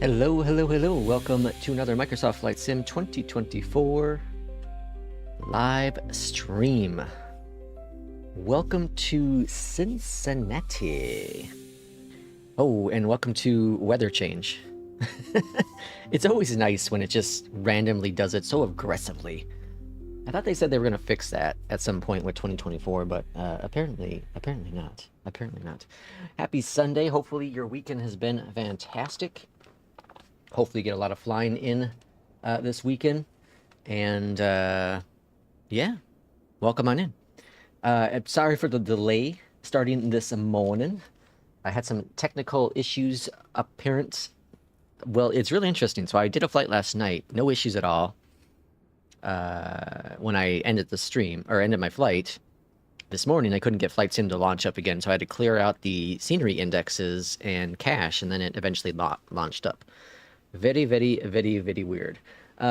Hello, hello, hello. Welcome to another Microsoft Flight Sim 2024 live stream. Welcome to Cincinnati. Oh, and welcome to weather change. It's always nice when it just randomly does it so aggressively. I thought they said they were going to fix that at some point with 2024, but apparently not. Apparently not. Happy Sunday. Hopefully your weekend has been fantastic. Hopefully you get a lot of flying in this weekend. And yeah, welcome on in. I'm sorry for the delay starting this morning. I had some technical issues apparent. Well, it's really interesting. So I did a flight last night, no issues at all. When I ended the stream, or ended my flight, this morning I couldn't get Flight Sim to launch up again, so I had to clear out the scenery indexes and cache, and then it eventually launched up. Very, very, very, very weird.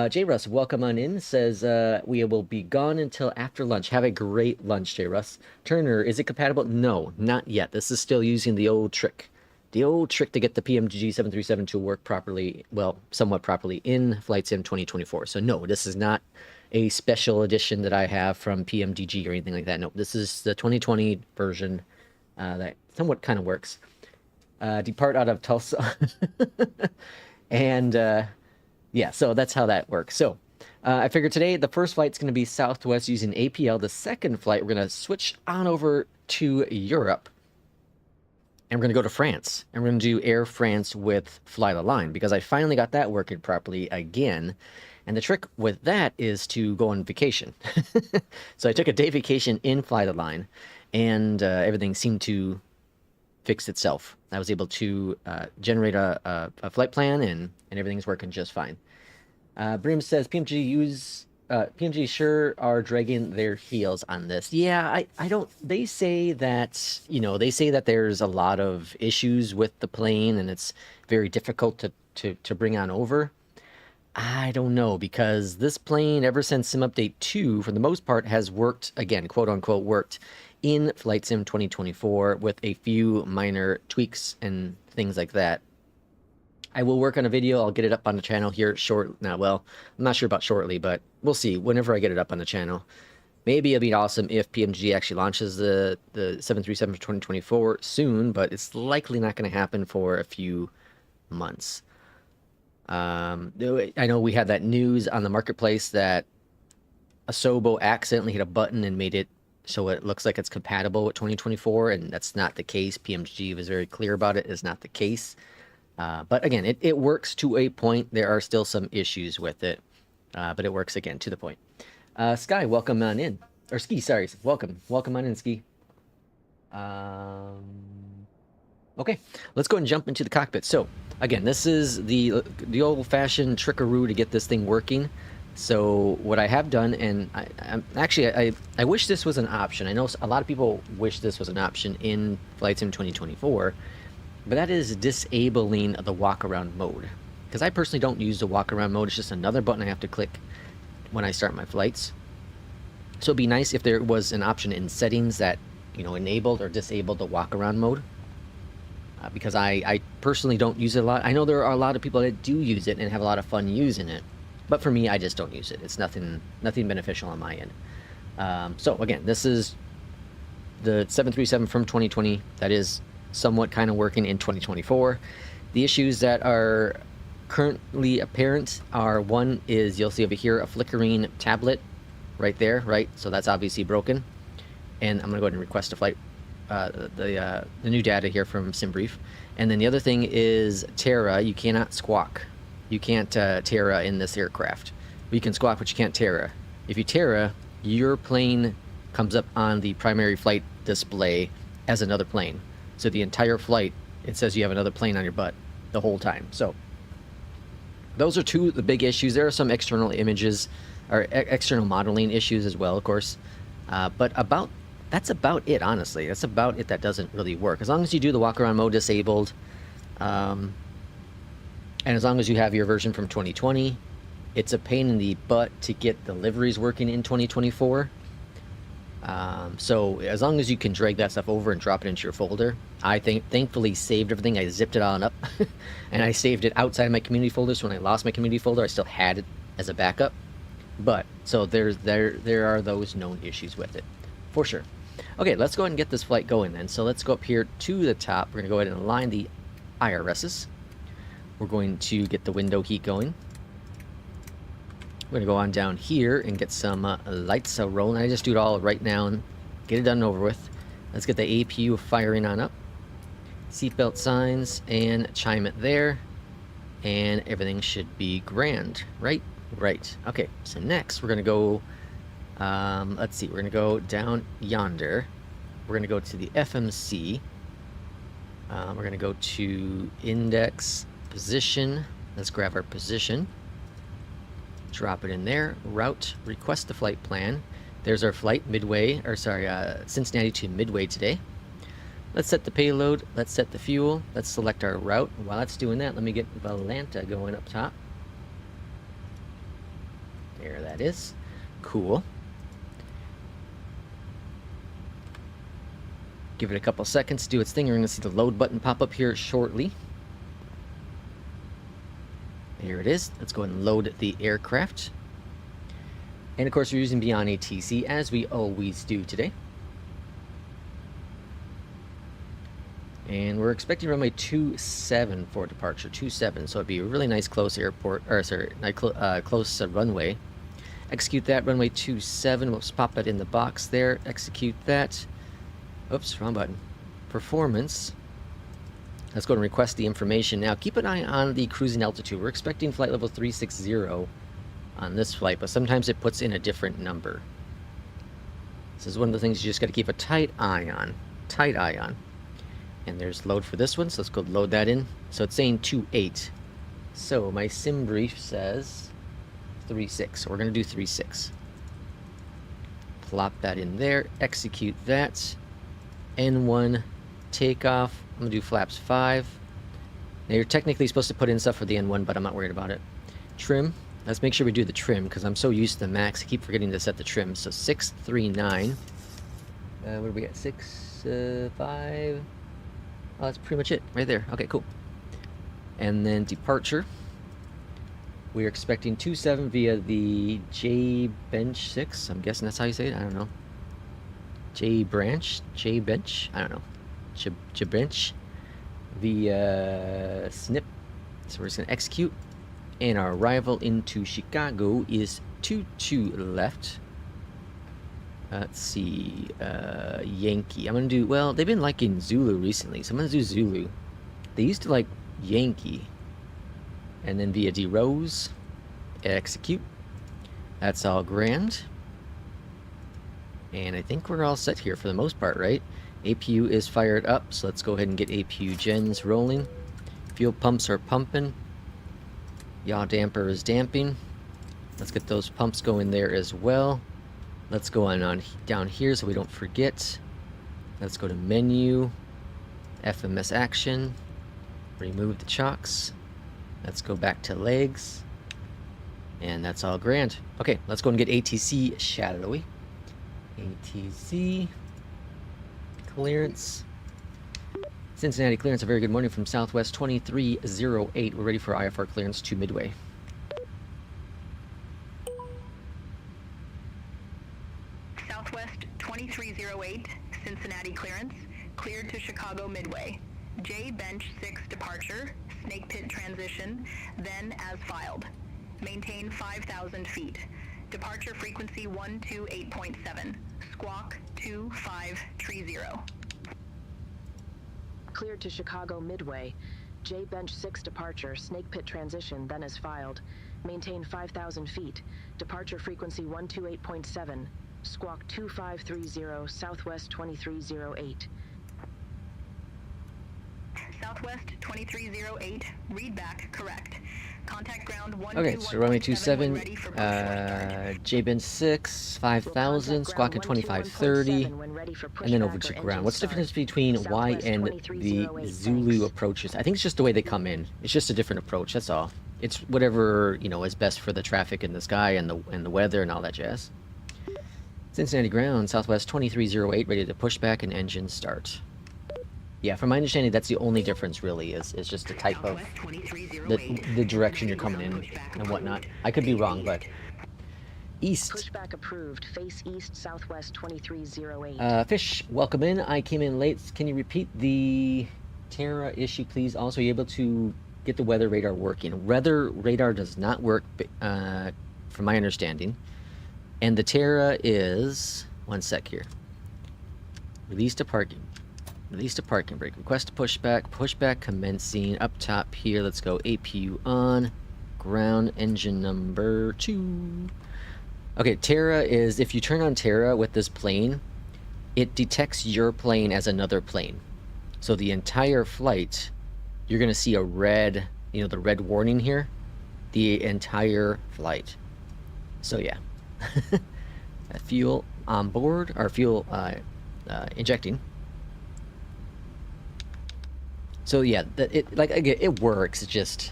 J. Russ, welcome on in, says we will be gone until after lunch. Have a great lunch, J. Russ. Turner, is it compatible? No, not yet. This is still using the old trick. The old trick to get the PMDG 737 to work properly, well, somewhat properly, in Flight Sim 2024. So no, this is not a special edition that I have from PMDG or anything like that. No, this is the 2020 version that somewhat kind of works. Depart out of Tulsa. And yeah, so that's how that works. So I figured today the first flight's going to be Southwest using APL. The second flight, we're going to switch on over to Europe. And we're going to go to France. And we're going to do Air France with Fly the Line, because I finally got that working properly again. And the trick with that is to go on vacation. So I took a day vacation in Fly the Line, and everything seemed to fix itself. I was able to generate a flight plan, and everything's working just fine. Bream says PMG sure are dragging their heels on this. Yeah, I don't. They say that, you know, they say that there's a lot of issues with the plane and it's very difficult to bring on over. I don't know, because this plane, ever since Sim Update 2, for the most part, has worked, again, quote unquote, worked in Flight Sim 2024 with a few minor tweaks and things like that. I will work on a video. I'll get it up on the channel here well, I'm not sure about shortly, but we'll see whenever I get it up on the channel. Maybe it'll be awesome if PMG actually launches the 737 for 2024 soon, but it's likely not going to happen for a few months. I know we had that news on the marketplace that Asobo accidentally hit a button and made it so it looks like it's compatible with 2024, and that's not the case. PMG was very clear about it. It's not the case. But again, it works to a point. There are still some issues with it, but it works again to the point. Sky, welcome on in. Or Ski, sorry. Welcome on in, Ski. Okay, let's go and jump into the cockpit. So again, this is the old-fashioned trickaroo to get this thing working. So what I have done, and I wish this was an option. I know a lot of people wish this was an option in Flight Sim 2024, but that is disabling the walk-around mode. Because I personally don't use the walk-around mode. It's just another button I have to click when I start my flights. So it'd be nice if there was an option in settings that, you know, enabled or disabled the walk-around mode. Because I personally don't use it a lot. I know there are a lot of people that do use it and have a lot of fun using it. But for me, I just don't use it. It's nothing beneficial on my end. So again, this is the 737 from 2020 that is somewhat kind of working in 2024. The issues that are currently apparent are, one is, you'll see over here a flickering tablet right there, right? So that's obviously broken. And I'm going to go ahead and request a flight, the new data here from SimBrief. And then the other thing is Terra. You cannot squawk. You can't Terra in this aircraft. You can squawk, but you can't Terra. If you Terra, your plane comes up on the primary flight display as another plane. So the entire flight, it says you have another plane on your butt the whole time. So those are two of the big issues. There are some external images or external modeling issues as well, of course. But that's about it, honestly. That's about it that doesn't really work. As long as you do the walk-around mode disabled, and as long as you have your version from 2020, it's a pain in the butt to get the liveries working in 2024. So as long as you can drag that stuff over and drop it into your folder, I thankfully saved everything. I zipped it on up, and I saved it outside of my community folder. So when I lost my community folder, I still had it as a backup. But so there are those known issues with it, for sure. Okay, let's go ahead and get this flight going then. So let's go up here to the top. We're gonna go ahead and align the IRSs. We're going to get the window heat going. We're gonna go on down here and get some lights rolling. I just do it all right now and get it done and over with. Let's get the APU firing on up. Seatbelt signs and chime it there. And everything should be grand, right? Right. Okay, so next we're gonna go, let's see, we're gonna go down yonder. We're gonna go to the FMC. We're gonna go to index position. Let's grab our position. Drop it in there. Route, request the flight plan. There's our flight, Midway, or sorry, Cincinnati to Midway today. Let's set the payload. Let's set the fuel. Let's select our route. While that's doing that, let me get Beyondatc going up top. There that is. Cool. Give it a couple seconds to do its thing. You're going to see the load button pop up here shortly. Here it is. Let's go ahead and load the aircraft. And of course, we're using Beyondatc as we always do today. And we're expecting runway 27 for departure. 27, so it'd be a really nice close airport, or sorry, close runway. Execute that, runway 27. We'll just pop it in the box there. Execute that. Oops, wrong button. Performance. Let's go and request the information. Now, keep an eye on the cruising altitude. We're expecting flight level 360 on this flight, but sometimes it puts in a different number. This is one of the things you just got to keep a tight eye on. Tight eye on. And there's load for this one, so let's go load that in. So it's saying 28. So my SimBrief says 36. So we're going to do 36. Plop that in there. Execute that. N1 takeoff. I'm going to do flaps 5. Now you're technically supposed to put in stuff for the N1, but I'm not worried about it. Trim. Let's make sure we do the trim, because I'm so used to the max, I keep forgetting to set the trim. So 639. What do we got? 5. Oh, that's pretty much it right there. Okay, cool. And then departure. We're expecting 27 via the J Bench 6. I'm guessing that's how you say it. I don't know. J Branch? J Bench? I don't know. J Bench. The snip. So we're just going to execute. And our arrival into Chicago is 22 left. Let's see, Yankee. I'm gonna do, well, they've been liking Zulu recently, so I'm gonna do Zulu. They used to like Yankee. And then via D Rose, execute. That's all grand. And I think we're all set here for the most part, right? APU is fired up, so let's go ahead and get APU gens rolling. Fuel pumps are pumping. Yaw damper is damping. Let's get those pumps going there as well. Let's go on down here so we don't forget. Let's go to menu, FMS action, remove the chocks. Let's go back to legs, and that's all grand. Okay, let's go and get ATC shadowy. ATC clearance. Cincinnati clearance, a very good morning from Southwest 2308. We're ready for IFR clearance to Midway. Southwest 2308, Cincinnati clearance, cleared to Chicago Midway. J Bench 6 departure, snake pit transition, then as filed. Maintain 5,000 feet. Departure frequency 128.7, squawk 2530. Cleared to Chicago Midway. J Bench 6 departure, snake pit transition, then as filed. Maintain 5,000 feet. Departure frequency 128.7. Squawk 2530, Southwest 2308. Southwest 2308, read back correct. Contact ground 121.7. Okay, so runway 27, ready for push J-Bin 6, 5,000, squawk at 2530, and then over to ground. What's the difference between Y and the Zulu approaches? I think it's just the way they come in. It's just a different approach, that's all. It's whatever, you know, is best for the traffic in the sky and the weather and all that jazz. Cincinnati ground, Southwest 2308, ready to push back and engine start. Yeah, from my understanding, that's the only difference really, is just the type of, the direction you're coming in and whatnot. I could be wrong, but... East. Pushback approved. Face east, Southwest 2308. Fish, welcome in. I came in late. Can you repeat the Terra issue, please? Also, are you able to get the weather radar working? Weather radar does not work, from my understanding. And the Terra is... One sec here. Release to parking. Release to parking brake. Request to pushback. Pushback commencing. Up top here. Let's go APU on. Ground engine number 2. Okay, Terra is... If you turn on Terra with this plane, it detects your plane as another plane. So the entire flight, you're going to see a red... You know, the red warning here. The entire flight. So yeah. Fuel on board, or fuel injecting. So yeah, it works. It's just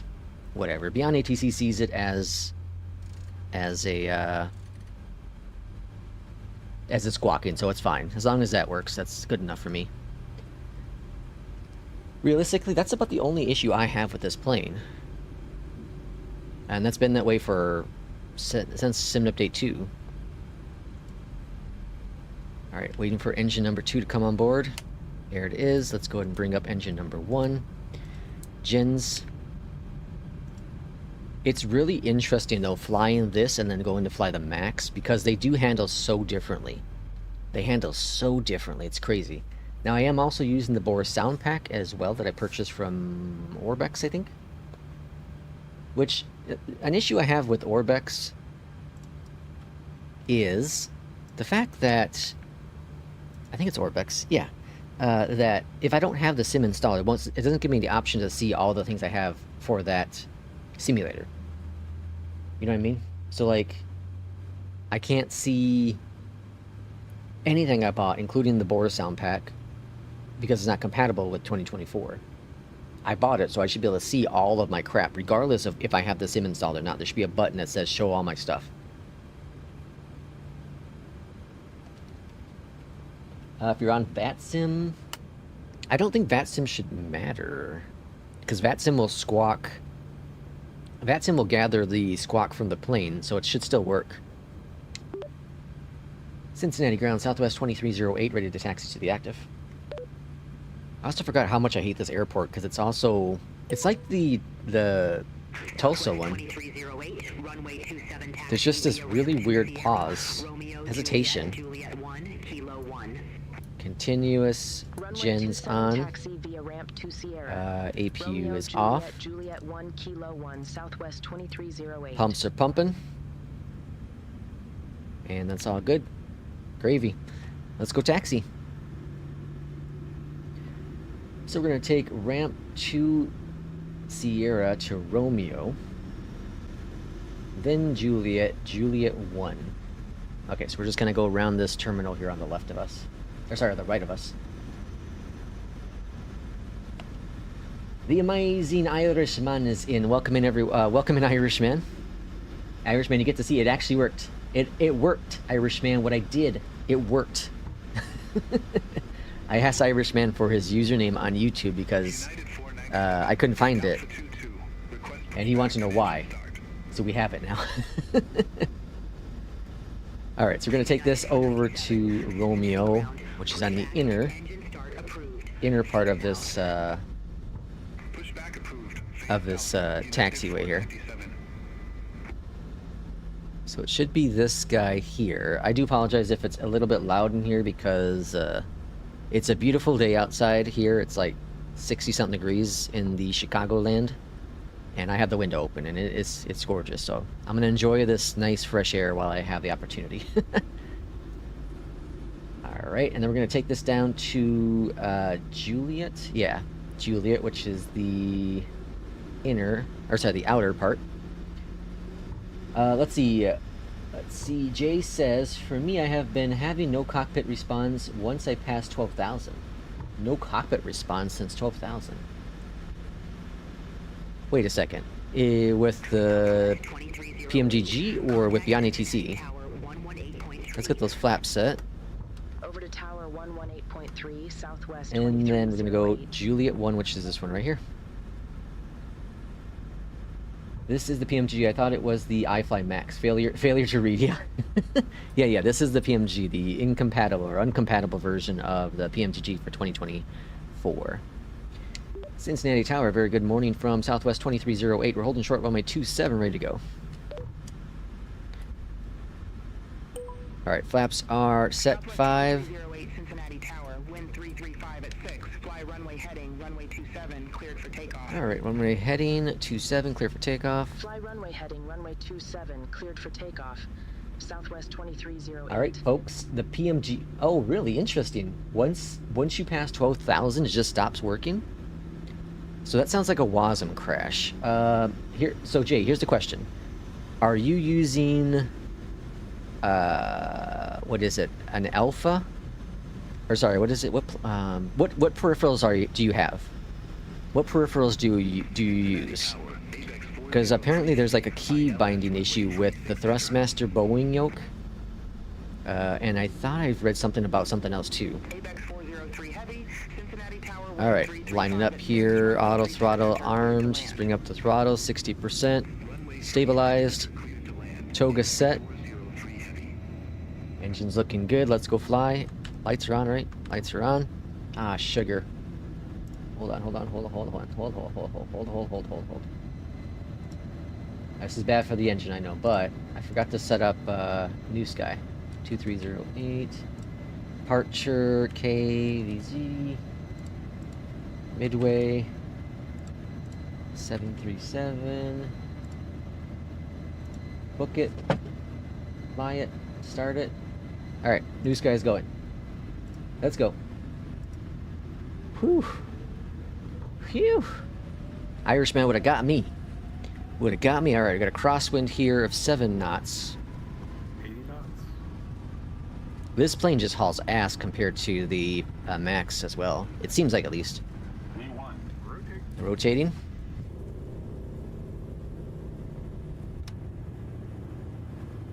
whatever. Beyondatc sees it as a squawking, so it's fine. As long as that works, that's good enough for me. Realistically, that's about the only issue I have with this plane, and that's been that way for since Sim Update 2. Alright, waiting for engine number 2 to come on board. There it is. Let's go ahead and bring up engine number 1. Gens. It's really interesting, though, flying this and then going to fly the Max, because they do handle so differently. They handle so differently. It's crazy. Now, I am also using the Boris sound pack as well that I purchased from Orbex, I think. Which... An issue I have with Orbex is the fact that, I think it's Orbex, yeah, that if I don't have the sim installed, it doesn't give me the option to see all the things I have for that simulator. You know what I mean? So, like, I can't see anything I bought, including the Boris sound pack, because it's not compatible with 2024. I bought it, so I should be able to see all of my crap, regardless of if I have the sim installed or not. There should be a button that says show all my stuff. If you're on VATSIM, I don't think VATSIM should matter, because VATSIM will squawk. VATSIM will gather the squawk from the plane, so it should still work. Cincinnati ground, Southwest 2308, ready to taxi to the active. I also forgot how much I hate this airport, because it's also... It's like the Tulsa one. There's just this really weird pause. Hesitation. Continuous. Gens on. APU is off. Pumps are pumping. And that's all good. Gravy. Let's go taxi. So we're going to take ramp 2 Sierra to Romeo, then Juliet, Juliet 1. Okay, so we're just going to go around this terminal here on the left of us. Or sorry, the right of us. The amazing Irishman is in. Welcome in, welcome in, Irishman. Irishman, you get to see it actually worked. It worked, Irishman. What I did, it worked. I asked Irishman for his username on YouTube because I couldn't find it, and he wants to know why. So we have it now. Alright, so we're going to take this over to Romeo, which is on the inner part of this taxiway here. So it should be this guy here. I do apologize if it's a little bit loud in here because it's a beautiful day outside here. It's like 60-something degrees in the Chicagoland, and I have the window open, and it's gorgeous. So I'm gonna enjoy this nice fresh air while I have the opportunity. All right, and then we're gonna take this down to Juliet. Yeah, Juliet, which is the the outer part. Let's see. Jay says, for me, I have been having no cockpit response once I passed 12,000. No cockpit response since 12,000. Wait a second. With the PMDG or with Beyondatc? Let's get those flaps set. Over to tower 118.3, southwest. And then we're going to go 2308. Juliet 1, which is this one right here. This is the PMG. I thought it was the iFly Max. Failure to read. Yeah. yeah. This is the PMG, the incompatible or uncompatible version of the PMDG for 2024. Cincinnati Tower, very good morning from Southwest 2308. We're holding short runway 27, ready to go. All right, flaps are set 5. 2308 Cincinnati Tower, wind 335 at 6. Fly runway heading, runway 27, cleared for takeoff. All right, runway heading 27, clear for takeoff. Fly runway heading, runway 27, cleared for takeoff. Southwest 2308. All right, folks, the PMG. Oh, really interesting. Once you pass 12,000, it just stops working. So that sounds like a WASM crash. So Jay, here's the question: are you using what is it? An alpha? Or sorry, what is it? What peripherals do you have? What peripherals do you use? Because apparently there's like a key binding issue with the Thrustmaster Boeing yoke. And I thought I've read something about something else too. Alright, lining up here, auto throttle armed. Let's bring up the throttle, 60%. Stabilized. Toga set. Engine's looking good, let's go fly. Lights are on, right? Lights are on. Ah, sugar. Hold on. This is bad for the engine, I know, but I forgot to set up New Sky. 2308. Departure, KVZ. Midway. 737. Book it. Fly it. Start it. Alright, New Sky's going. Let's go. Whew. Phew. Irishman would have got me. Would have got me. Alright, I got a crosswind here of 7 knots. 80 knots. This plane just hauls ass compared to the Max as well. It seems like, at least. V1. Rotate. Rotating.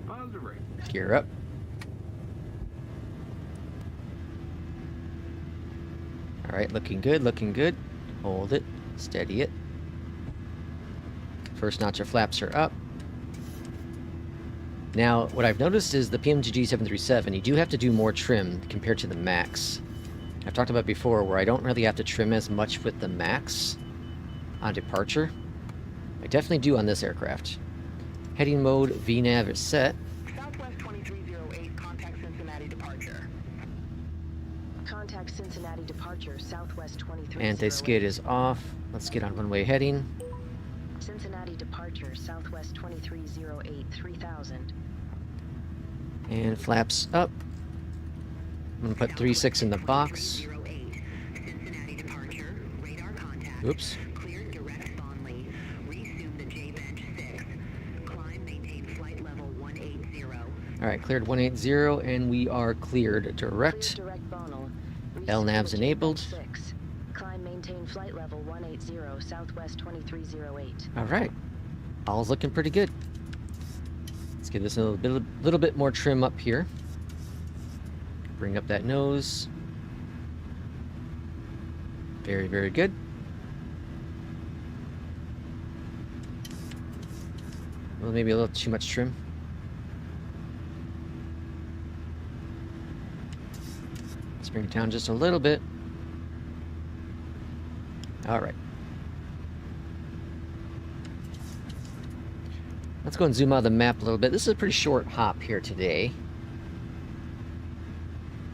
Positive rate. Gear up. Alright, looking good, looking good. Hold it. Steady it. First notch of flaps are up. Now, what I've noticed is the PMDG 737, you do have to do more trim compared to the Max. I've talked about before where I don't really have to trim as much with the Max on departure. I definitely do on this aircraft. Heading mode, VNAV is set. Southwest 2308, contact Cincinnati departure. Contact Cincinnati departure, southwest 2308. Anti-skid is off. Let's get on runway heading. Cincinnati departure, southwest 2308, 3000. And flaps up. I'm gonna put 3.6 in the box. 2308, Cincinnati departure, radar contact. Oops. Cleared direct Bonley. Resume the J bench 6. Climb, maintain flight level 180. Alright, cleared 180, and we are cleared direct. Clear direct Bonnell. LNAV's enabled. 6. Climb, maintain flight level 180, southwest 2308. Alright. All's looking pretty good. Let's give this a little bit more trim up here. Bring up that nose. Very, very good. Well, maybe a little too much trim. Let's bring it down just a little bit. All right. Let's go and zoom out of the map a little bit. This is a pretty short hop here today.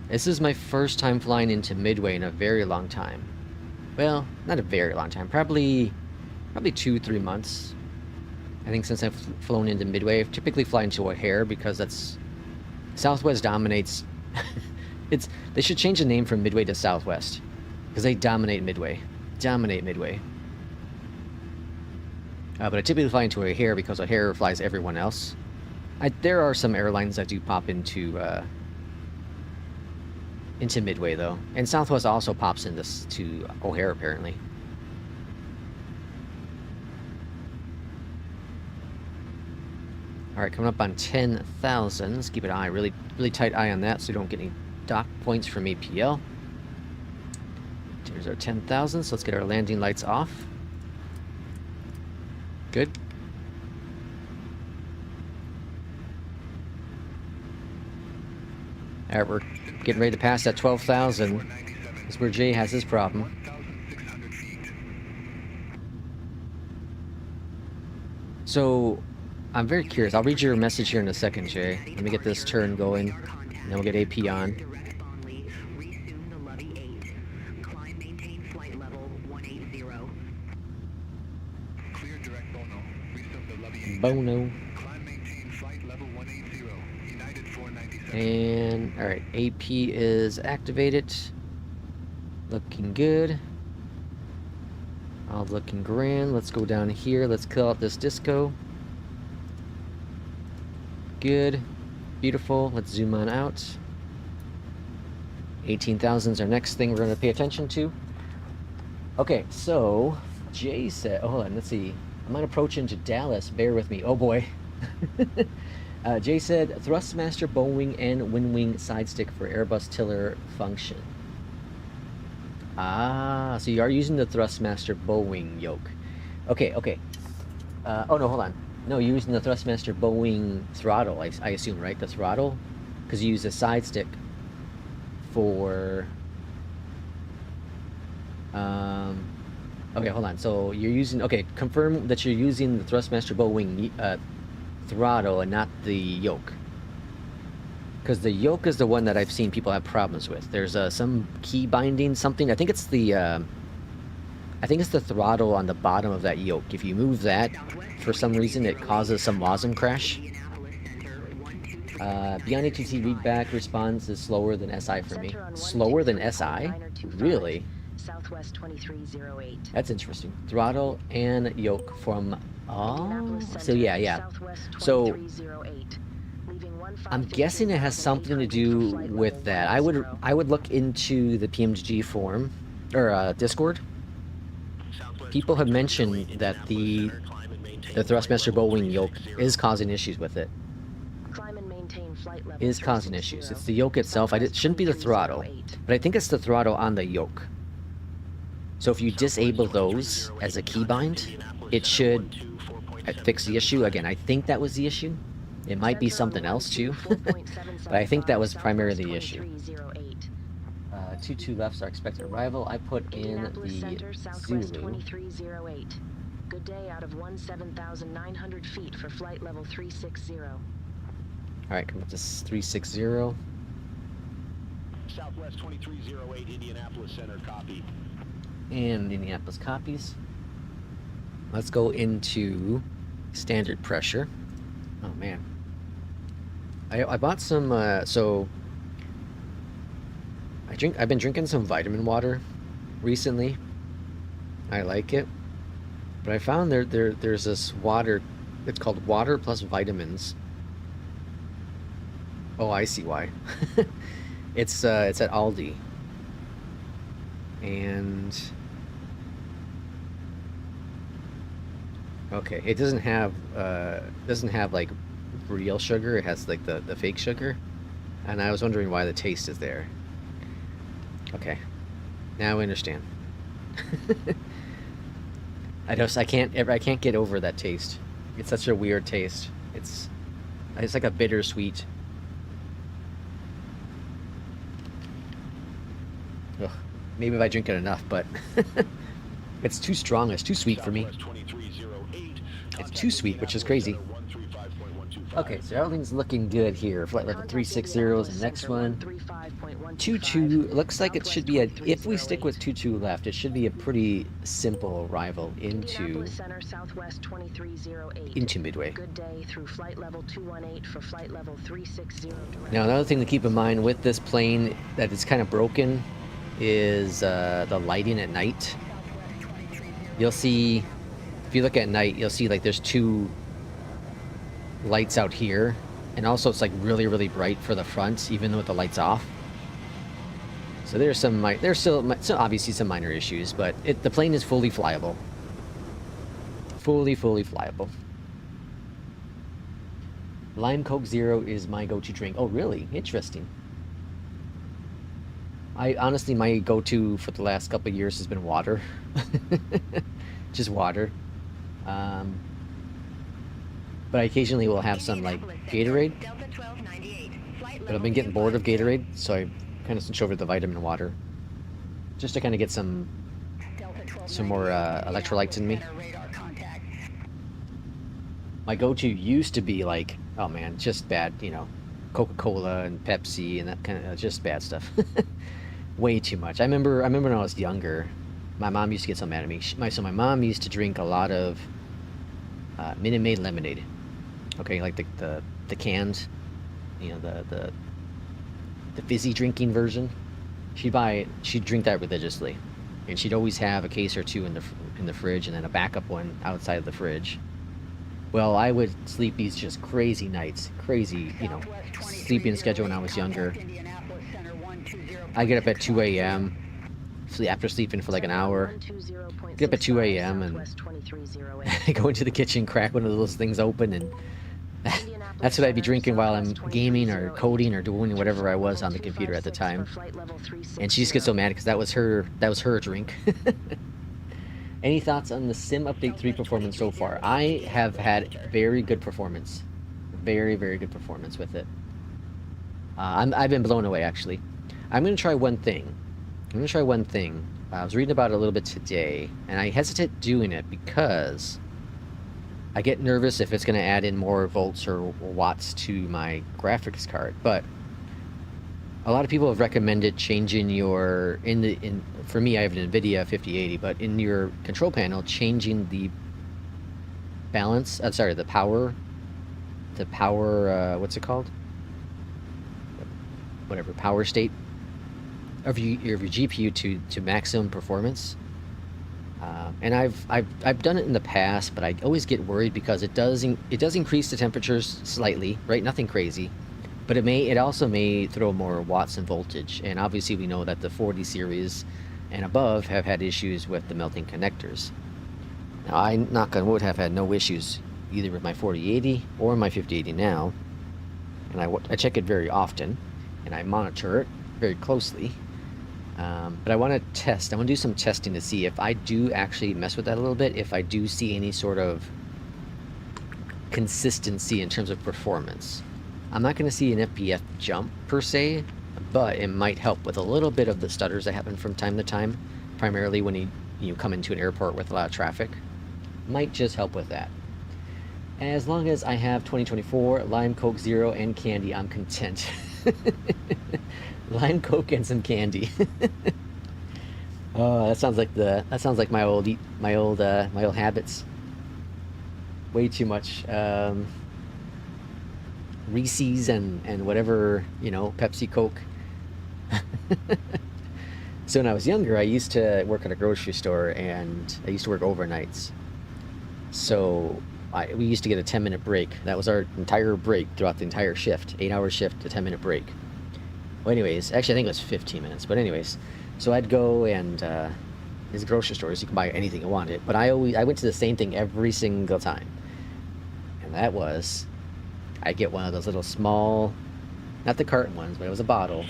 This is my first time flying into Midway in a very long time. Well, not a very long time. Probably 2-3 months. I think since I've flown into Midway. I typically fly into O'Hare because that's... Southwest dominates... They should change the name from Midway to Southwest. Because they dominate Midway. Dominate Midway. But I typically fly into O'Hare because O'Hare flies everyone else. There are some airlines that do pop into Midway, though. And Southwest also pops to O'Hare, apparently. Alright, coming up on 10,000. Let's keep an eye, really tight eye on that so we don't get any dock points from APL. There's our 10,000, so let's get our landing lights off. Good. Alright, we're getting ready to pass that 12,000. That's where Jay has his problem. So, I'm very curious. I'll read your message here in a second, Jay. Let me get this turn going, and then we'll get AP on. Resume the Levy 8. Climb, maintain flight level 180. Clear direct Bono. Resume the Levy 8. Bono. Climb, maintain flight level 180. United 497. And, alright, AP is activated. Looking good. All looking grand. Let's go down here. Let's kill out this disco. Good. Beautiful. Let's zoom on out. 18,000 is our next thing we're going to pay attention to. Okay, so Jay said, oh, hold on, let's see. I'm on approach into Dallas. Bear with me. Oh boy. Jay said, Thrustmaster Bowwing and WinWing side stick for Airbus tiller function. Ah, so you are using the Thrustmaster Bowwing yoke. Okay, okay. Oh no, hold on. No, you're using the Thrustmaster Bowwing throttle, I assume, right? The throttle? Because you use a side stick for... Okay, hold on. So you're using... Okay, confirm that you're using the Thrustmaster Bowwing throttle and not the yoke. Because the yoke is the one that I've seen people have problems with. There's some key binding, something. I think it's the throttle on the bottom of that yoke. If you move that, for some reason, it causes some WASM crash. Beyondatc readback response is slower than SI for me. Slower than SI? Really? Southwest 2308. That's interesting. Throttle and yoke from... Oh, so yeah. So... I'm guessing it has something to do with that. I would look into the PMDG forum or Discord. People have mentioned that the Thrustmaster Bowwing yoke is causing issues with it. Is causing issues. It's the yoke itself. It shouldn't be the throttle, but I think it's the throttle on the yoke. So if you disable those as a keybind, it should fix the issue. Again, I think that was the issue. It might be something else too, but I think that was primarily the issue. 22 lefts are expected arrival. I put in the Zulu. Good day out of 17,900 feet for flight level 360. Alright, come up to 360. Southwest 2308, Indianapolis Center, copy. And Indianapolis copies. Let's go into standard pressure. Oh man. I bought some, so I've been drinking some vitamin water recently. I like it, but I found there's this water. It's called water plus vitamins. Oh, I see why. It's at Aldi, and okay, it doesn't have like real sugar. It has like the fake sugar, and I was wondering why the taste is there. Okay, now I understand. I can't get over that taste. It's such a weird taste. It's like a bittersweet. Ugh, maybe if I drink it enough, but it's too strong. It's too sweet for me. It's too sweet, which is crazy. Okay, so everything's looking good here. Flight level 360 is the next one. 22 looks like it should be a. If we stick with 22 left, it should be a pretty simple arrival into Midway. Good day through flight level 218 for flight level 360. Now another thing to keep in mind with this plane that is kind of broken is the lighting at night. You'll see, if you look at night, you'll see like there's two lights out here, and also it's like really bright for the front even with the lights off. So there's still obviously some minor issues, but the plane is fully flyable. Fully flyable. Lime Coke Zero is my go-to drink. Oh, really? Interesting. I honestly, my go-to for the last couple of years has been water. Just water. Um, but I occasionally will have some like Gatorade. But I've been getting bored of Gatorade, so I kind of switch over to the vitamin water, just to kind of get some more electrolytes in me. My go-to used to be like, oh man, just bad, you know, Coca-Cola and Pepsi and that kind of just bad stuff. Way too much. I remember when I was younger, my mom used to get so mad at me. So my mom used to drink a lot of Minute Maid lemonade. Okay, like the canned, you know, the fizzy drinking version. She'd drink that religiously, and she'd always have a case or two in the fridge, and then a backup one outside of the fridge. Well, I would sleep these just crazy nights, crazy, you know, sleeping schedule when I was younger. I get up at 2 a.m. After sleeping for like an hour. Get up at 2 a.m. and go into the kitchen, crack one of those things open, and that's what I'd be drinking while I'm gaming or coding or doing whatever I was on the computer at the time. And she just gets so mad because that was her drink. Any thoughts on the Sim Update 3 performance so far? I have had very good performance. Very, very good performance with it. I've been blown away, actually. I'm going to try one thing. I was reading about it a little bit today, and I hesitate doing it because I get nervous if it's going to add in more volts or watts to my graphics card. But a lot of people have recommended changing your for me I have an NVIDIA 5080, but in your control panel changing the balance. I'm sorry, the power. What's it called? Whatever power state of your GPU to maximum performance. And I've done it in the past, but I always get worried because it does increase the temperatures slightly, right? Nothing crazy, but it also may throw more watts and voltage. And obviously we know that the 40 series and above have had issues with the melting connectors. Now I, knock on wood, have had no issues either with my 4080 or my 5080 now, and I check it very often and I monitor it very closely. But I want to test. I want to do some testing to see if I do actually mess with that a little bit, if I do see any sort of consistency in terms of performance. I'm not going to see an FPS jump per se, but it might help with a little bit of the stutters that happen from time to time, primarily when you come into an airport with a lot of traffic. Might just help with that. As long as I have 2024 Lime Coke Zero and candy, I'm content. Lime Coke and some candy. Oh, that sounds like my old habits. Way too much Reese's and whatever, you know, Pepsi, Coke. So when I was younger, I used to work at a grocery store, and I used to work overnights. So we used to get a 10-minute break. That was our entire break throughout the entire shift. 8-hour shift, a 10-minute break. Well, anyways, actually I think it was 15 minutes, but anyways, so I'd go and these grocery stores, you can buy anything you wanted, but I went to the same thing every single time, and that was, I get one of those little small, not the carton ones, but it was a bottle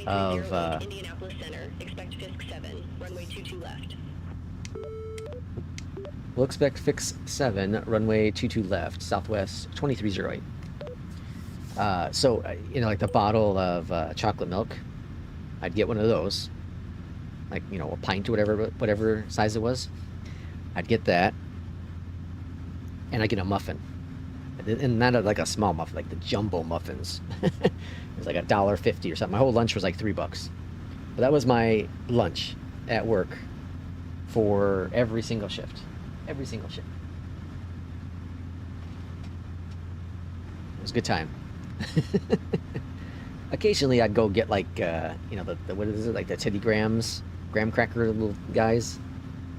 of Indianapolis Center. Expect FISC 7, runway 22 left. We'll expect FIX 7, runway 22 left, Southwest 2308. So, you know, like the bottle of chocolate milk, I'd get one of those, like, you know, a pint or whatever size it was. I'd get that, and I'd get a muffin, and not like a small muffin, like the jumbo muffins. It was like $1.50 or something. My whole lunch was like $3, but that was my lunch at work for every single shift. Every single shift. It was a good time. Occasionally I'd go get like you know, the what is it, like the Teddy graham cracker little guys,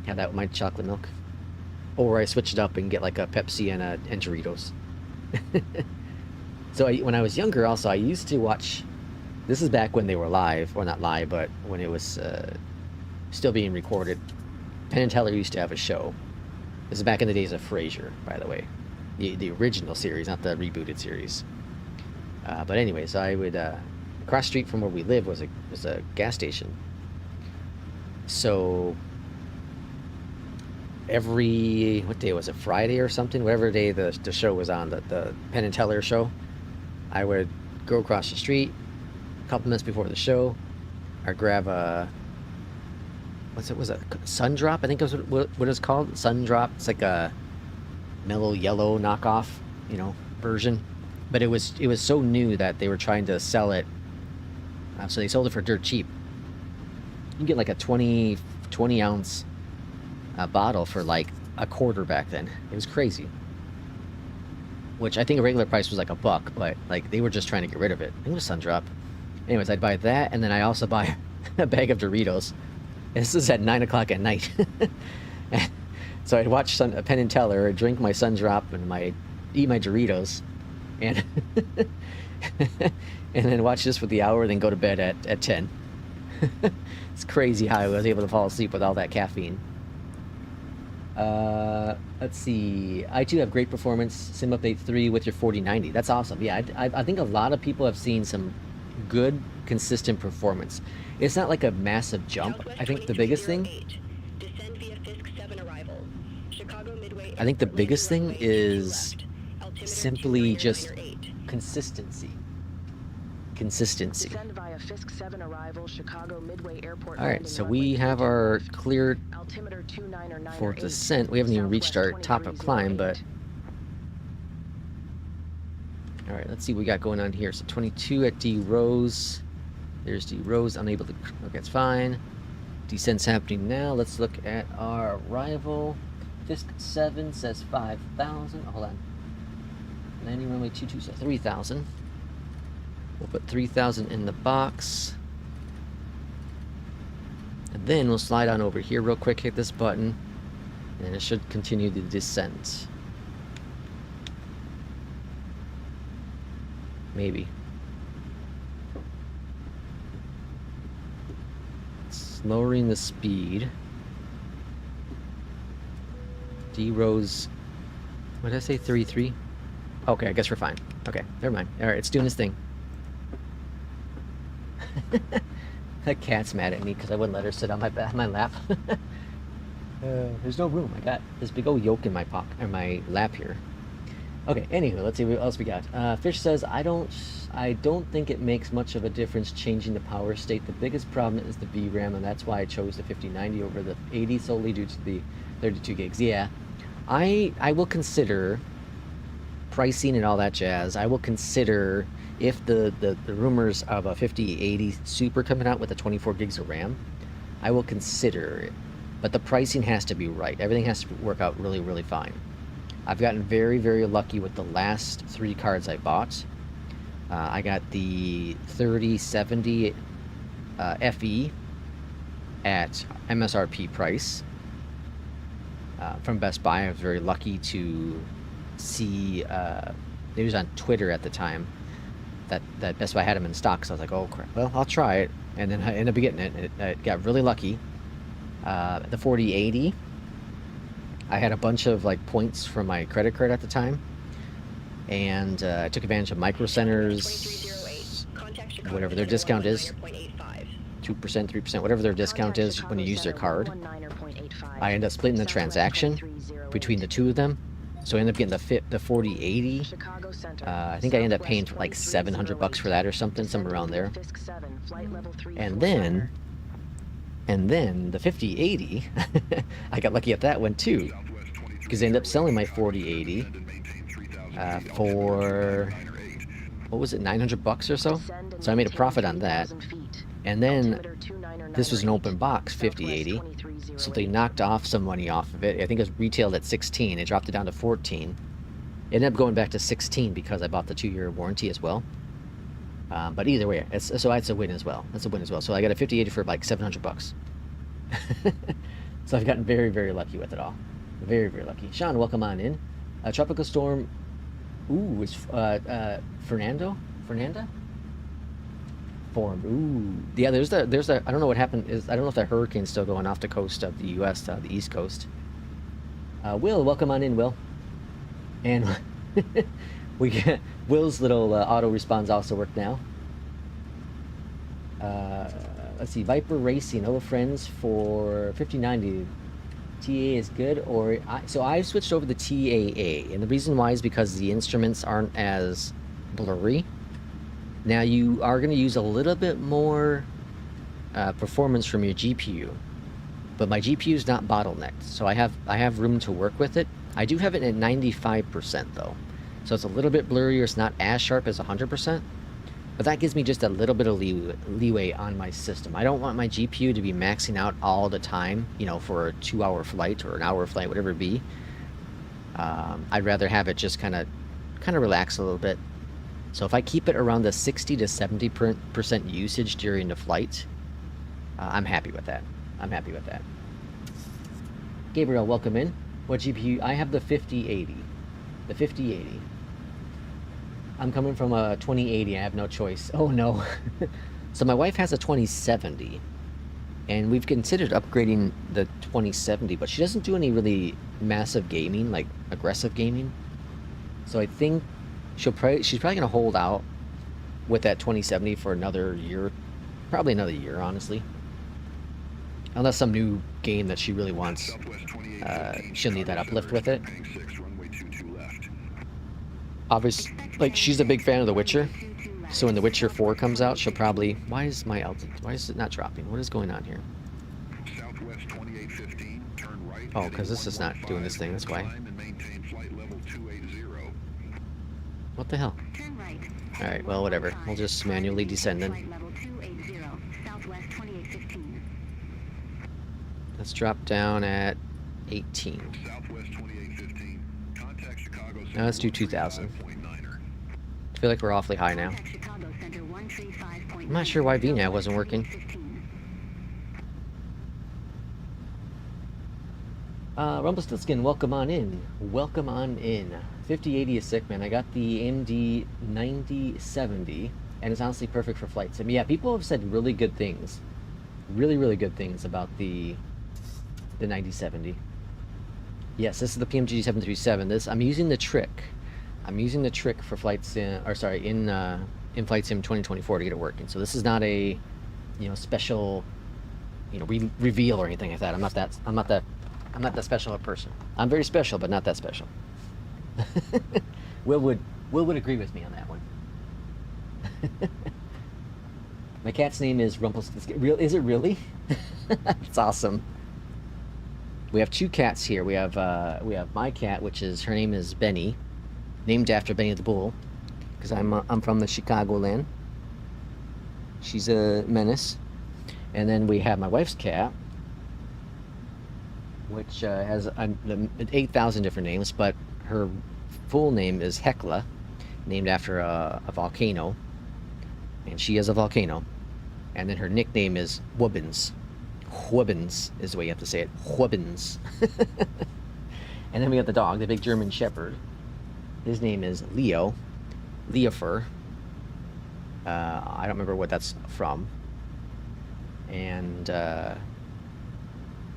have that with my chocolate milk, or I switch it up and get like a Pepsi and Doritos. So when I was younger also, I used to watch, this is back when they were live, or not live, but when it was still being recorded. Penn and Teller used to have a show. This is back in the days of Frasier, by the way. the original series, not the rebooted series. But anyways, I would across the street from where we live was a gas station. So every, what day was it, Friday or something, whatever day the show was on, the Penn and Teller show, I would go across the street a couple minutes before the show. I'd grab a, was it Sun Drop, I think it was what it's called, Sun Drop. It's like a mellow yellow knockoff, you know, version, but it was so new that they were trying to sell it, so they sold it for dirt cheap. You can get like a 20 ounce bottle for like a quarter back then. It was crazy. Which I think a regular price was like $1, but like they were just trying to get rid of it. I think it was Sun Drop. Anyways, I'd buy that, and then I also buy a bag of Doritos. And this is at 9 o'clock at night. And so I'd watch Penn and Teller, I'd drink my Sun Drop, and eat my Doritos, and and then watch this for the hour, then go to bed at 10. It's crazy how I was able to fall asleep with all that caffeine. Let's see. I too have great performance. Sim Update 3 with your 4090. That's awesome. Yeah, I think a lot of people have seen some good, consistent performance. It's not like a massive jump. I think the biggest thing. I think the biggest thing is simply just consistency. Consistency. Alright, so we have our cleared for descent. We haven't even reached our top of climb, but... Alright, let's see what we got going on here. So 22 at D Rose. There's D Rose, unable to... Okay, it's fine. Descent's happening now. Let's look at our arrival. Fisk 7 says 5,000. Hold on. Landing runway 22 says 3,000. We'll put 3,000 in the box. And then we'll slide on over here real quick, hit this button, and it should continue the descent. Maybe. It's lowering the speed. D Rose, what did I say, 3-3? Okay, I guess we're fine. Okay, never mind. Alright, it's doing its thing. That cat's mad at me because I wouldn't let her sit on my lap. There's no room. I got this big old yolk in my pocket, or my lap here. Okay, anywho, let's see what else we got. Fish says, I don't think it makes much of a difference changing the power state. The biggest problem is the VRAM, and that's why I chose the 5090 over the 80 solely due to the 32 gigs. Yeah, I will consider pricing and all that jazz. I will consider if the rumors of a 5080 Super coming out with the 24 gigs of RAM, I will consider it. But the pricing has to be right. Everything has to work out really, really fine. I've gotten very, very lucky with the last 3 cards I bought. I got the 3070 FE at MSRP price from Best Buy. I was very lucky to see, it was on Twitter at the time, that Best Buy had them in stock, so I was like, oh crap, well, I'll try it, and then I ended up getting it. It got really lucky. The 4080, I had a bunch of like points from my credit card at the time, and I took advantage of Micro Centers, whatever their discount is, 2%, 3%, whatever their discount is when you use their card. I ended up splitting the transaction between the two of them, so I ended up getting the 4080. I think I ended up paying for like $700 for that or something, somewhere around there. And then the 5080, I got lucky at that one too, because I ended up selling my 4080 for, what was it, $900 or so? So I made a profit on that. And then this was an open box 5080, so they knocked off some money off of it. I think it was retailed at 16. They dropped it down to 14. It ended up going back to 16 because I bought the 2-year warranty as well. But either way, so that's a win as well. That's a win as well. So I got a 5080 for like $700. So I've gotten very, very lucky with it all. Very, very lucky. Sean, welcome on in. Tropical storm. Ooh, is Fernanda formed. Ooh, yeah. There's a. I don't know what happened. I don't know if that hurricane's still going off the coast of the U.S. The East Coast. Will, welcome on in, Will. And we get Will's little auto response also worked now. Let's see, Viper Racing, hello friends, for 5090. TA is good, or so I've switched over to TAA, and the reason why is because the instruments aren't as blurry. Now you are going to use a little bit more performance from your GPU, but my GPU is not bottlenecked, so I have room to work with it. I do have it at 95% though, so it's a little bit blurrier. It's not as sharp as 100%. But that gives me just a little bit of leeway on my system. I don't want my GPU to be maxing out all the time, you know, for a 2-hour flight or an hour flight, whatever it be. I'd rather have it just kind of relax a little bit. So if I keep it around the 60 to 70% usage during the flight, I'm happy with that. I'm happy with that. Gabriel, welcome in. What GPU? I have the 5080. The 5080. I'm coming from a 2080. I have no choice. Oh no. So my wife has a 2070, and we've considered upgrading the 2070, but she doesn't do any really massive gaming, like aggressive gaming. So I think she's probably gonna hold out with that 2070 for another year, probably another year, honestly. Unless some new game that she really wants, she'll need that uplift with it. Obviously, like, she's a big fan of The Witcher, so when The Witcher 4 comes out, she'll probably... Why is my altitude... Why is it not dropping? What is going on here? Oh, because this is not doing this thing, that's why. What the hell? Alright, well, whatever. We'll just manually descend then. Let's drop down at 18. Now let's do 2,000. I feel like we're awfully high now. I'm not sure why VNAV wasn't working. Rumpelstiltskin, welcome on in. Welcome on in. 5080 is sick, man. I got the AMD 9070, and it's honestly perfect for flight sim. Yeah, people have said really good things. Really, really good things about the 9070. Yes, this is the PMDG 737. This I'm using the trick. I'm using the trick for flight sim, or sorry, in Flight Sim 2024 to get it working. So this is not a, you know, special, you know, reveal or anything like that. I'm not that special a person. I'm very special, but not that special. Will would agree with me on that one. My cat's name is Rumpelstiltskin. Is it really? It's awesome. We have two cats here. We have my cat, which is, her name is Benny, named after Benny the Bull, because I'm from the Chicagoland. She's a menace. And then we have my wife's cat, which has 8,000 different names, but her full name is Hecla, named after a volcano, and she is a volcano. And then her nickname is Wubbins. Wubbins is the way you have to say it. Wubbins. And then we have the dog, the big German Shepherd. His name is Leo. Leofer. I don't remember what that's from. And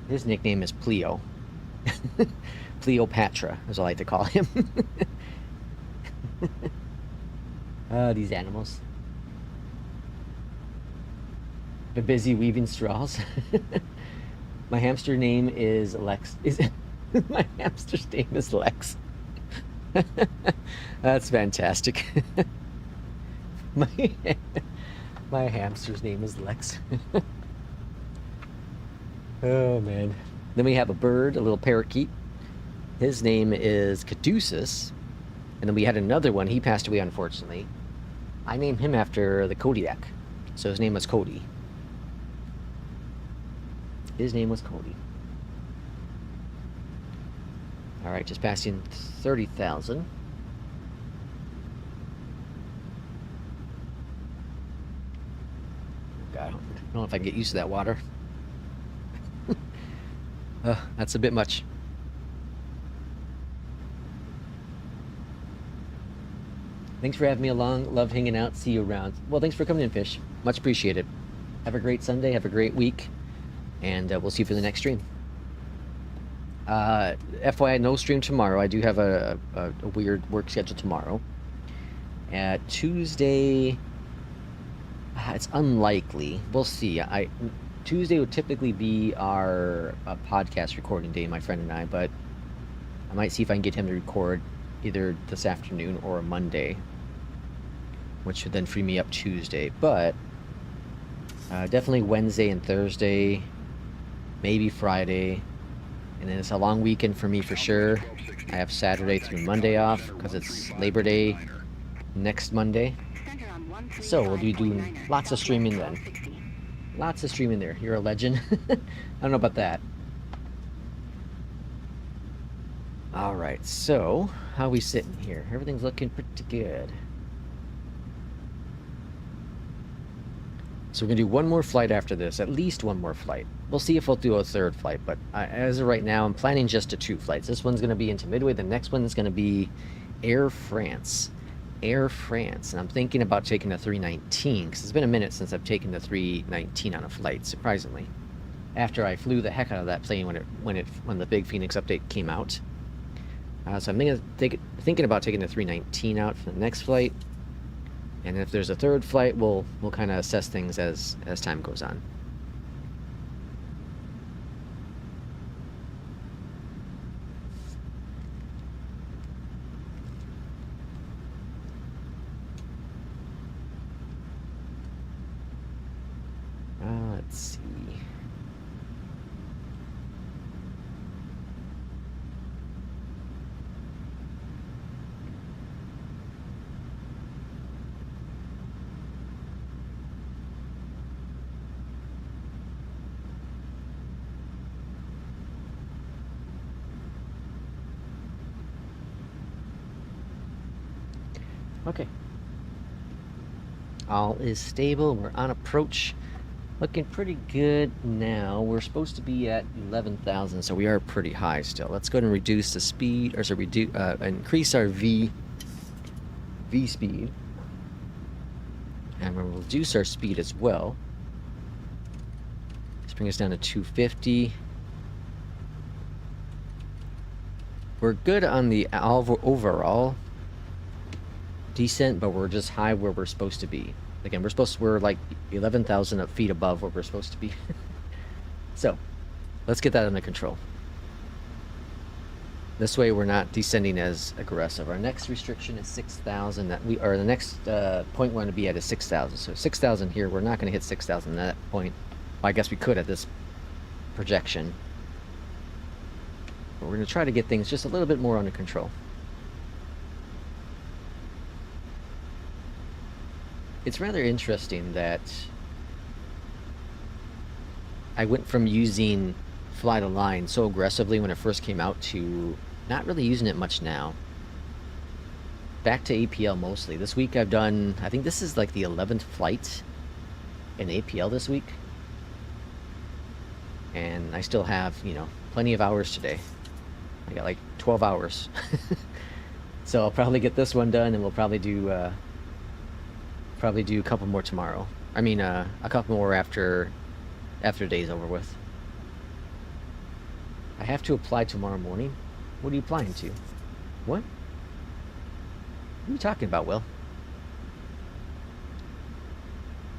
his nickname is Pleo. Cleopatra, as I like to call him. These animals. They're busy weaving straws. My hamster name is Lex. My hamster's name is Lex. That's fantastic. My hamster's name is Lex. Oh man. Then we have a bird, a little parakeet. His name is Caduceus. And then we had another one. He passed away, unfortunately. I named him after the Kodiak. So his name was Cody. His name was Cody. Alright, just passing 30,000. God, I don't know if I can get used to that water. That's a bit much. Thanks for having me along. Love hanging out. See you around. Well, thanks for coming in, Fish. Much appreciated. Have a great Sunday. Have a great week. And we'll see you for the next stream. FYI, no stream tomorrow. I do have a weird work schedule tomorrow. Tuesday, it's unlikely. We'll see. Tuesday would typically be our podcast recording day, my friend and I, but I might see if I can get him to record either this afternoon or Monday, which would then free me up Tuesday. But definitely Wednesday and Thursday, maybe Friday, and then it's a long weekend for me for sure. I have Saturday through Monday off because it's Labor Day next Monday. So we'll be doing lots of streaming then. Lots of streaming there. You're a legend. I don't know about that. Alright, so how we sitting here? Everything's looking pretty good. So we're going to do one more flight after this, at least one more flight. We'll see if we'll do a third flight, but as of right now, I'm planning just to 2 flights. This one's going to be into Midway, the next one is going to be Airfrance. And I'm thinking about taking the 319, because it's been a minute since I've taken the 319 on a flight, surprisingly. After I flew the heck out of that plane when the big FENIX update came out. So I'm thinking about taking the 319 out for the next flight. And if there's a third flight, we'll kind of assess things as time goes on. Let's see. Okay. All is stable. We're on approach. Looking pretty good now. We're supposed to be at 11,000, so we are pretty high still. Let's go ahead and reduce the speed, or sorry, increase our V speed. And we'll reduce our speed as well. Let's bring us down to 250. We're good on the overall descent, but we're just high where we're supposed to be. Again, we're like 11,000 feet above where we're supposed to be. So, let's get that under control. This way we're not descending as aggressive. Our next restriction is 6,000. The next point we're going to be at is 6,000. So 6,000 here, we're not going to hit 6,000 at that point. Well, I guess we could at this projection. But we're going to try to get things just a little bit more under control. It's rather interesting that I went from using Fly the Line so aggressively when it first came out to not really using it much now. Back to APL mostly. This week I've done, I think this is like the 11th flight in APL this week. And I still have, plenty of hours today. I got like 12 hours. So I'll probably get this one done, and we'll probably do a couple more tomorrow. I mean, a couple more after day's over with. I have to apply tomorrow morning. What are you applying to? What? What are you talking about, Will?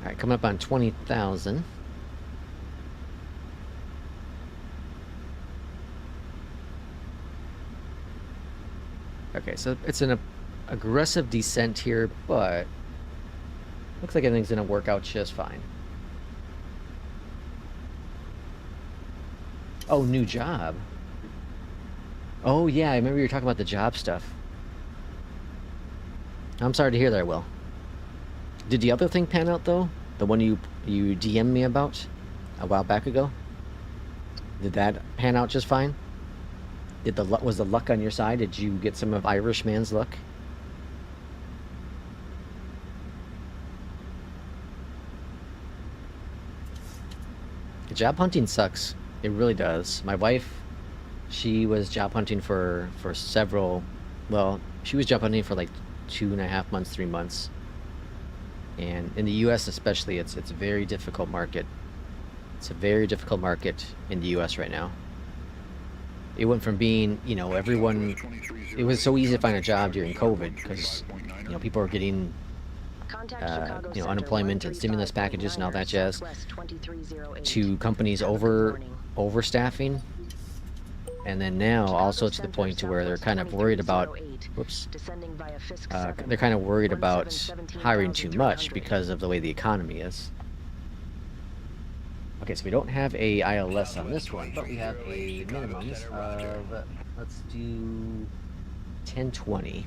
Alright, coming up on 20,000. Okay, so it's an aggressive descent here, but looks like everything's gonna work out just fine. Oh, new job. Oh yeah, I remember you were talking about the job stuff. I'm sorry to hear that, Will. Did the other thing pan out though? The one you DM'd me about a while back ago? Did that pan out just fine? Was the luck on your side? Did you get some of Irishman's luck? Job hunting sucks. It really does. My wife, she was job hunting for several, well, she was job hunting for like 2.5 months, 3 months. And in the US especially, it's a very difficult market. It's a very difficult market in the US right now. It went from being, you know, everyone, it was so easy to find a job during COVID because, you know, people were getting, Contact Chicago you know, Center unemployment and stimulus 135.9 packages and all that jazz, Southwest 2308. to companies Have a good morning. overstaffing. And then now also to the Center, point to where they're Southwest kind of worried about, 2308. whoops, Descending via Fisk 7. they're kind of worried about 17 hiring too much 17,300. because of the way the economy is. Okay, so we don't have a ILS on this one, but we have a minimums of, let's do 1020.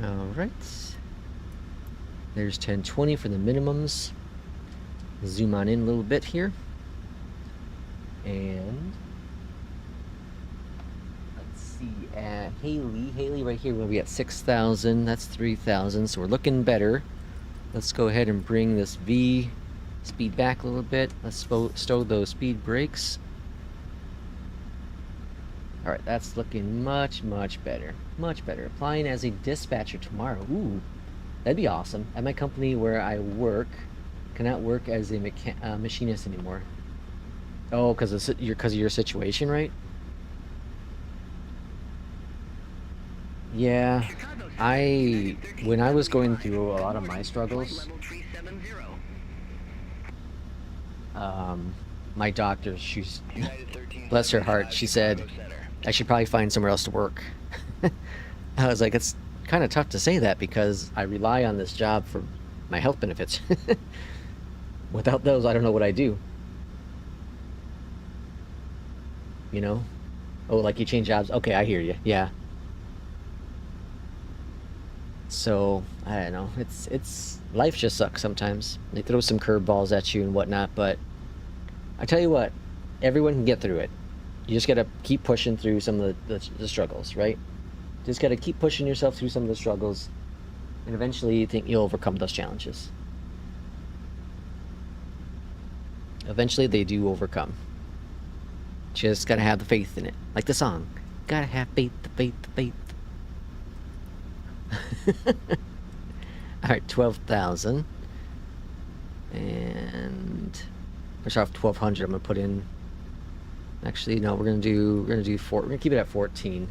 All right. There's 1020 for the minimums. Zoom on in a little bit here. And let's see, Haley right here, we'll be at 6,000. That's 3,000. So we're looking better. Let's go ahead and bring this V speed back a little bit. Let's stow those speed brakes. All right, that's looking much, much better. Much better. Applying as a dispatcher tomorrow. Ooh, that'd be awesome. At my company where I work, cannot work as a machinist anymore. Oh, because of your situation, right? Yeah, when I was going through a lot of my struggles, my doctor, she's, bless her heart, she said I should probably find somewhere else to work. I was like, it's kind of tough to say that because I rely on this job for my health benefits. Without those, I don't know what I do. You know? Oh, like you change jobs? Okay, I hear you. Yeah. So, I don't know. It's life just sucks sometimes. They throw some curveballs at you and whatnot, but I tell you what, everyone can get through it. You just gotta keep pushing through some of the struggles, right? Just gotta keep pushing yourself through some of the struggles, and eventually you think you'll overcome those challenges. Eventually they do overcome. Just gotta have the faith in it. Like the song. Gotta have faith, the faith, the faith. Alright, 12,000. And let's start off 1,200. I'm gonna put in, actually no, we're gonna keep it at 14.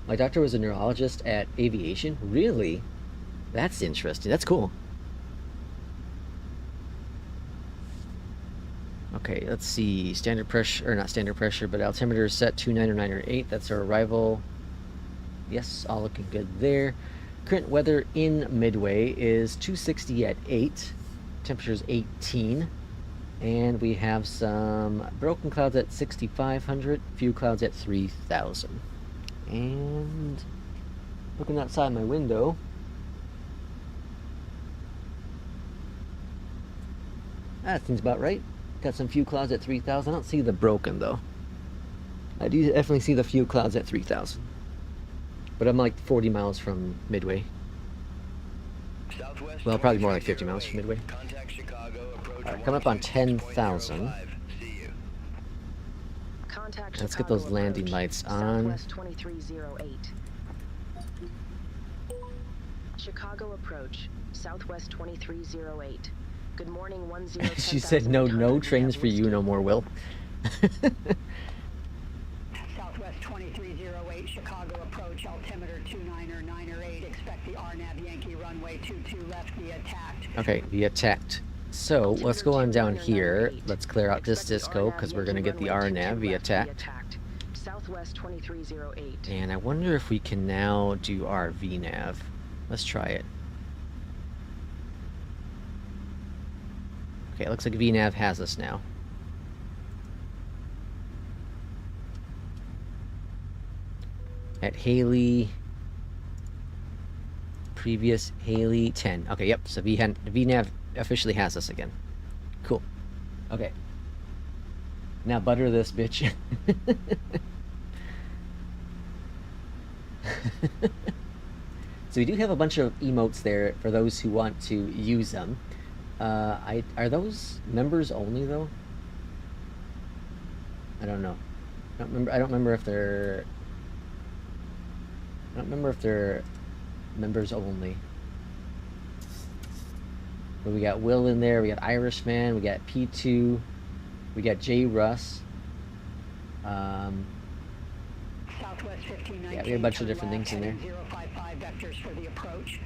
My doctor was a neurologist at Aviation. Really? That's interesting. That's cool. Okay, let's see. Standard pressure, or not standard pressure, but altimeter is set 29908. That's our arrival. Yes, all looking good there. Current weather in Midway is 260 at 8. Temperature is 18. And we have some broken clouds at 6,500. Few clouds at 3,000. And looking outside my window, that seems about right. Got some few clouds at 3,000. I don't see the broken though. I do definitely see the few clouds at 3,000. But I'm like 40 miles from Midway. Well, probably more like 50 miles from Midway. Alright, coming up on 10,000. Let's get those landing lights on. Southwest 2308. Chicago approach, Southwest 2308. Good morning, 10. She said no trains for you no more, Will. Southwest 2308, Chicago approach, altimeter 29908. Expect the RNAV Yankee runway 22 left, via attacked. Okay, via attacked. So let's go on down here. Let's clear out this disco because we're gonna get the RNAV via attacked. Southwest 2308. And I wonder if we can now do our VNAV. Let's try it. Okay, it looks like VNAV has us now. At Haley, previous Haley 10. Okay, yep, so VNAV officially has us again. Cool. Okay. Now butter this bitch. So we do have a bunch of emotes there for those who want to use them. Are those members only though? I don't know. I don't remember if they're members only. But we got Will in there, we got Irishman, we got P2, we got J Russ. Southwest 1519. Yeah, we have a bunch of different things in there. 055 vectors for the approach.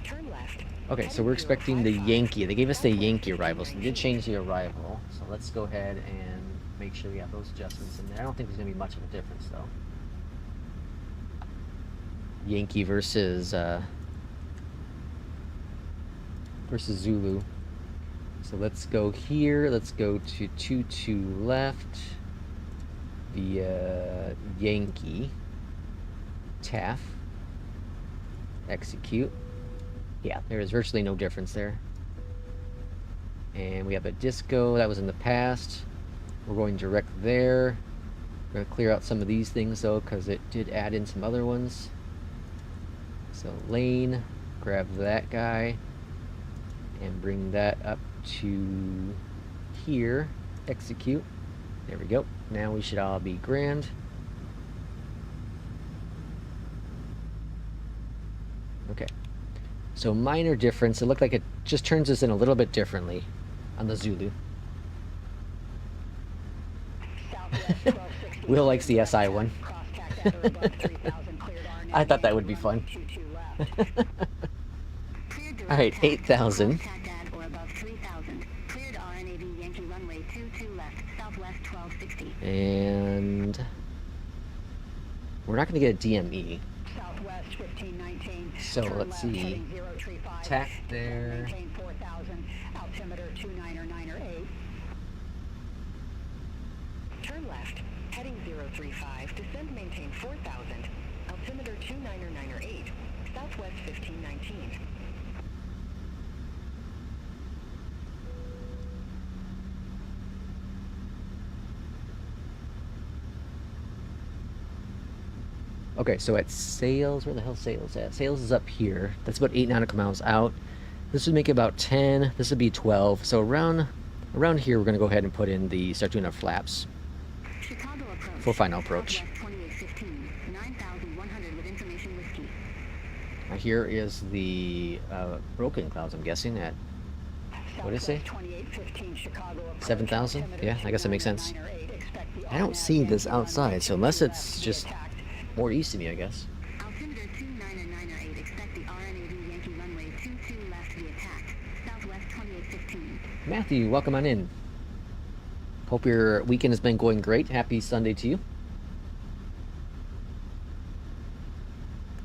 Turn left. Okay, so we're expecting the Yankee. They gave us the Yankee arrival, so they did change the arrival. So let's go ahead and make sure we have those adjustments in there. I don't think there's going to be much of a difference, though. Yankee versus Zulu. So let's go here. Let's go to 22 left. The Yankee. TAF. Execute. Yeah, there is virtually no difference there. And we have a disco that was in the past. We're going direct there. We're going to clear out some of these things though, because it did add in some other ones. So lane, grab that guy and bring that up to here. Execute. There we go. Now we should all be grand. Okay. So minor difference. It looked like it just turns us in a little bit differently on the Zulu. Will likes the SI one. I thought that would be fun. All right, 8,000. And we're not going to get a DME. Southwest 1519. So Turn let's left, see. heading 035. Tack there. Maintain 4000. Altimeter 29 or 8. Turn left. Heading 035. Descend maintain 4000. Altimeter 29 or 8. Southwest 1519. Okay, so at Sales, where the hell Sales at? Sales is up here. That's about 8 nautical miles out. This would make it about 10. This would be 12. So around here, we're going to go ahead and put in the, start doing our flaps. Chicago approach. For final approach. Southwest 2815. 9100 with information whiskey. Here is the broken clouds, I'm guessing, at, what did it say? 2815 Chicago approach. 7,000? Yeah, I guess that makes sense. 29 or 8. Expect the I don't see this runway outside, so unless 22 it's left, just be attacked. more east of me, I guess. Altimeter 29 or 8. Expect the RNAV Yankee runway 22 left to be attacked. Southwest 2815. Matthew, welcome on in. Hope your weekend has been going great. Happy Sunday to you.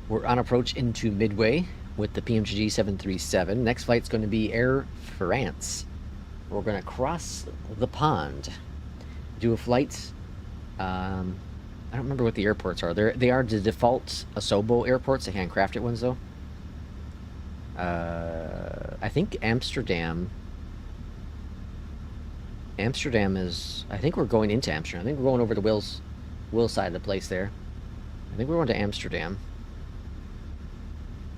We're on approach into Midway with the PMDG 737. Next flight's going to be Airfrance. We're going to cross the pond, do a flight. I don't remember what the airports are. They are the default Asobo airports, the handcrafted ones though. I think Amsterdam is, I think we're going into Amsterdam. I think we're going over to Will's side of the place there. I think we're going to Amsterdam.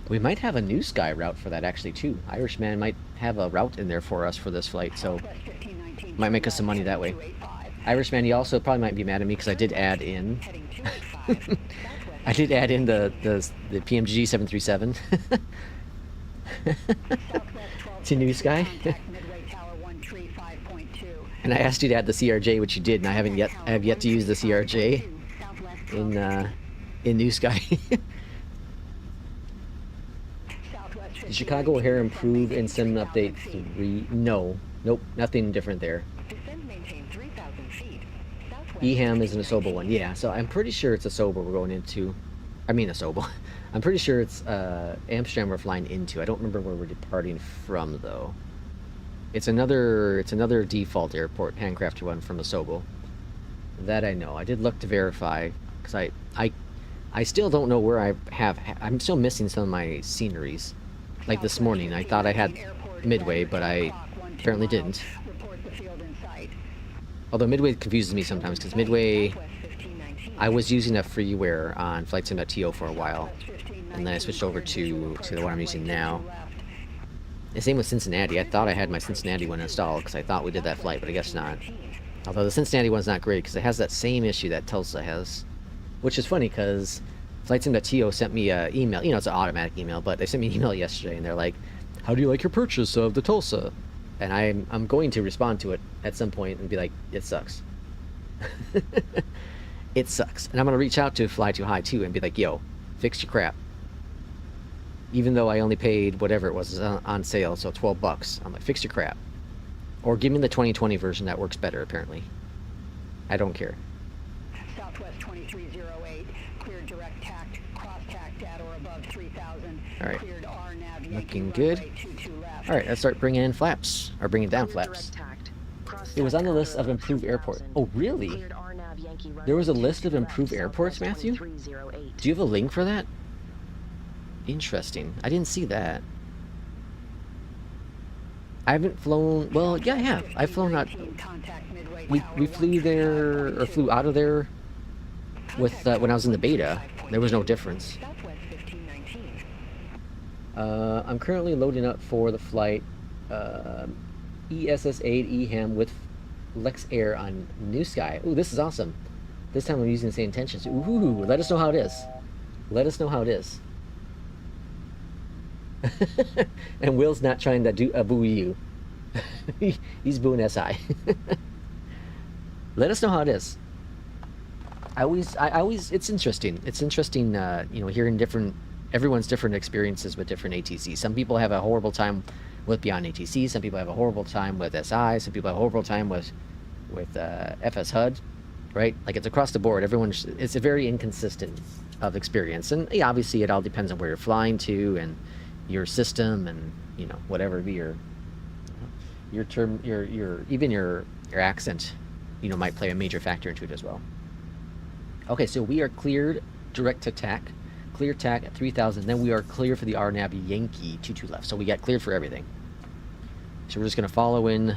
We might have a new sky route for that actually too. Irishman might have a route in there for us for this flight, so might make us some money that way. Irishman, you also probably might be mad at me because I did add in I did add in the PMDG 737 to New Sky. And I asked you to add the CRJ, which you did, and I have yet to use the CRJ in New Sky. Did Chicago O'Hare improve in Sim Update 3? No. Nope, nothing different there. Descend maintain 3,000 feet. Southwest Eham is an Asobo one. Yeah, so I'm pretty sure it's Asobo we're going into. I mean Asobo. I'm pretty sure it's Amsterdam we're flying into. I don't remember where we're departing from though. It's another default airport, handcrafted one from Asobo. That I know. I did look to verify because I still don't know where I'm still missing some of my sceneries. Like this morning, I thought I had Midway, but I apparently didn't. Although Midway confuses me sometimes, because Midway, I was using a freeware on FlightSim.to for a while, and then I switched over to the one I'm using now. The same with Cincinnati. I thought I had my Cincinnati one installed, because I thought we did that flight, but I guess not. Although the Cincinnati one's not great because it has that same issue that Tulsa has. Which is funny because FlightSim.to sent me an email. You know, it's an automatic email, but they sent me an email yesterday and they're like, how do you like your purchase of the Tulsa? And I'm going to respond to it at some point and be like, it sucks. It sucks. And I'm going to reach out to Fly Too High too and be like, yo, fix your crap. Even though I only paid whatever it was on sale, so $12. I'm like, fix your crap. Or give me the 2020 version that works better, apparently. I don't care. Southwest 2308, cleared direct tact, cross tact at or above 3000. All right. Cleared RNAV Yankee Looking good. runway 22 left. All right, let's start bringing in flaps. Or bringing down flaps. It was on the list of improved airport. Oh, really? There was a list of improved airports, Matthew? Do you have a link for that? Interesting. I didn't see that. I haven't flown... Well, yeah, I have. I've flown out... We flew there, or flew out of there with when I was in the beta. There was no difference. I'm currently loading up for the flight ESS-8 EHAM with Lex Air on New Sky. Ooh, this is awesome. This time I'm using the same intentions. Ooh, let us know how it is. Let us know how it is. And Will's not trying to do a boo you. He's booing SI. Let us know how it is. I always, it's interesting. It's interesting, you know, hearing everyone's different experiences with different ATCs. Some people have a horrible time with Beyond ATC. Some people have a horrible time with SI. Some people have a horrible time with FS HUD, right? Like, it's across the board. It's a very inconsistent of experience. And yeah, obviously it all depends on where you're flying to and your system and, you know, whatever your term, even your accent, you know, might play a major factor into it as well. Okay, so we are cleared direct to TAC, clear TAC at 3000. Then we are clear for the RNAV Yankee 22 left. So we got cleared for everything. So we're just gonna follow in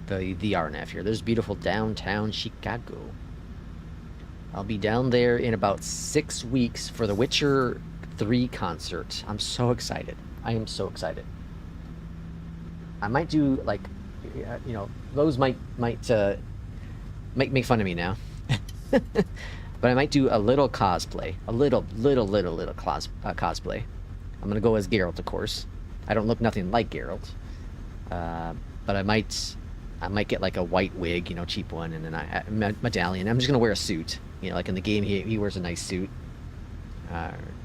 the RNAV here. There's beautiful downtown Chicago. I'll be down there in about 6 weeks for the Witcher 3 concert. I'm so excited. I am so excited. I might do, like, you know, those might make fun of me now. But I might do a little cosplay. A little cosplay. I'm gonna go as Geralt, of course. I don't look nothing like Geralt. But I might get like a white wig, you know, cheap one, and then medallion. I'm just gonna wear a suit. You know, like in the game, he wears a nice suit.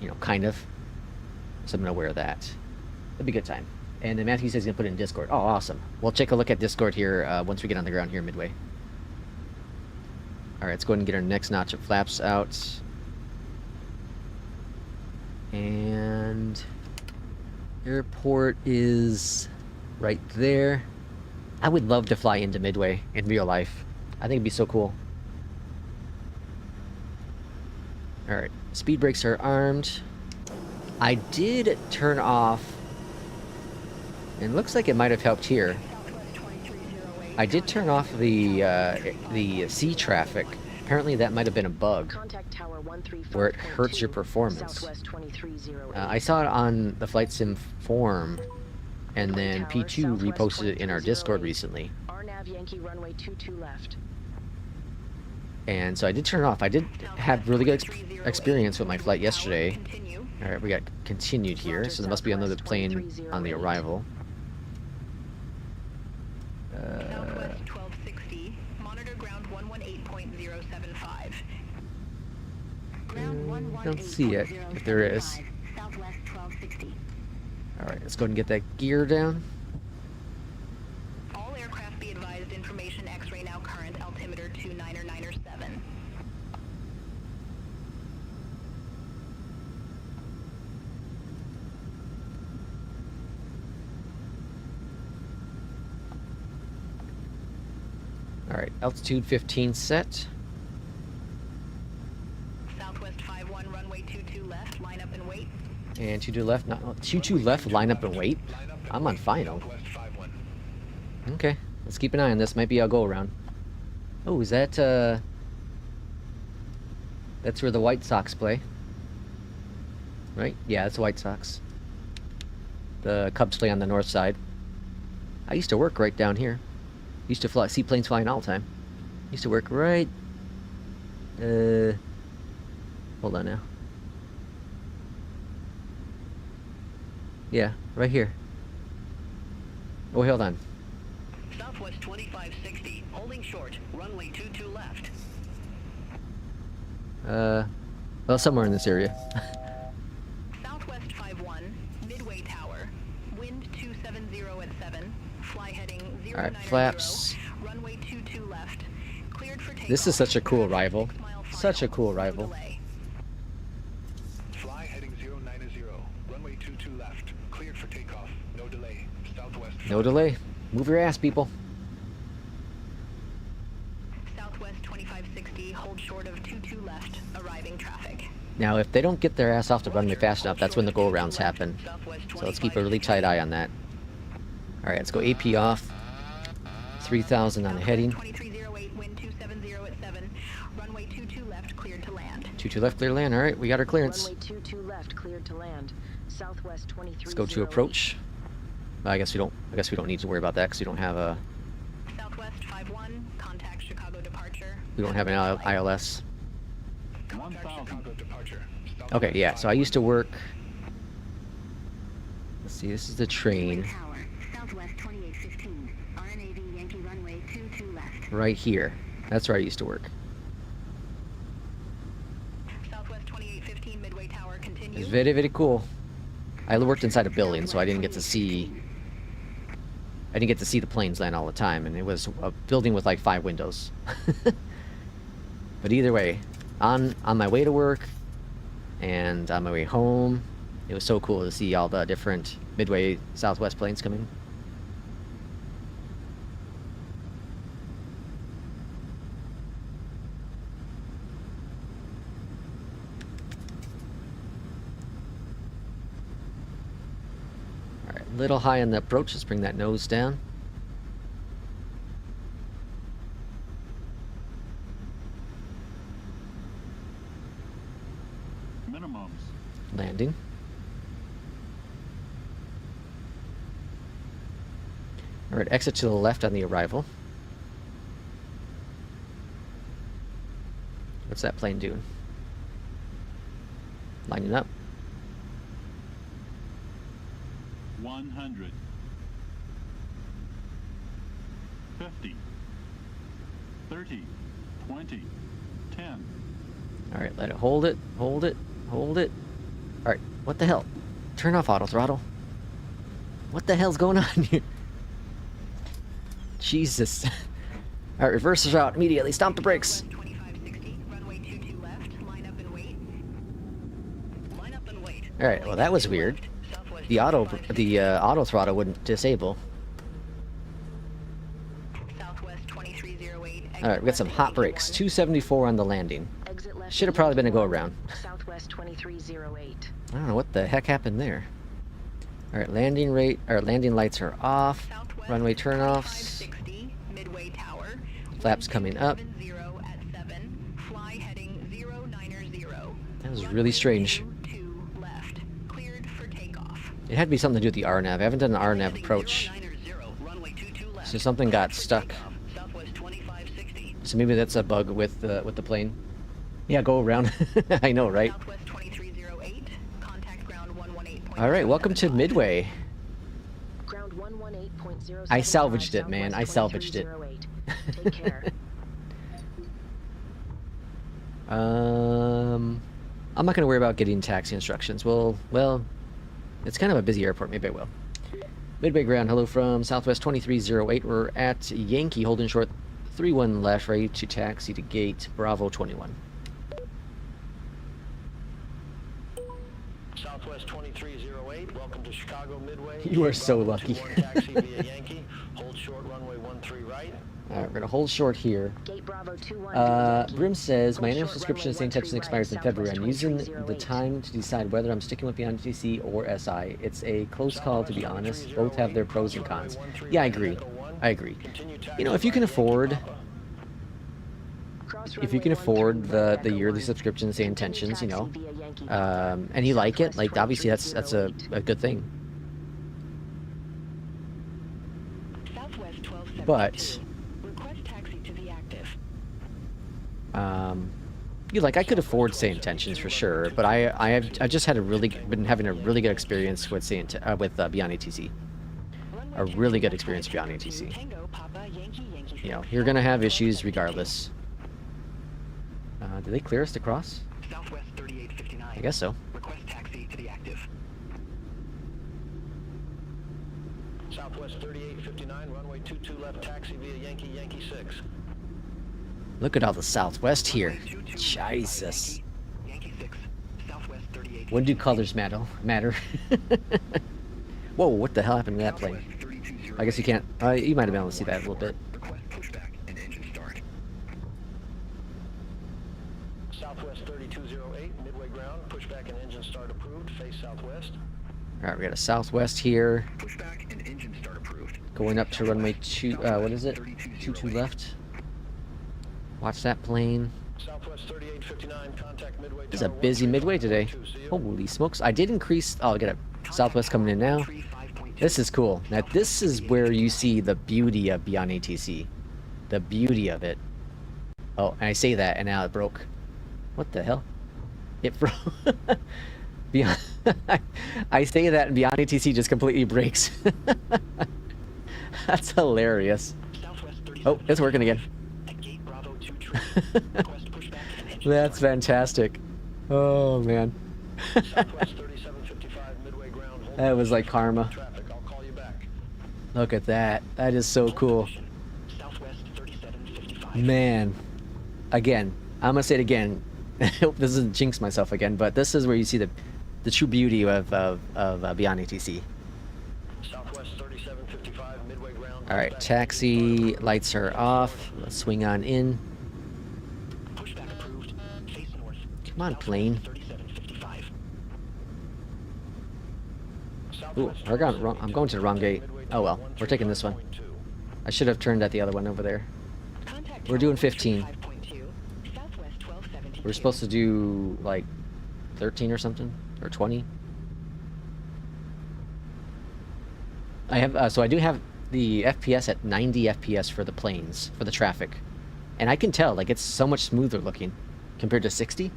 You know, kind of. So I'm gonna wear that. It'll be a good time. And then Matthew says he's gonna put it in Discord. Oh, awesome. We'll take a look at Discord here once we get on the ground here Midway. All right, let's go ahead and get our next notch of flaps out. And airport is right there. I would love to fly into Midway in real life. I think it'd be so cool. All right, speed brakes are armed. I did turn off, and it looks like it might have helped here. I did turn off the sea traffic. Apparently that might have been a bug where it hurts your performance. I saw it on the Flight Sim forum, and then P2 reposted it in our Discord recently. And so I did turn it off. I did have really good experience with my flight yesterday. All right, we got continued here, so there must be another plane on the arrival. Southwest 1260, monitor ground 118.075. Don't see it, if there is. Southwest 1260. All right, let's go ahead and get that gear down. All aircraft be advised information X-ray now current, altimeter 2997. All right, altitude 15 set. Southwest 51, runway 22 left, line up and wait. And 22 left, not 22 left, line up and wait. I'm on final. Okay, let's keep an eye on this. Might be a go around. Oh, is that that's where the White Sox play. Right? Yeah, that's the White Sox. The Cubs play on the north side. I used to work right down here. Used to see planes flying all the time. Used to work right. Hold on now. Yeah, right here. Oh, hold on. Southwest 2560, holding short, runway 22 left. Well, somewhere in this area. Southwest 51, Midway Tower, wind 270 at 7, fly heading 090, Alright, flaps. runway 22 left, cleared for takeoff. This is such a cool rival. 6 mile Such a final, cool no rival. delay. Fly heading 090. Runway 22 left. Cleared for takeoff. No delay. Southwest. No delay. Move your ass, people. Southwest 2560, hold short of 22 left, arriving traffic. Now, if they don't get their ass off the runway fast enough, that's when the go-arounds happen. So let's keep a really tight eye on that. Alright, let's go AP off. 3,000 on the heading. 2308, wind 270 at 7, runway 22 left, cleared to land. 22 left, clear land. Alright, we got our clearance. Runway 22 left, cleared to land. Southwest 23. Let's go to approach. I guess we don't need to worry about that because we don't have a Southwest 51, contact Chicago departure. an ILS. Contact Chicago departure. Okay, yeah. So I used to work. Let's see. This is the train Tower, Southwest 2815, RNAV Yankee runway 22 left. right here. That's where I used to work. Southwest 2815, Midway Tower, continue. It's very, very cool. I worked inside a building, so I didn't get to see. I didn't get to see the planes land all the time, and it was a building with like 5 windows. But either way, on my way to work and on my way home, it was so cool to see all the different Midway Southwest planes coming. Alright, a little high on the approach, let's bring that nose down. Minimums. Landing. Alright, exit to the left on the arrival. What's that plane doing? Lining up. 100. 50. 30. 20. 10. Alright, let it hold it, hold it, hold it. Alright, what the hell? Turn off auto throttle. What the hell's going on here? Jesus. Alright, reverse the route immediately. Stomp the brakes. 2560, runway 22 left, line up and wait. Line up and wait. Alright, well that was weird. The auto throttle wouldn't disable. Southwest 2308. Alright, we got some hot brakes. 274 on the landing. Exit left. Should have probably been a go around. Southwest 2308. I don't know what the heck happened there. Alright, landing lights are off. Runway turnoffs. 2560, Midway Tower. Flaps coming up. 70 at 7, fly heading 090. That was really strange. 2 left, cleared for takeoff. It had to be something to do with the RNAV. I haven't done an RNAV approach. 090, runway 22 left. So something got stuck. Takeoff, Southwest 2560. So maybe that's a bug with the plane. Yeah, go around. I know, right? Southwest 2308, contact ground 118.0. Alright, welcome to Midway. Ground 118.0. I salvaged it, man. I salvaged it. Take care. I'm not going to worry about getting taxi instructions. Well, it's kind of a busy airport. Maybe I will. Midway ground, hello from Southwest 2308. We're at Yankee, holding short 31 left, ready to taxi to gate Bravo 21. Southwest 2308, welcome to Chicago Midway. You are so lucky. Taxi via Yankee, hold short runway 13 right. Alright, we're going to hold short here. Gate Bravo 21. Brim says, my Hold annual short subscription runway the same intention 13 expires in right, February. I'm Southwest using the 2308. time to decide whether I'm sticking with Beyondatc or SI. It's a close call, to be honest. Both have their pros and cons. Yeah, I agree. I agree. You know, if you can afford the yearly subscription, the same intentions, you know, and you like it, like obviously that's a good thing. Southwest 1272. But Request taxi to the active. I could afford Say Intentions for sure, but I just had been having a really good experience with Beyond ATC. A really good experience beyond ATC. You know, you're gonna have issues regardless. Did they clear us to cross? Southwest 3859. I guess so. Request taxi to the active. Southwest 3859, runway 22 left, taxi via Yankee, Yankee 6. Look at all the Southwest here. Runway 22 Jesus. Yankee 6. Southwest 38. When do colors matter? Whoa, what the hell happened to that plane? Southwest 3208. I guess you can't. You might have been able to see that a little bit. Request pushback and engine start. Southwest 3208, Midway ground, pushback and engine start approved, face southwest. Alright, we got a Southwest here. Pushback and engine start approved. Going up to runway 22 left. Watch that plane. Southwest 3859, contact Midway. This is a busy Midway today. Holy smokes. I did increase. Oh, I got a Southwest coming in now. This is cool. Now, this is where you see the beauty of Beyond ATC. The beauty of it. Oh, and I say that, and now it broke. What the hell? It broke. Beyond. I say that, and Beyond ATC just completely breaks. That's hilarious. Oh, it's working again. That's fantastic. Oh man. That was like karma. Look at that. That is so cool. Man. Again, I'm gonna say it again. I hope this doesn't jinx myself again, but this is where you see the true beauty of Beyond ATC. All right, taxi lights are off. Let's swing on in. Come on, plane. Ooh, I'm going to the wrong gate. Oh well, we're taking this one. I should have turned at the other one over there. We're doing 15. We're supposed to do like 13 or something, or 20. I have so I do have the FPS at 90 FPS for the planes, for the traffic, and I can tell like it's so much smoother looking compared to 60.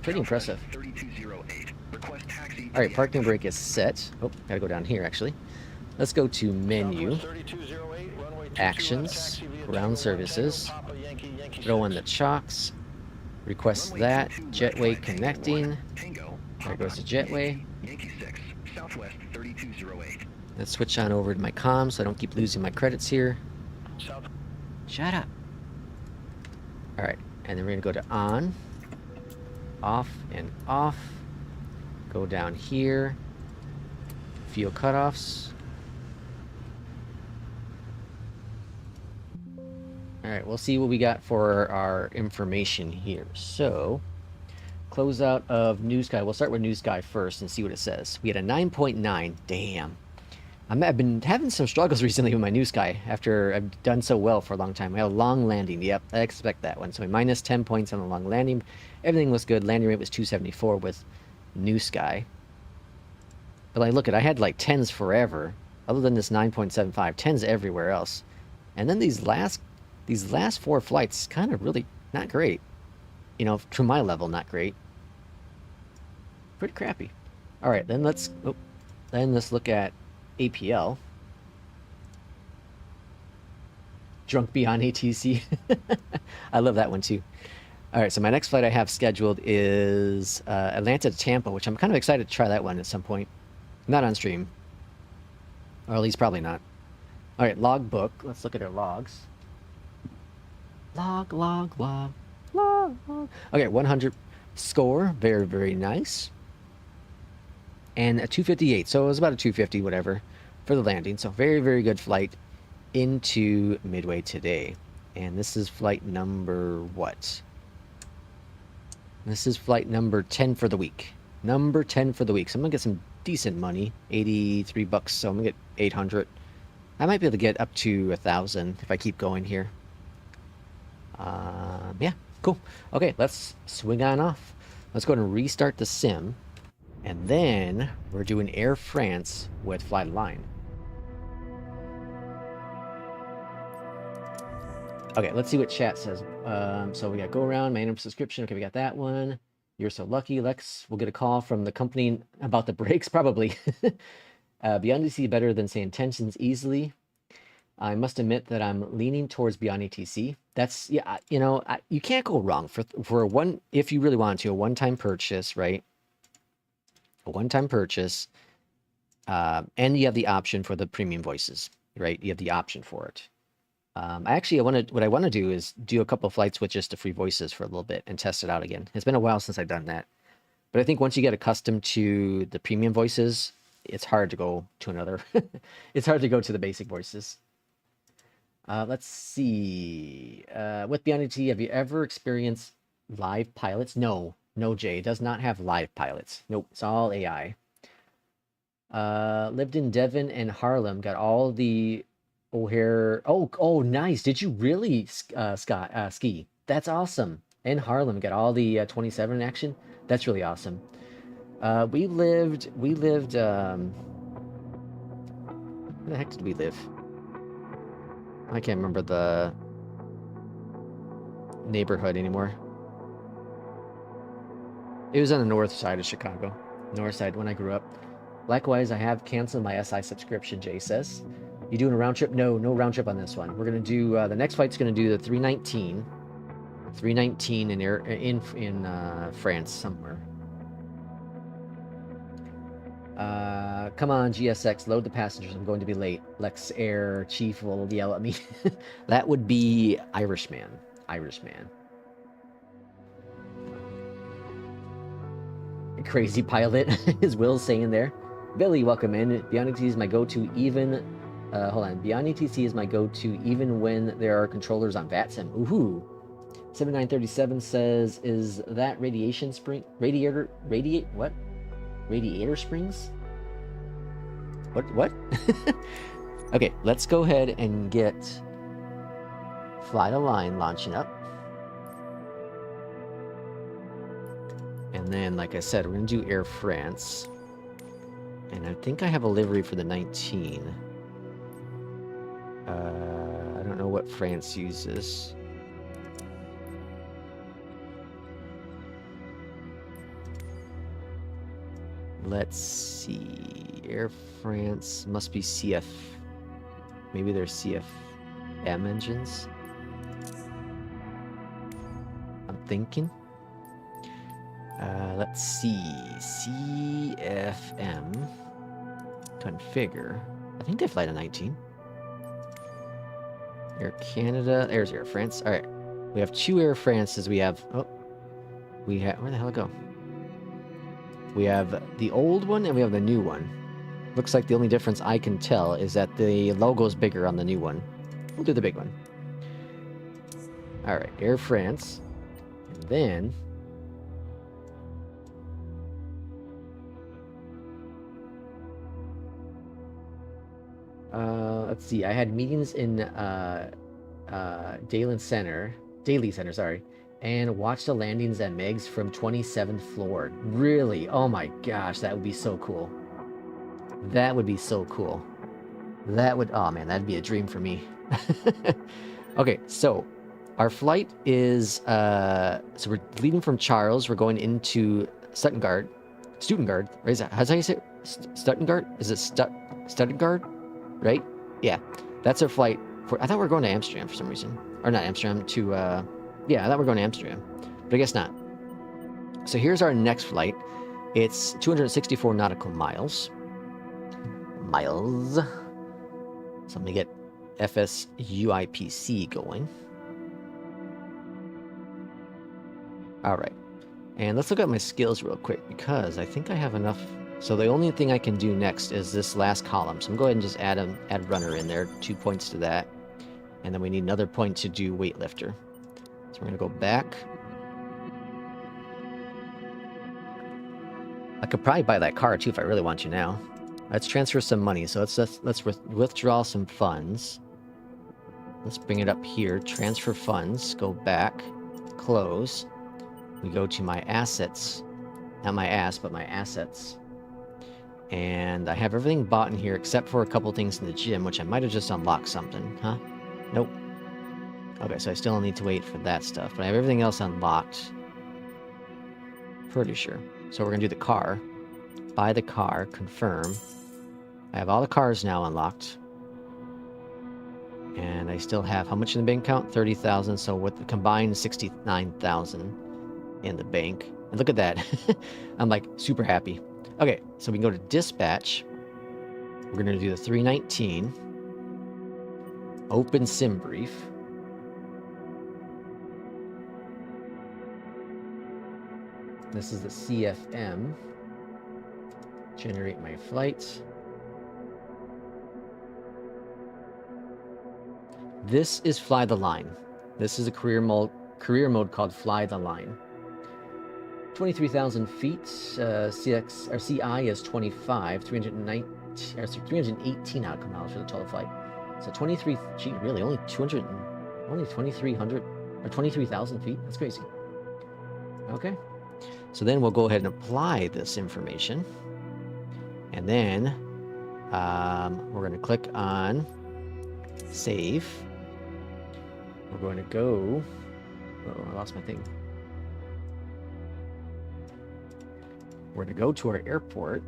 Pretty impressive. 3208. Request taxi. All right, parking brake is set. Oh, gotta go down here actually. Let's go to menu, actions, ground services, throw in the chocks, request that, jetway connecting. There goes the jetway. Yankee 6. Southwest 3208. Let's switch on over to my comms so I don't keep losing my credits here. Shut up. All right, and then we're gonna go to on, off and off. Go down here. Fuel cutoffs. All right, we'll see what we got for our information here. So, closeout of New Sky. We'll start with New Sky first and see what it says. We had a 9.9. Damn. I've been having some struggles recently with my New Sky after I've done so well for a long time. I had a long landing. Yep, I expect that one. So minus 10 points on the long landing. Everything was good. Landing rate was 274 with New Sky. But like, look, I had like 10s forever. Other than this 9.75, 10s everywhere else. And then these last 4 flights, kind of really not great. You know, to my level, not great. Pretty crappy. All right, then let's look at APL. Drunk Beyond ATC. I love that one too. All right, so my next flight I have scheduled is Atlanta to Tampa, which I'm kind of excited to try that one at some point. Not on stream. Or at least probably not. All right, logbook. Let's look at our logs. Log. Okay, 100 score. Very, very nice. And a 258. So it was about a 250, whatever, for the landing. So very, very good flight into Midway today. And this is flight number what? This is flight number 10 for the week. Number 10 for the week. So I'm going to get some decent money. 83 bucks. So I'm going to get 800. I might be able to get up to 1,000 if I keep going here. Yeah, cool. Okay, let's swing on off. Let's go ahead and restart the sim. And then we're doing Air France with Fly the Line. Okay, let's see what chat says. So we got go around, my annual subscription. Okay, we got that one. You're so lucky, Lex. We'll get a call from the company about the brakes, probably. Beyondatc better than say intentions easily. I must admit that I'm leaning towards Beyondatc. That's, yeah, you know, you can't go wrong for one, if you really want to, a one-time purchase, right? A one-time purchase, and you have the option for the premium voices, right? You have the option for it. What I want to do is do a couple of flights with just the free voices for a little bit and test it out again. It's been a while since I've done that. But I think once you get accustomed to the premium voices, it's hard to go to another. It's hard to go to the basic voices. Let's see. With Beyondatc, have you ever experienced live pilots? No, Jay. It does not have live pilots. Nope, it's all AI. Lived in Devon and Harlem. Got all the O'Hare. Oh, nice. Did you really ski? That's awesome. In Harlem, got all the 27 action. That's really awesome. We lived. Where the heck did we live? I can't remember the neighborhood anymore. It was on the north side of Chicago. North side when I grew up. Likewise, I have canceled my SI subscription, Jay says. You doing a round trip? No round trip on this one. We're going to do, the next flight's going to do the 319. 319 in France somewhere. Come on, GSX, load the passengers. I'm going to be late. Lex Air Chief will yell at me. That would be Irishman. Crazy pilot, is Will saying there. Billy, welcome in. Beyondatc is my go-to even... hold on. Beyondatc is my go-to even when there are controllers on VATSIM. Ooh. 7937 says, is that radiation spring... Radiator springs? What? Okay, let's go ahead and get Fly the Line launching up. And then, like I said, we're going to do Air France. And I think I have a livery for the 19. I don't know what France uses. Let's see. Air France must be CF. Maybe they're CFM engines. I'm thinking. Let's see. CFM. Configure. I think they fly to 19. Air Canada. There's Air France. All right. We have two Air Frances. We have... Oh. We have... Where the hell it go? We have the old one and we have the new one. Looks like the only difference I can tell is that the logo's bigger on the new one. We'll do the big one. All right, Air France. And then... let's see. I had meetings in Daly Center, and watched the landings at Meg's from 27th floor. Really? Oh my gosh, that would be so cool. That would be so cool. That would, oh man, that'd be a dream for me. Okay, so our flight is, so we're leaving from Charles. We're going into Stuttgart. Right? Is that, how's how you say it? Stuttgart? Is it Stuttgart? Right? Yeah. That's our flight for, I thought we were going to Amsterdam for some reason. Or not Amsterdam, to, yeah, I thought we were going to Amsterdam. But I guess not. So here's our next flight. It's 264 nautical miles. So let me get FSUIPC going. All right. And let's look at my skills real quick because I think I have enough. So the only thing I can do next is this last column. So I'm going to go ahead and just add runner in there. 2 points to that. And then we need another point to do weightlifter. So we're going to go back. I could probably buy that car too if I really want to now. Let's transfer some money. So let's withdraw some funds. Let's bring it up here. Transfer funds. Go back. Close. We go to my assets. Not my ass, but my assets. And I have everything bought in here except for a couple things in the gym, which I might have just unlocked something. Huh? Nope. Okay, so I still need to wait for that stuff, but I have everything else unlocked. Pretty sure. So we're gonna do the car. Buy the car, confirm. I have all the cars now unlocked. And I still have, how much in the bank account? 30,000, so with the combined 69,000 in the bank. And look at that. I'm like super happy. Okay, so we can go to dispatch. We're gonna do the 319. Open SimBrief. This is the CFM. Generate my flight. This is fly the line. This is a career mode called fly the line. 23,000 feet. CX or CI is 25. 318 outcome miles for the total flight. So 23. Gee, really only 2,300 or 23,000 feet. That's crazy. Okay. So then we'll go ahead and apply this information. And then we're going to click on save. We're going to go... Oh, I lost my thing. We're going to go to our airport,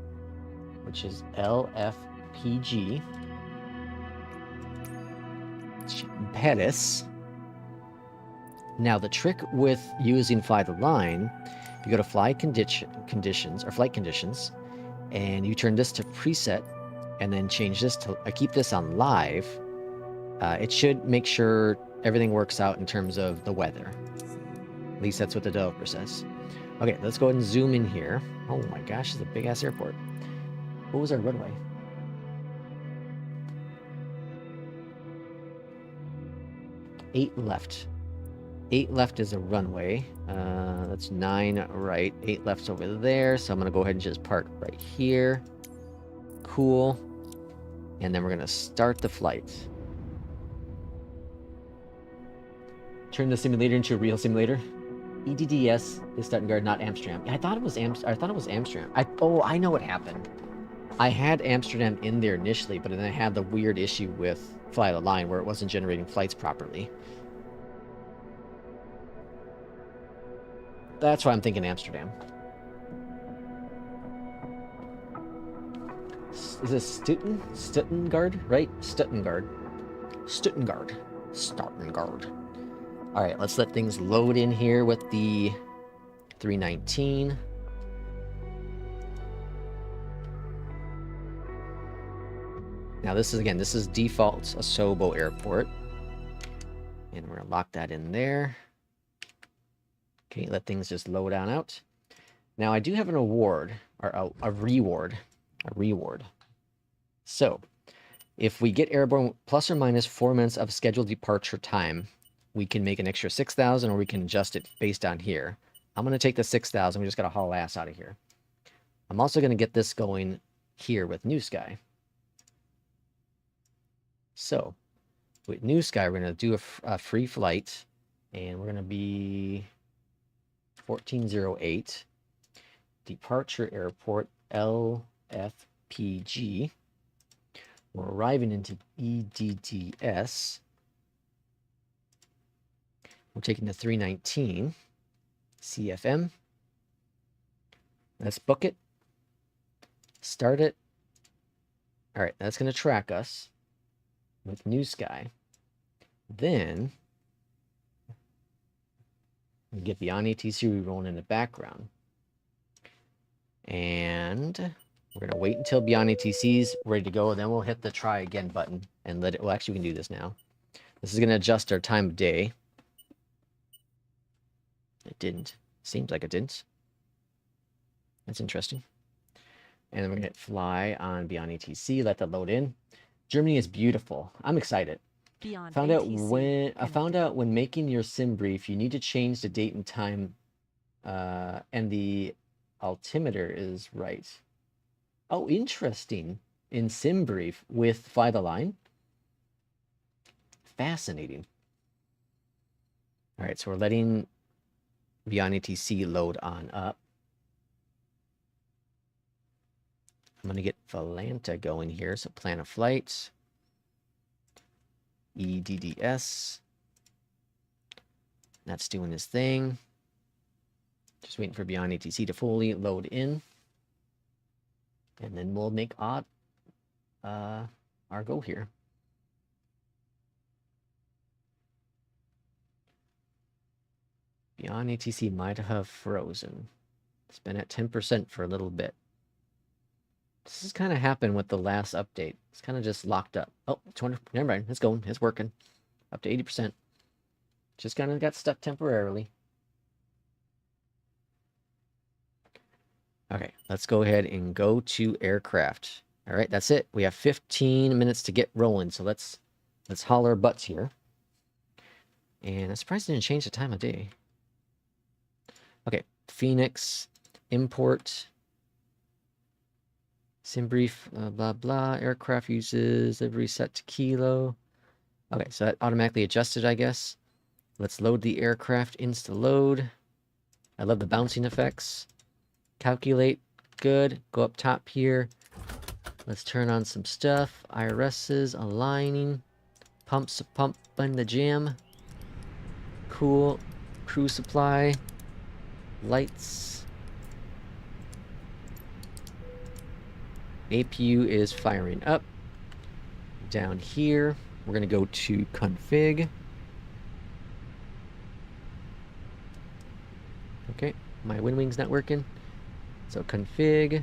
which is LFPG. Pettis. Now, the trick with using Fly the Line, you go to flight conditions, and you turn this to preset, and then change this to keep this on live. It should make sure everything works out in terms of the weather. At least that's what the developer says. Okay, let's go ahead and zoom in here. Oh my gosh, it's a big ass airport. What was our runway? 8 left. 8 left is a runway. That's 9 right. 8 left's over there. So I'm going to go ahead and just park right here. Cool. And then we're going to start the flight. Turn the simulator into a real simulator. EDDS is Stuttgart, not Amsterdam. Yeah, I thought it was Amsterdam. I know what happened. I had Amsterdam in there initially, but then I had the weird issue with Fly the Line where it wasn't generating flights properly. That's why I'm thinking Amsterdam. Is this Stuttgart, right? Stuttgart. All right, let's let things load in here with the 319. Now this is default Asobo Airport. And we're gonna lock that in there. Okay, let things just load on out. Now I do have an award, or a reward. So, if we get airborne plus or minus 4 minutes of scheduled departure time, we can make an extra 6,000, or we can adjust it based on here. I'm going to take the 6,000. We just got to haul ass out of here. I'm also going to get this going here with New Sky. So, with New Sky, we're going to do a free flight, and we're going to be 1408. Departure airport, LFPG. We're arriving into EDDS. We're taking the 319 CFM. Let's book it. Start it. All right, that's going to track us with New Sky. Then we get Beyondatc rolling in the background. And we're going to wait until Beyondatc's ready to go. Then we'll hit the try again button and let it. Well, actually, we can do this now. This is going to adjust our time of day. It didn't. Seems like it didn't. That's interesting. And then we're going to hit fly on Beyondatc. Let that load in. Germany is beautiful. I'm excited. I found out when making your SimBrief, you need to change the date and time, and the altimeter is right. Oh, interesting. In SimBrief with Fly the Line. Fascinating. All right, so we're letting Beyondatc load on up. I'm going to get Valanta going here. So plan a flight. EDDS. That's doing this thing. Just waiting for Beyondatc to fully load in. And then we'll make our go here. Beyondatc might have frozen. It's been at 10% for a little bit. This has kind of happened with the last update. It's kind of just locked up. Oh, 20, never mind. It's going. It's working. Up to 80%. Just kind of got stuck temporarily. Okay, let's go ahead and go to aircraft. All right, that's it. We have 15 minutes to get rolling. So let's haul our butts here. And I'm surprised it didn't change the time of day. Okay, FENIX, import, SimBrief, blah, blah, aircraft uses every set to kilo. Okay, so that automatically adjusted, I guess. Let's load the aircraft, insta-load. I love the bouncing effects. Calculate, good. Go up top here. Let's turn on some stuff. IRSs, aligning. Pumps, pump in the jam. Cool. Crew supply. Lights. APU is firing up. Down here, we're going to go to config. Okay, my WinWing's not working. So config,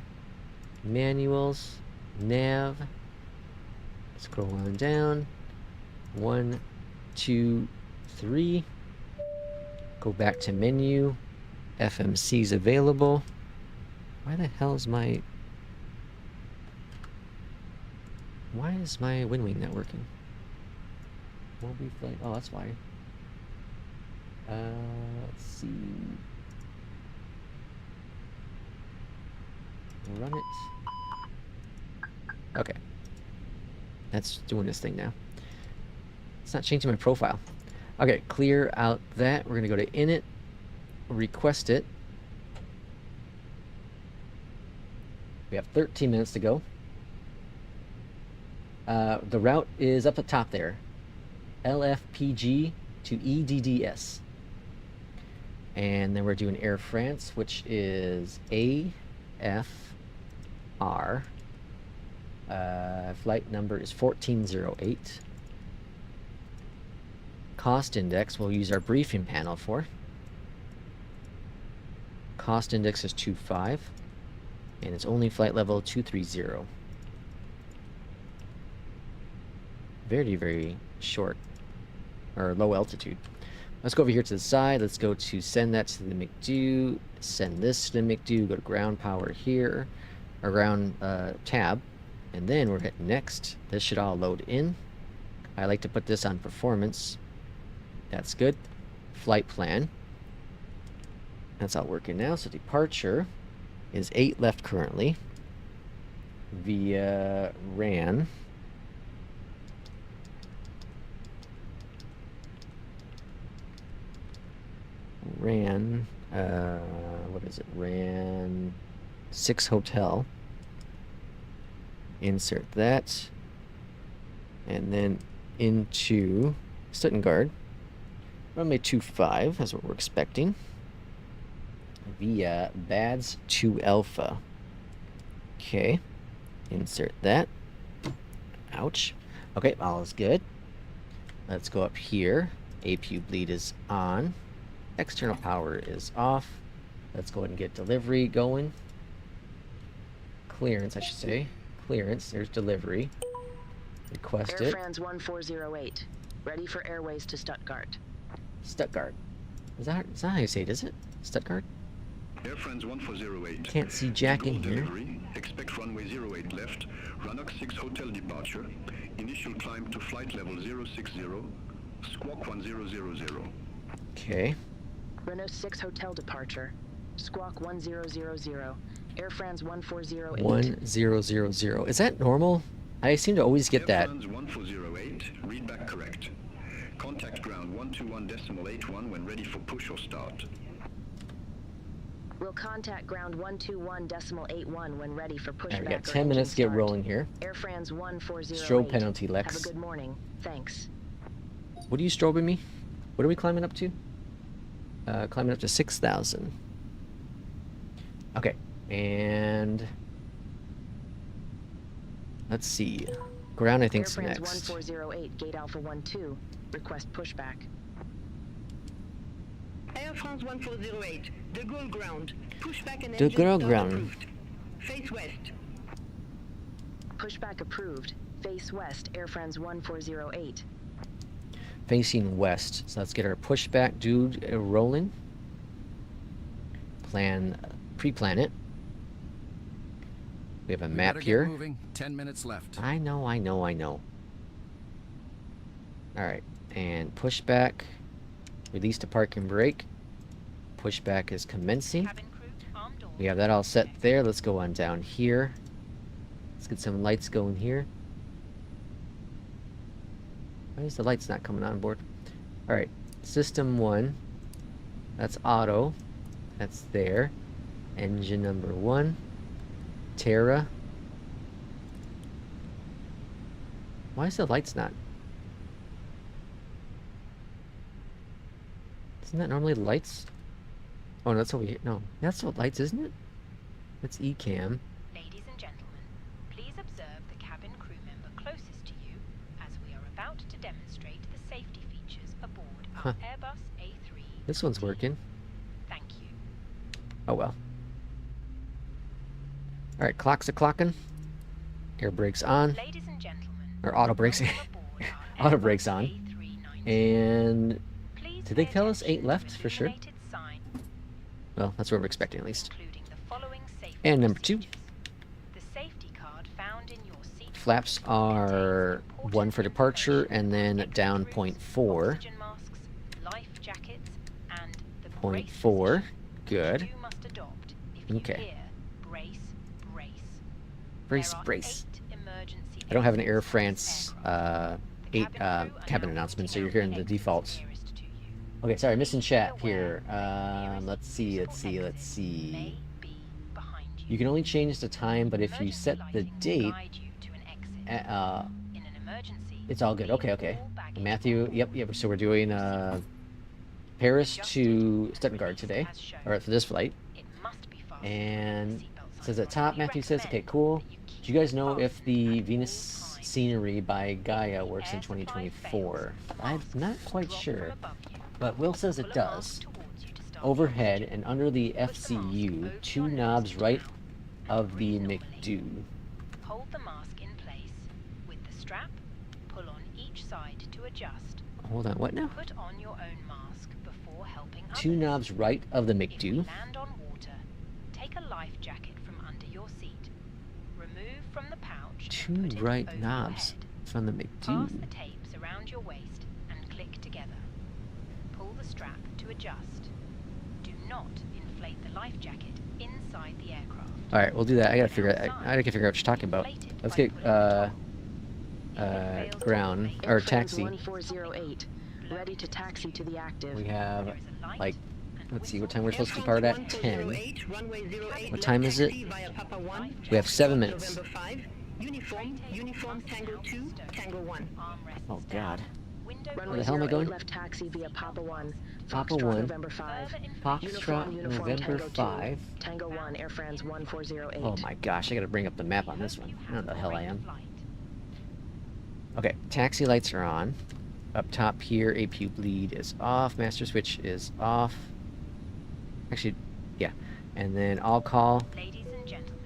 manuals, nav. Scroll on down. 1, 2, 3. Go back to menu. FMC's available. Why the hell is my... Why is my WinWing not working? Mobiflight. Oh, that's why. Let's see. Run it. Okay. That's doing this thing now. It's not changing my profile. Okay, clear out that. We're going to go to init. Request it. We have 13 minutes to go. The route is up at the top there. LFPG to EDDS. And then we're doing Airfrance, which is AFR. Flight number is 1408. Cost index we'll use our briefing panel for. Cost index is 2.5. And it's only flight level 230. Very, very short or low altitude. Let's go over here to the side. Let's go to send that to the McDo. Send this to the McDo. Go to ground power here, or ground tab, and then we're hitting next. This should all load in. I like to put this on performance. That's good. Flight plan. That's all working now. So departure is 8 left currently. Via RAN. What is it? RAN 6 hotel. Insert that. And then into Stuttgart. Runway 25, that's what we're expecting. Via BADS 2 Alpha. Okay. Insert that. Ouch. Okay, all is good. Let's go up here. APU bleed is on. External power is off. Let's go ahead and get delivery going. Clearance, I should say. Clearance, there's delivery. Request it. Airfrance 1408. Ready for airways to Stuttgart. Stuttgart. Is that how you say it, is it? Stuttgart? Airfrance 1408. Can't see Jack in here. Delivery. Expect runway 08 left. Runway 6 hotel departure. Initial climb to flight level 060. Squawk 1000. Okay. Renault 6 hotel departure. Squawk 1000. Airfrance 1408. 1000. Is that normal? I seem to always get that. Airfrance 1408. Read back correct. Contact ground 121.81 when ready for push or start. We'll contact ground 121.81 when ready for pushback. Alright, we got or 10 minutes to get engine rolling start. here. Airfrance 1408. Strobe penalty, Lex. Have a good morning. Thanks. What are you strobing me? What are we climbing up to? Climbing up to 6,000. Okay, and let's see. Ground, I think, is Airfrance next. 1408, Gate Alpha 12. Request pushback. Airfrance 1408, De Gaulle ground. Pushback and De engine Gaulle start ground. approved. Face west. Pushback approved. Face west, Airfrance 1408. Facing west. So let's get our pushback dude rolling. Pre-plan it. We have a map here. Moving. 10 minutes left. I know. Alright, and pushback. Release to park and brake. Pushback is commencing. We have that all set there. Let's go on down here. Let's get some lights going here. Why is the lights not coming on board? Alright, system 1. That's auto. That's there. Engine number 1. Terra. Why is the lights not? Isn't that normally lights? Oh, no, that's over here. No, that's what lights, isn't it? That's ECAM. Ladies and gentlemen, please observe the cabin crew member closest to you as we are about to demonstrate the safety features aboard our Airbus A319. This one's working. Thank you. Oh well. Alright, clocks are clocking. Air brakes on. Ladies and gentlemen, Or auto brakes. welcome aboard our Auto Airbus brakes on. A319. And Please did they pay tell us 8 attention left to the for sure? illuminated sign, Well, that's what we're expecting at least. including the following safety And number 2. procedures. The safety card found in your seat Flaps are 1 for departure and then down 0.4. oxygen masks, life jackets, and the 0.4. brace Good. you must adopt if you Okay. hear brace, brace. Brace, There are brace. 8 emergency I don't have an exits Air from France this aircraft. The 8 cabin crew are cabin now announcement, so pointing you're out hearing the the exits defaults. nearest to you. Okay, sorry, missing Please be chat aware here. the nearest Let's see. usable exit See. may be behind you. You can only change the time, but if you Emergency set the lighting will date, guide you to an exit. In an emergency, it's all good. Okay, leave okay. all baggage Matthew, on yep. So we're doing Paris to Stuttgart today, or for this flight. It must be fastened And with the seatbelt it says sign. at top, We Matthew says, okay, recommend cool. that you Do you guys keep know if fastened the at Venus all times. scenery by Gaia The works in air supply 2024? fails, I'm masks not quite drop sure, from above you. but Will says Pull it a does. mask towards you to start Overhead oxygen. and under the Put the mask FCU, over 2 your knobs nose right now, of and the breathe normally. McDo. Hold the mask in place with the strap. Pull on each side to adjust. Hold on, what now? Put on your own mask before helping others. 2 knobs right of the If we McDo. land on water, take a life jacket from under your seat. Remove from the pouch. 2 and put it right over your knobs head. from the Pass the McDo. tapes around your waist and click together. Pull the strap to adjust. Do not inflate the life jacket inside the aircraft. All right, we'll do that. I gotta figure out. I gotta figure out what you're talking about. Let's get ground or Airfrance taxi. 1408. Ready to taxi to the active. We have There is a light like, and let's see, what whistle time we're supposed to Airfrance depart at? 10. 1408, runway 08 What time is it? taxi via Papa 1. We have 7 minutes. November 5. Uniform Tango 2, Tango 1. armrests Oh down. God. Window Runway the hell am I 08 going? left taxi via Papa 1. Papa Foxtrot 1. November 5. Foxtrot November Tango 2. 5. Tango 1, Airfrance 1408. Oh my gosh, I gotta bring up the map on this one. I don't know the hell I am. Okay, taxi lights are on. Up top here, APU bleed is off. Master switch is off. Actually, yeah. And then all call. Ladies and gentlemen,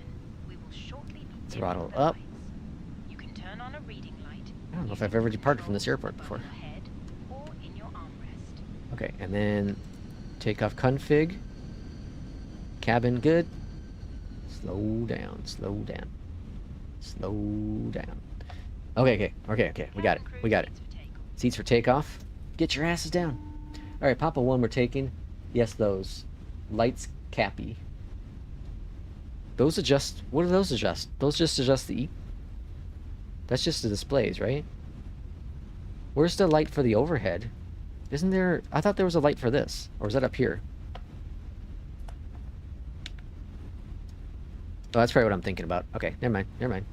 we will shortly be Throttle dimming the up. lights. You can turn on a reading light. I don't know if I've ever departed from this airport above before. your head or in your armrest. Okay, and then takeoff config. Cabin good. Slow down, slow down. Slow down. Okay. We got it. We got it. Seats for takeoff. Get your asses down. All right, Papa 1 we're taking. Yes, those. Lights cappy. Those adjust. What do those adjust? Those just adjust the E. That's just the displays, right? Where's the light for the overhead? Isn't there? I thought there was a light for this. Or is that up here? Oh, that's probably what I'm thinking about. Okay, never mind.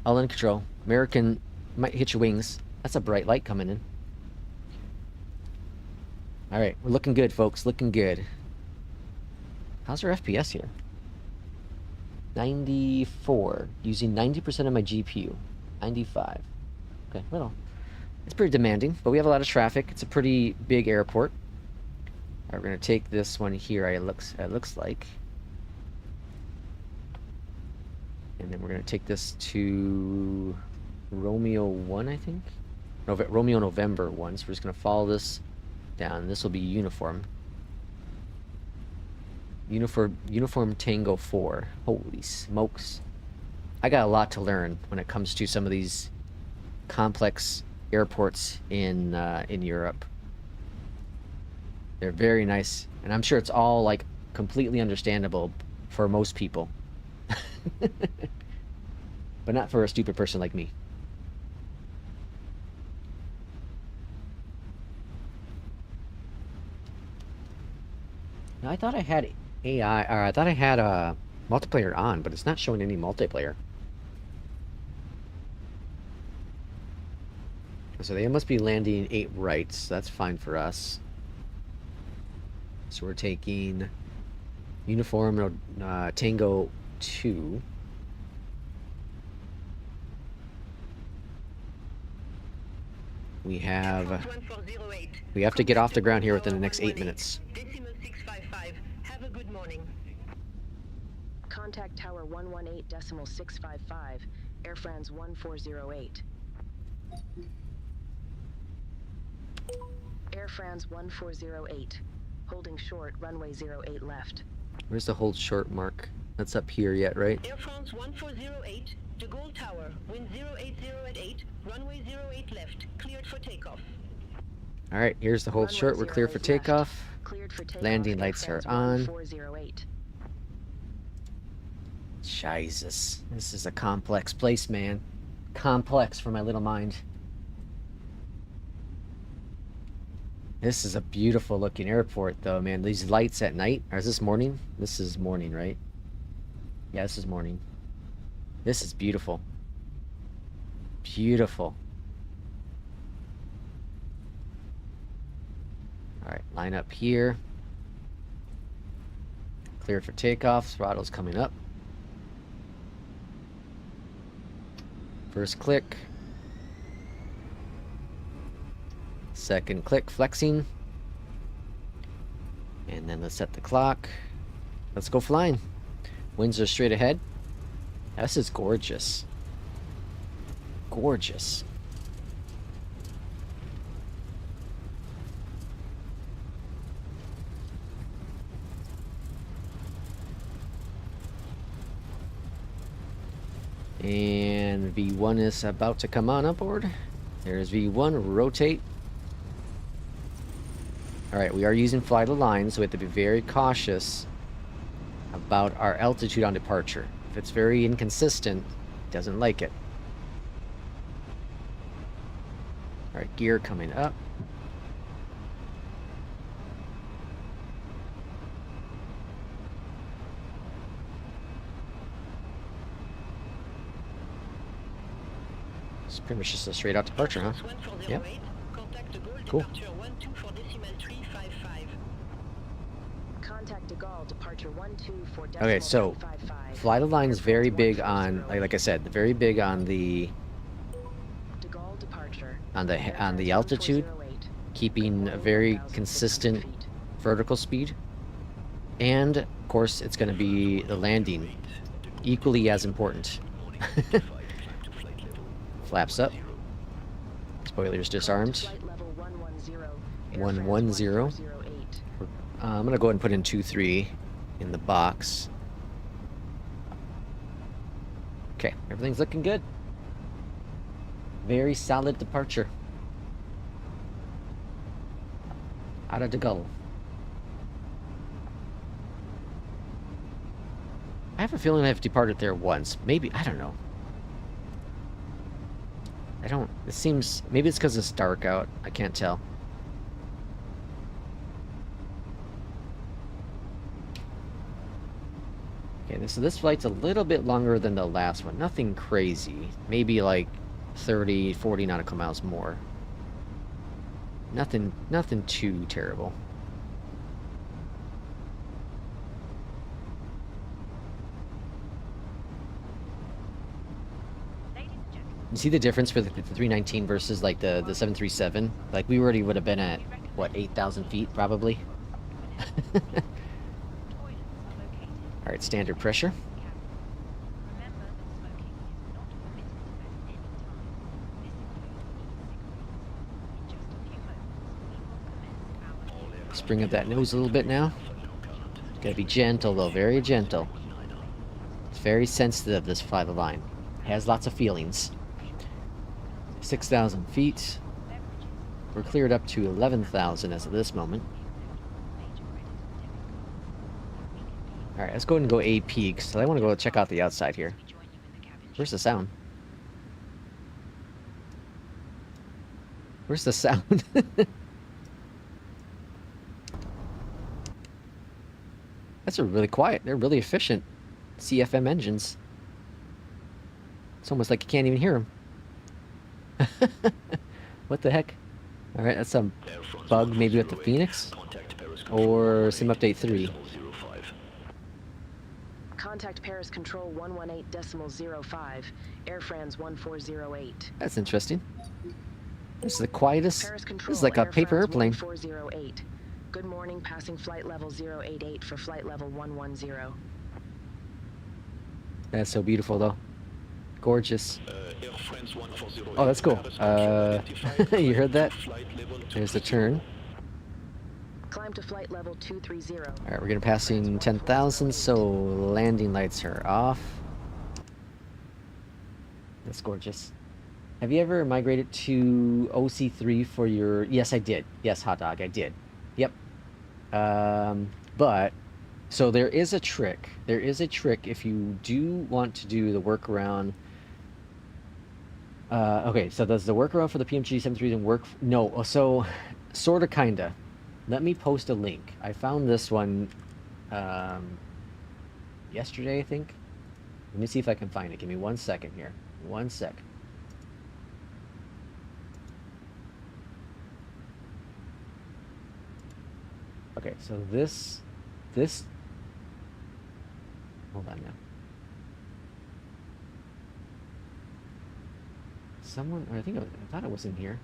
All in control. American might hit your wings. That's a bright light coming in. All right, we're looking good, folks. Looking good. How's our FPS here? 94. Using 90% of my GPU. 95. Okay, well, it's pretty demanding, but we have a lot of traffic. It's a pretty big airport. All right, we're gonna take this one here. It looks like, and then we're gonna take this to Romeo 1, I think. Romeo November 1. So we're just gonna follow this down. This will be uniform. Uniform Tango 4. Holy smokes. I got a lot to learn when it comes to some of these complex airports in Europe. They're very nice, and I'm sure it's all like completely understandable for most people. But not for a stupid person like me. Now, I thought I had AI, or I thought I had a multiplayer on, but it's not showing any multiplayer. So they must be landing 8 right, so that's fine for us. So we're taking Uniform Tango 2. We have to get off the ground here within the next 8 minutes. Have a good morning. Contact Tower 118.655, Airfrance 1408. Airfrance 1408. Holding short, runway 08 left. Where's the hold short mark? That's up here yet, right? Airfrance 1408, De Gaulle Tower, wind 080 at 8, runway 08 left, cleared for takeoff. All right, here's the hold Runway short. We're clear 08 for left. takeoff. Cleared for takeoff. Landing lights are Airfrance on. 1408. Jesus, this is a complex place, man. Complex for my little mind. This is a beautiful looking airport though, man. These lights at night, or is this morning? This is morning, right? Yeah, this is morning. This is beautiful. Beautiful. All right, line up here. Clear for takeoff. Throttle's coming up. First click. Second click, flexing. And then let's set the clock. Let's go flying. Winds are straight ahead. This is gorgeous. Gorgeous. And V1 is about to come on aboard. There's V1, rotate. Alright, we are using fly-to-line, so we have to be very cautious about our altitude on departure. If it's very inconsistent, it doesn't like it. Alright, gear coming up. It's pretty much just a straight out departure, huh? Yep. Cool. Contact De Gaulle, departure 124. Okay, so fly to line is very big on, like I said, very big on the De Gaulle departure. on the altitude, keeping a very consistent vertical speed, and of course it's going to be the landing, equally as important. Flaps up. Spoilers disarmed. 110. I'm gonna go ahead and put in 2-3 in the box. Okay, everything's looking good. Very solid departure. Out of De Gaulle. I have a feeling I've departed there once. Maybe, I don't know. It seems, maybe it's because it's dark out. I can't tell. Okay, so this flight's a little bit longer than the last one. Nothing crazy. Maybe like 30, 40 nautical miles more. Nothing too terrible. You see the difference for the 319 versus like the 737? Like we already would have been at what, 8,000 feet probably. All right, standard pressure. Let's bring up that nose a little bit now. Gotta be gentle though, very gentle. It's very sensitive, this fly the line. Has lots of feelings. 6,000 feet. We're cleared up to 11,000 as of this moment. Alright, let's go ahead and go AP, because I want to go check out the outside here. Where's the sound? Where's the sound? That's really quiet. They're really efficient CFM engines. It's almost like you can't even hear them. What the heck? Alright, that's some bug maybe with the FENIX? Or Sim Update 3. Contact Paris Control 118.05, Airfrance 1408. That's interesting. This is the quietest. Paris Control, This is like a paper Airfrance airplane. 1408. Good morning, passing flight level 088 for flight level 110. That's so beautiful though. Gorgeous. Oh, that's cool. You heard that? There's the turn. Climb to flight level 230. Alright, we're gonna passing 10,000, so landing lights are off. That's gorgeous. Have you ever migrated to OC3 for your... Yes, I did. Yes, hot dog, I did. Yep. But, so there is a trick. There is a trick if you do want to do the workaround. Okay, so does the workaround for the PMDG 737 work? No, so sorta, kinda. Let me post a link. I found this one yesterday, I think. Let me see if I can find it. Give me 1 second here. 1 sec. Okay, so this, hold on now. Someone, or I thought it was in here.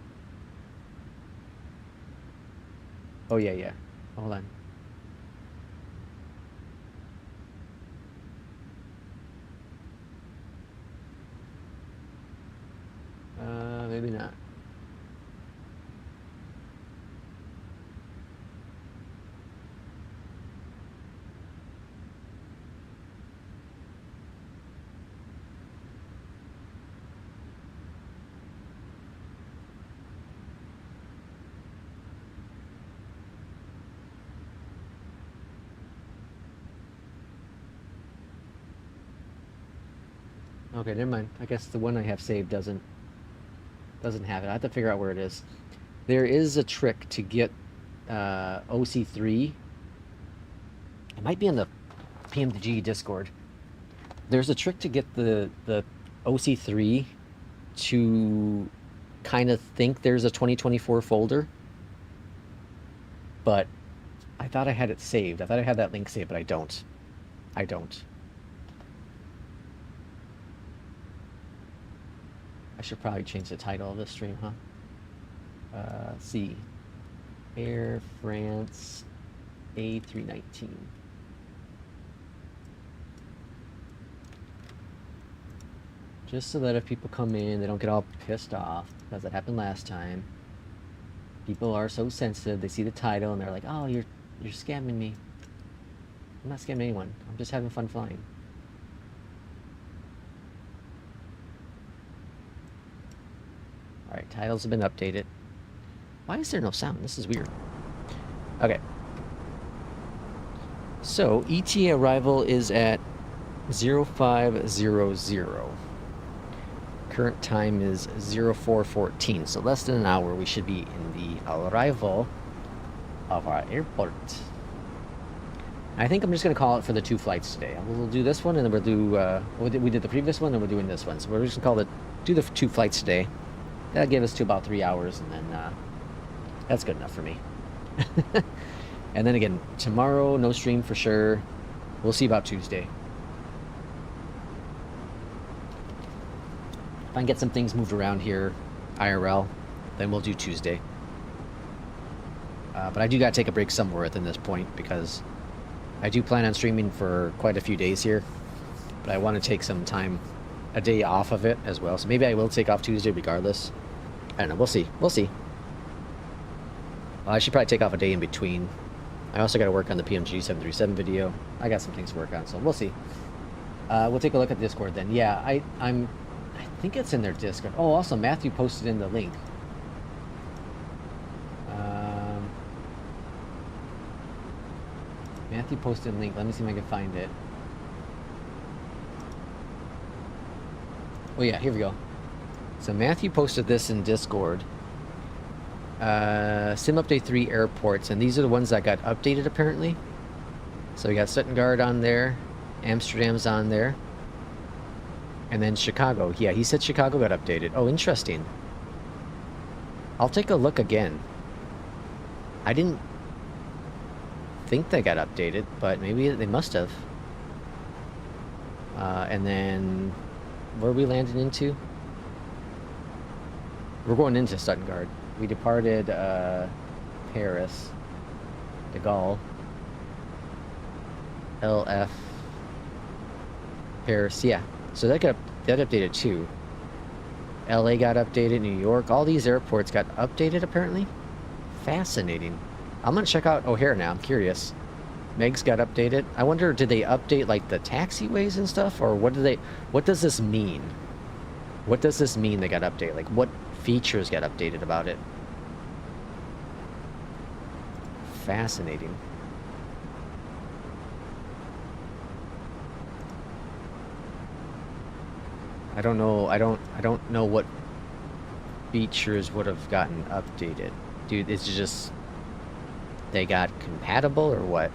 Oh yeah. Hold on. Maybe not. Okay, never mind. I guess the one I have saved doesn't have it. I have to figure out where it is. There is a trick to get OC3. It might be in the PMDG Discord. There's a trick to get the OC3 to kind of think there's a 2024 folder. But I thought I had it saved. I thought I had that link saved, but I don't. I don't. I should probably change the title of this stream, huh? Let's see. Airfrance A319. Just so that if people come in, they don't get all pissed off, because that happened last time. People are so sensitive, they see the title and they're like, oh, you're scamming me. I'm not scamming anyone. I'm just having fun flying. Alright, titles have been updated. Why is there no sound? This is weird. Okay. So, ETA arrival is at 0500. Current time is 0414. So less than an hour we should be in the arrival of our airport. I think I'm just going to call it for the 2 flights today. We'll do this one and then we'll do... we did the previous one and we're doing this one. So we're just going to do the 2 flights today. That'll give us to about 3 hours, and then That's good enough for me. And then again, tomorrow, no stream for sure. We'll see about Tuesday. If I can get some things moved around here, IRL, then we'll do Tuesday. But I do gotta take a break somewhere within this point because I do plan on streaming for quite a few days here. But I want to take some time, a day off of it as well. So maybe I will take off Tuesday regardless. I don't know. We'll see. We'll see. I should probably take off a day in between. I also got to work on the PMDG 737 video. I got some things to work on, so we'll see. We'll take a look at Discord then. Yeah, I think it's in their Discord. Oh, also Matthew posted in the link. Matthew posted a link. Let me see if I can find it. Oh yeah, here we go. So Matthew posted this in Discord. Sim Update 3 airports, and these are the ones that got updated apparently. So we got Stuttgart on there, Amsterdam's on there, and then Chicago. Yeah, he said Chicago got updated. Oh, interesting. I'll take a look again. I didn't think they got updated, but maybe they must have. And then where are we landing into? We're going into Stuttgart. We departed Paris, de Gaulle, LF, Paris. Yeah, so that updated too. LA got updated. New York. All these airports got updated apparently. Fascinating. I'm gonna check out O'Hare now. I'm curious. Meg's got updated. I wonder, did they update like the taxiways and stuff, or what does this mean? What does this mean they got updated? Like what features got updated about it? Fascinating. I don't know. I don't know what features would have gotten updated. Dude, it's just they got compatible or what?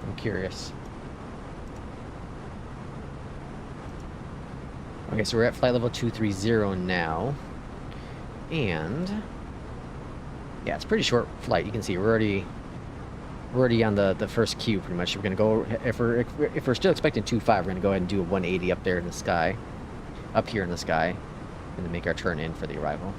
I'm curious. Okay, so we're at flight level 230 now. And yeah, it's a pretty short flight. You can see we're already on the first queue pretty much. We're gonna go, if we're still expecting 25, we're gonna go ahead and do a 180 up there in the sky. Up here in the sky. And then make our turn in for the arrival.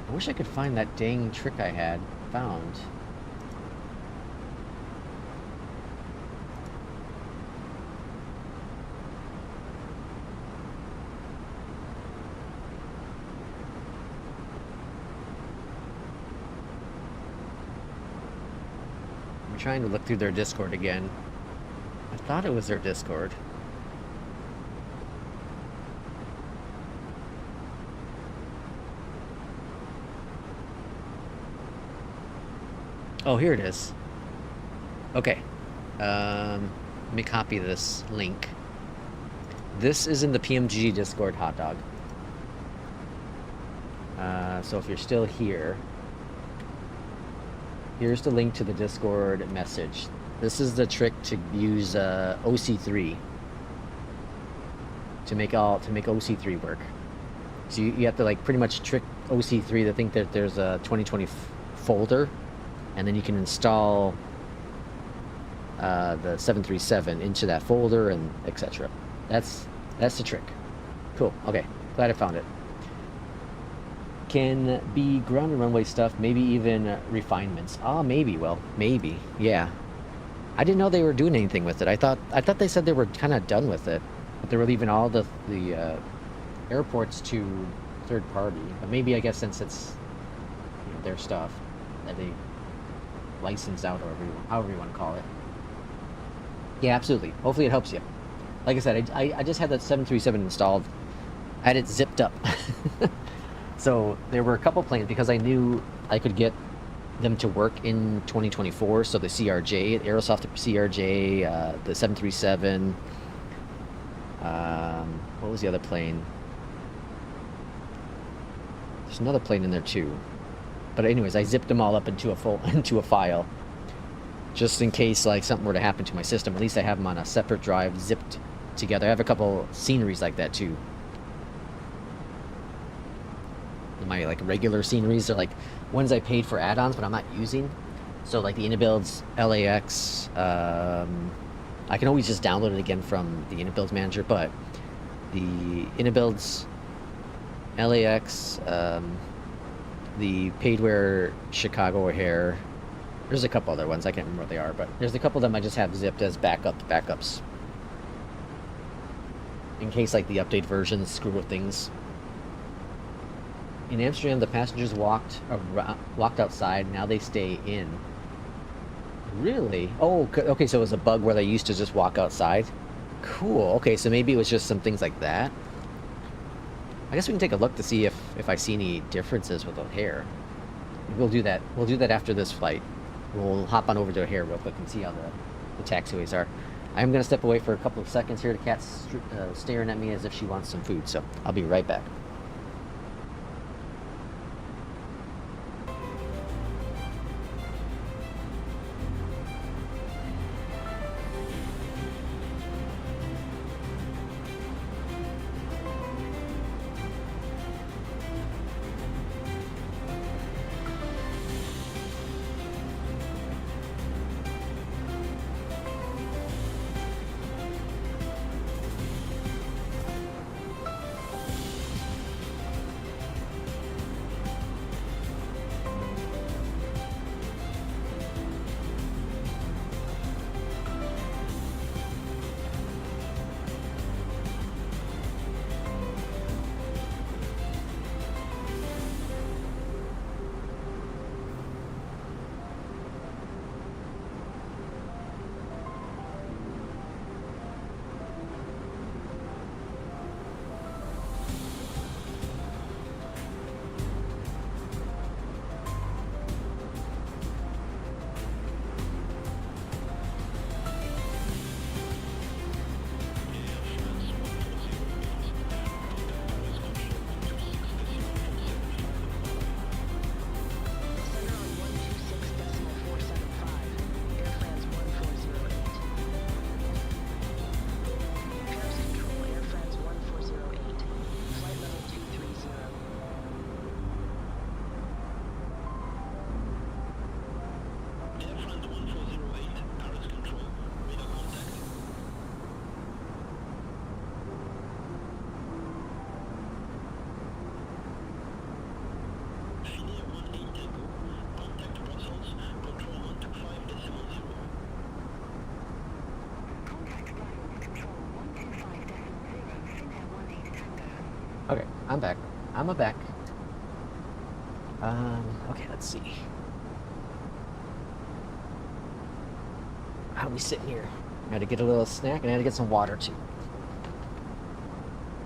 I wish I could find that dang trick I had found. I'm trying to look through their Discord again. I thought it was their Discord. Oh, here it is. Okay. Let me copy this link. This is in the PMDG Discord, hot dog. So if you're still here, here's the link to the Discord message. This is the trick to use OC3 to make OC3 work. So you have to like pretty much trick OC3 to think that there's a 2020 folder. And then you can install the 737 into that folder and etc. That's the trick. Cool. Okay. Glad I found it. Can be ground and runway stuff, maybe even refinements. Ah, maybe. Well, maybe. Yeah. I didn't know they were doing anything with it. I thought they said they were kind of done with it, but they were leaving all the airports to third party. But maybe I guess since it's their stuff that they licensed out, or however you want to call it. Yeah, absolutely. Hopefully it helps you. Like I said, I just had that 737 installed. I had it zipped up. So there were a couple planes because I knew I could get them to work in 2024. So the CRJ, Aerosoft CRJ, the 737. What was the other plane? There's another plane in there too. But anyways, I zipped them all up into a file, just in case like something were to happen to my system. At least I have them on a separate drive, zipped together. I have a couple sceneries like that too. My like regular sceneries are like ones I paid for add-ons, but I'm not using. So like the Inabuilds, LAX. I can always just download it again from the Inabuilds manager, but the Inabuilds, LAX, the Paidware Chicago O'Hare. There's a couple other ones, I can't remember what they are, but there's a couple of them I just have zipped as backups. In case like the update versions screw with things. In Amsterdam, the passengers walked outside, now they stay in. Really? Oh, okay, so it was a bug where they used to just walk outside? Cool, okay, so maybe it was just some things like that. I guess we can take a look to see if I see any differences with O'Hare. We'll do that. We'll do that after this flight. We'll hop on over to O'Hare real quick and see how the taxiways are. I'm going to step away for a couple of seconds here. The cat's staring at me as if she wants some food, so I'll be right back. Okay, I'm back. I'm back. Okay, let's see. How are we sitting here? I had to get a little snack and I had to get some water too.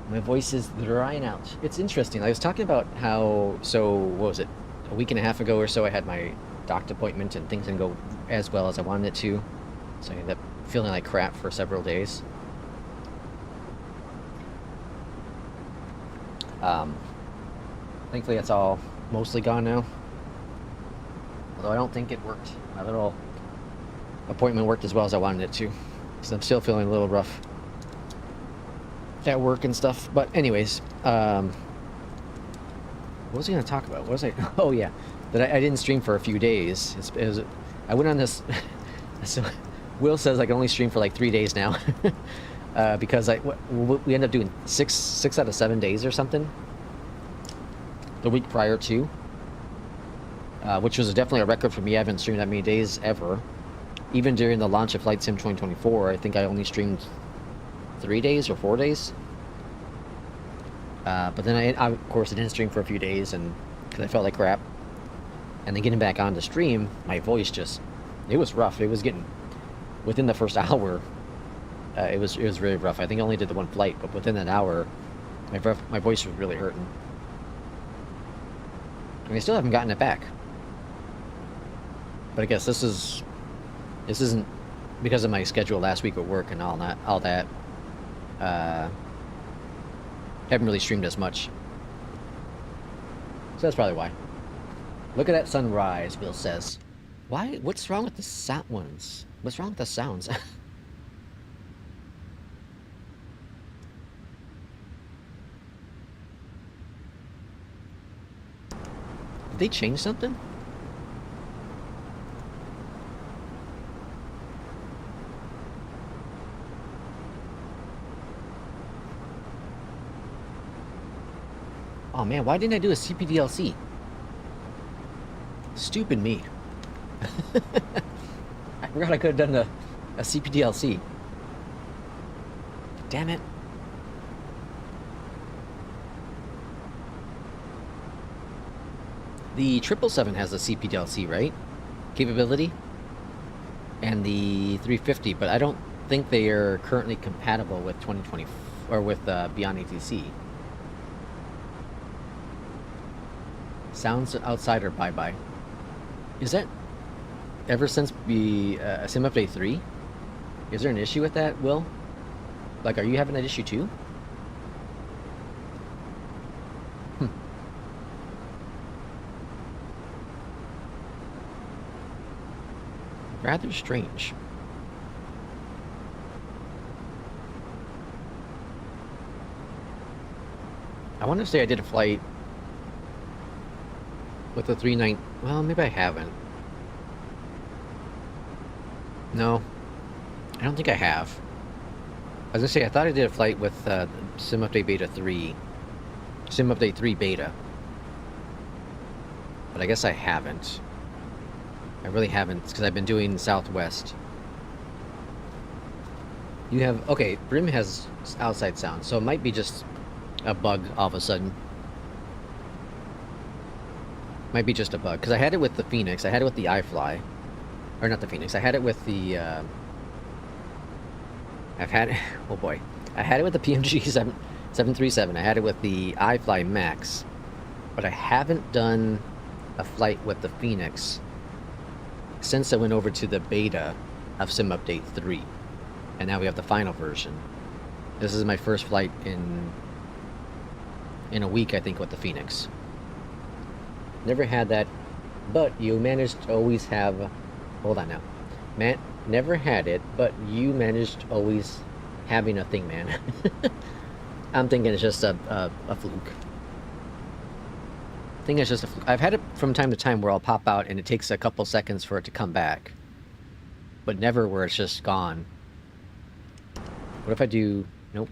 My voice is drying out. It's interesting. I was talking about how, so what was it? A week and a half ago or so I had my doctor appointment and things didn't go as well as I wanted it to. So I ended up feeling like crap for several days. Thankfully that's all mostly gone now. Although I don't think it worked. My little appointment worked as well as I wanted it to. So I'm still feeling a little rough at work and stuff. But anyways, what was I going to talk about? What was I? Oh yeah, that I didn't stream for a few days. I went on this. So Will says I can only stream for like 3 days now. Because we end up doing six out of 7 days or something the week prior to, which was definitely a record for me. I haven't streamed that many days ever. Even during the launch of Flight Sim 2024, I think I only streamed 3 days or 4 days. But then I of course I didn't stream for a few days, and because I felt like crap. And then getting back on to stream, my voice it was rough. It was getting within the first hour. It was really rough. I think I only did the one flight, but within that hour, my voice was really hurting. And I still haven't gotten it back. But I guess this isn't because of my schedule last week at work and all that. Haven't really streamed as much. So that's probably why. Look at that sunrise, Bill says. Why? What's wrong with the sound ones? What's wrong with the sounds? Did they change something? Oh man, why didn't I do a CPDLC? Stupid me. I forgot I could have done a CPDLC. Damn it. The 777 has a CPDLC, right? Capability? And the 350, but I don't think they are currently compatible with 2020 or with Beyondatc. Sounds outsider bye-bye. Is that ever since the Sim Update 3? Is there an issue with that, Will? Like, are you having that issue too? Rather strange. I want to say I did a flight with the 319. Well, maybe I haven't. No, I don't think I have. I was gonna say I thought I did a flight with Sim Update Beta 3, Sim Update 3 Beta, but I guess I haven't. I really haven't, because I've been doing Southwest. You have, okay, Brim has outside sound, so it might be just a bug all of a sudden. Might be just a bug, because I had it with the FENIX, I had it with the iFly. Or not the FENIX, I had it with the, I've had it, oh boy. I had it with the PMDG 737, I had it with the iFly Max. But I haven't done a flight with the FENIX since I went over to the beta of Sim Update 3. And now we have the final version. This is my first flight in a week, I think, with the FENIX. Never had that, but you managed to always have... Hold on now. Never had it, but you managed always having a thing, man. I'm thinking it's just a fluke. I think it's just a fluke. I've had it from time to time where I'll pop out and it takes a couple seconds for it to come back. But never where it's just gone. What if I do... Nope.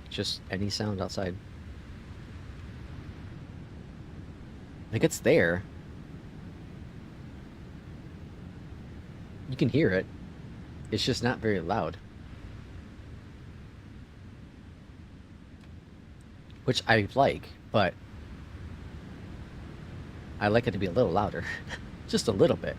Just any sound outside. Like, it's there. You can hear it. It's just not very loud. Which I like, but I like it to be a little louder. Just a little bit.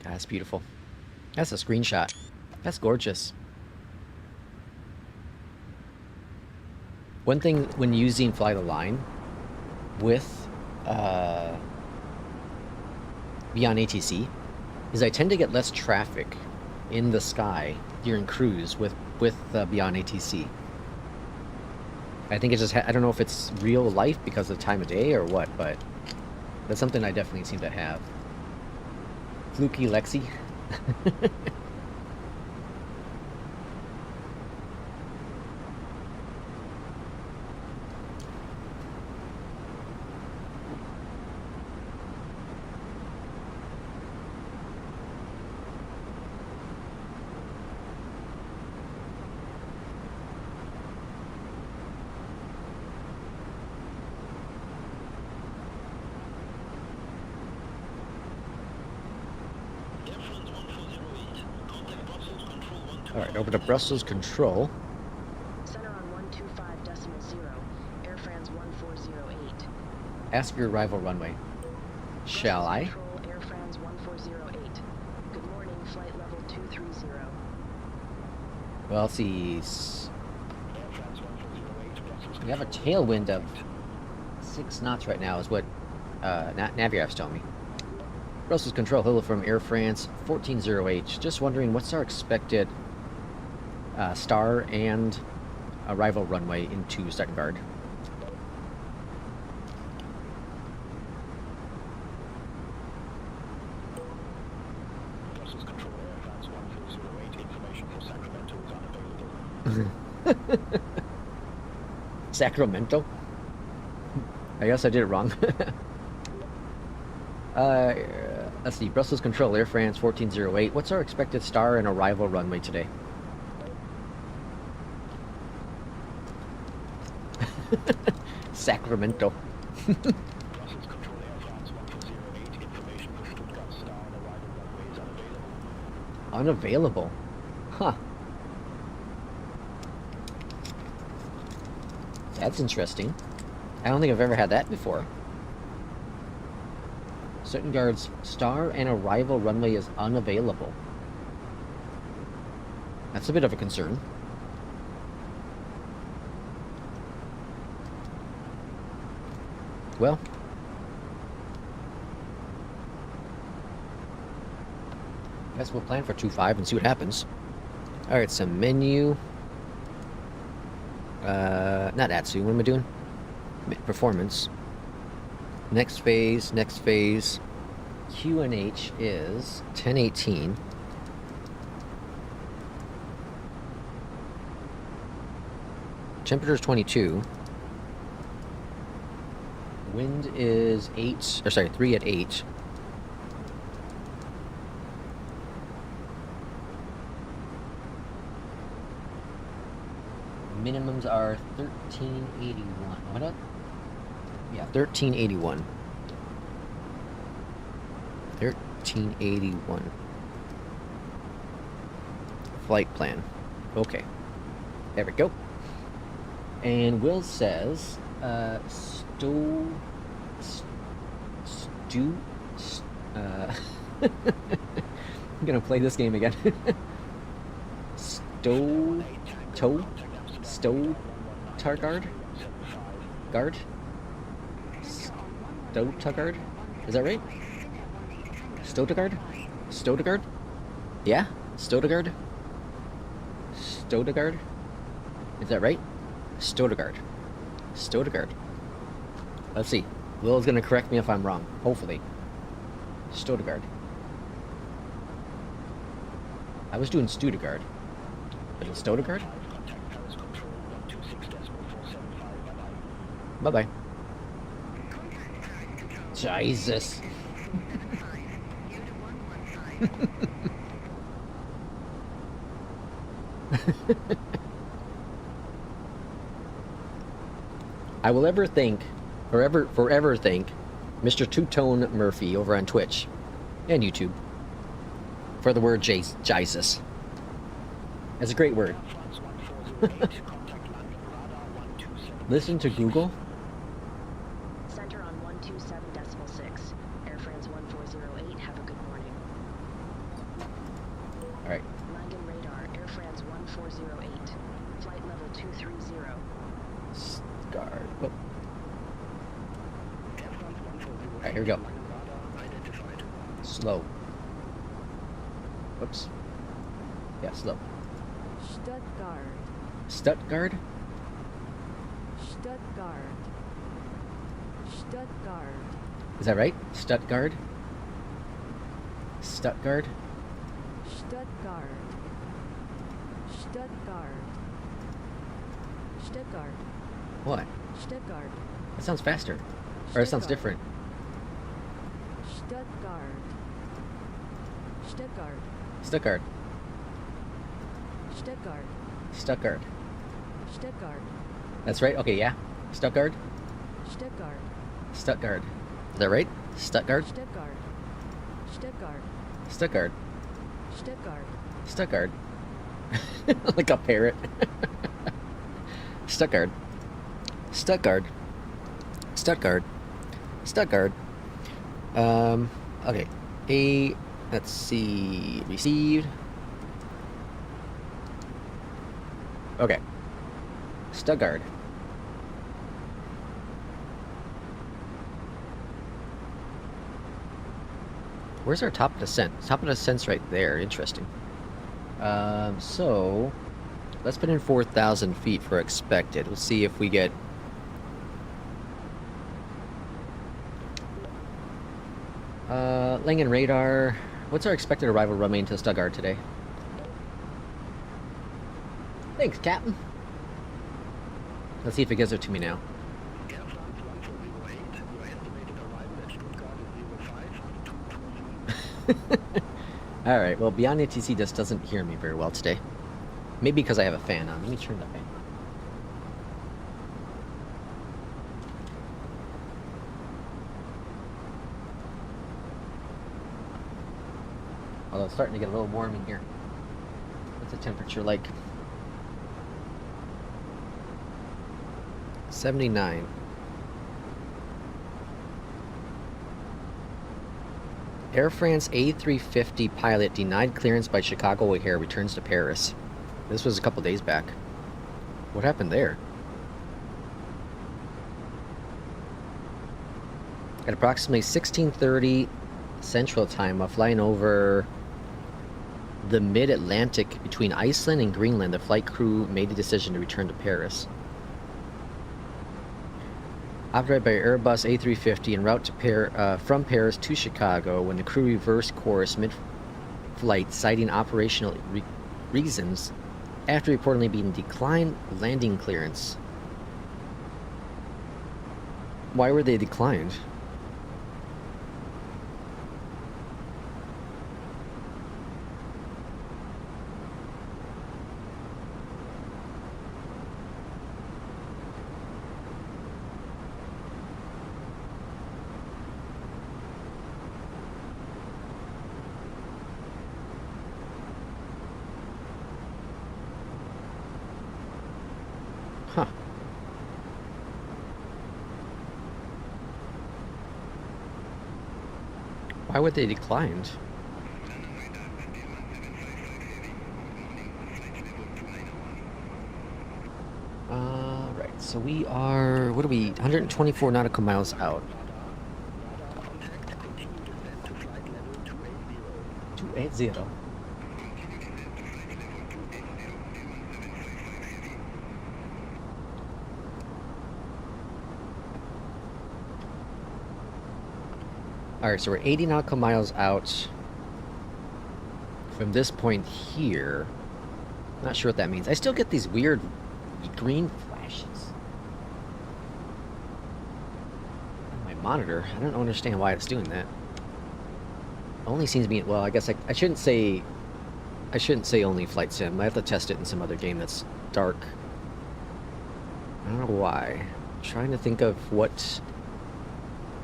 God, that's beautiful. That's a screenshot. That's gorgeous. One thing when using Fly the Line with Beyondatc is I tend to get less traffic in the sky during cruise with Beyondatc. I think it's just I don't know if it's real life because of the time of day or what, but that's something I definitely seem to have. Fluky Lexi. Alright, over to Brussels Control. Center on 125.0, Airfrance 1408. Ask your arrival runway. Shall I? Control, Airfrance 1408. Good morning, flight level 230. Well, let's see. We have a tailwind of 6 knots right now, is what Naviap's telling me. Brussels Control, hello from Airfrance 140H. Just wondering, what's our expected star and arrival runway into Stuttgart? Brussels Control, Airfrance 14008, information for Sacramento is unavailable. Sacramento? I guess I did it wrong. Let's see. Brussels Control, Air France 1408. What's our expected star and arrival runway today? Sacramento. Brussels Control, Airfrance 14008, information for Stuttgart star and arrival runway is unavailable. Unavailable. Huh. That's interesting. I don't think I've ever had that before. Stuttgart's star and arrival runway is unavailable. That's a bit of a concern. Well, I guess we'll plan for 2.5 and see what happens. Alright, some menu. Not Atsu, what am I doing? Performance. Next phase, next phase. QNH is 1018. Temperature is 22. Wind is 3 at 8. Minimums are 1381. What up? Yeah, 1381. 1381. Flight plan. Okay. There we go. And Will says, I'm gonna play this game again. Stuttgart? Guard? Stuttgart? Is that right? Stuttgart? Stuttgart? Yeah? Stuttgart? Stuttgart? Is that right? Stuttgart. Stuttgart. Let's see. Will's gonna correct me if I'm wrong. Hopefully. Stuttgart. I was doing Stuttgart. But it's Stuttgart? Bye-bye. Jesus. I will forever thank Mr. Two-Tone Murphy over on Twitch and YouTube for the word Jesus. That's a great word. Listen to Google. Center on 127.6. Air France 1408, have a good morning. Alright. Landing radar, Air France 1408. Flight level 230. Guard. Oh. Alright, here we go. Slow. Whoops. Yeah, slow. Stuttgart. Stuttgart? Stuttgart. Stuttgart. Is that right? Stuttgart? Stuttgart? Stuttgart. Stuttgart. Stuttgart. What? Stuttgart. That sounds faster. Or it sounds different. Stuttgart. Stuttgart. Stuttgart. Stuttgart. Stuttgart. Stuttgart. That's right? Okay, yeah. Stuttgart? Stuttgart. Stuttgart. Is that right? Stuttgart? Stuttgart. Stuttgart. Stuttgart. Stuttgart. Stuttgart. Like a parrot. Stuttgart. Stuttgart. Stuttgart. Stuttgart. Okay. Let's see. Received. Okay. Stuttgart. Where's our top of descent? Top of descent's right there. Interesting. So let's put in 4,000 feet for expected. We'll see if we get. Langen radar. What's our expected arrival runway into Stuttgart today? Thanks, Captain. Let's see if it gives it to me now. Airfrance 1408, your estimated arrival at Stuttgart is 05. Alright, well, Beyondatc just doesn't hear me very well today. Maybe because I have a fan on. Let me turn the fan on. Although it's starting to get a little warm in here. What's the temperature like? 79. Airfrance A350 pilot denied clearance by Chicago O'Hare returns to Paris. This was a couple days back. What happened there? At approximately 16:30 Central Time, while flying over the mid-Atlantic between Iceland and Greenland, the flight crew made the decision to return to Paris. Operated by Airbus A350 en route to from Paris to Chicago, when the crew reversed course mid-flight, citing operational reasons, after reportedly being declined landing clearance. Why were they declined? Huh. Why would they declined? Right, so we are, what are we, 124 nautical miles out. 280. Alright, so we're 80 nautical miles out from this point here. Not sure what that means. I still get these weird green flashes on my monitor. I don't understand why it's doing that. Only seems to be, well, I guess I shouldn't say only flight sim. I have to test it in some other game that's dark. I don't know why. I'm trying to think of what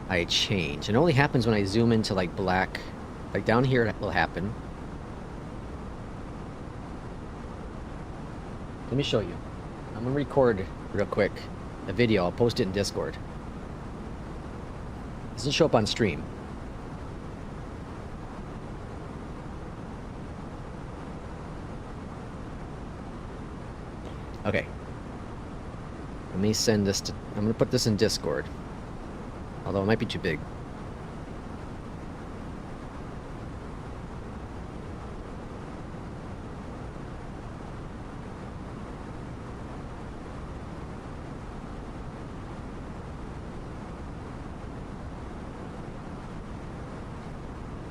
I change. It only happens when I zoom into like black. Like down here it will happen. Let me show you. I'm gonna record real quick a video. I'll post it in Discord. It doesn't show up on stream. Okay. Let me send this to, I'm gonna put this in Discord. Although it might be too big.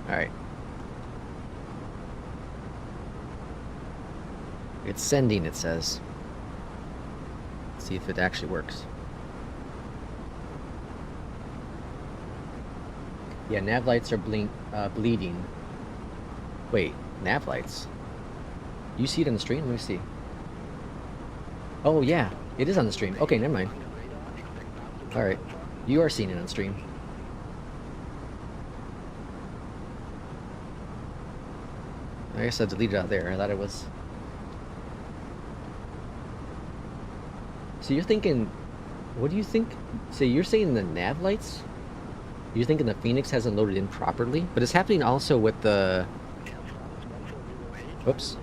Alright. It's sending, it says. Let's see if it actually works. Yeah, nav lights are bleeding. Wait, nav lights? You see it on the stream? Let me see. Oh yeah, it is on the stream. Okay, never mind. Alright, you are seeing it on stream. I guess I deleted it out there. I thought it was... So you're thinking... What do you think? So you're saying the nav lights? You're thinking the FENIX hasn't loaded in properly? But it's happening also with the... Whoops.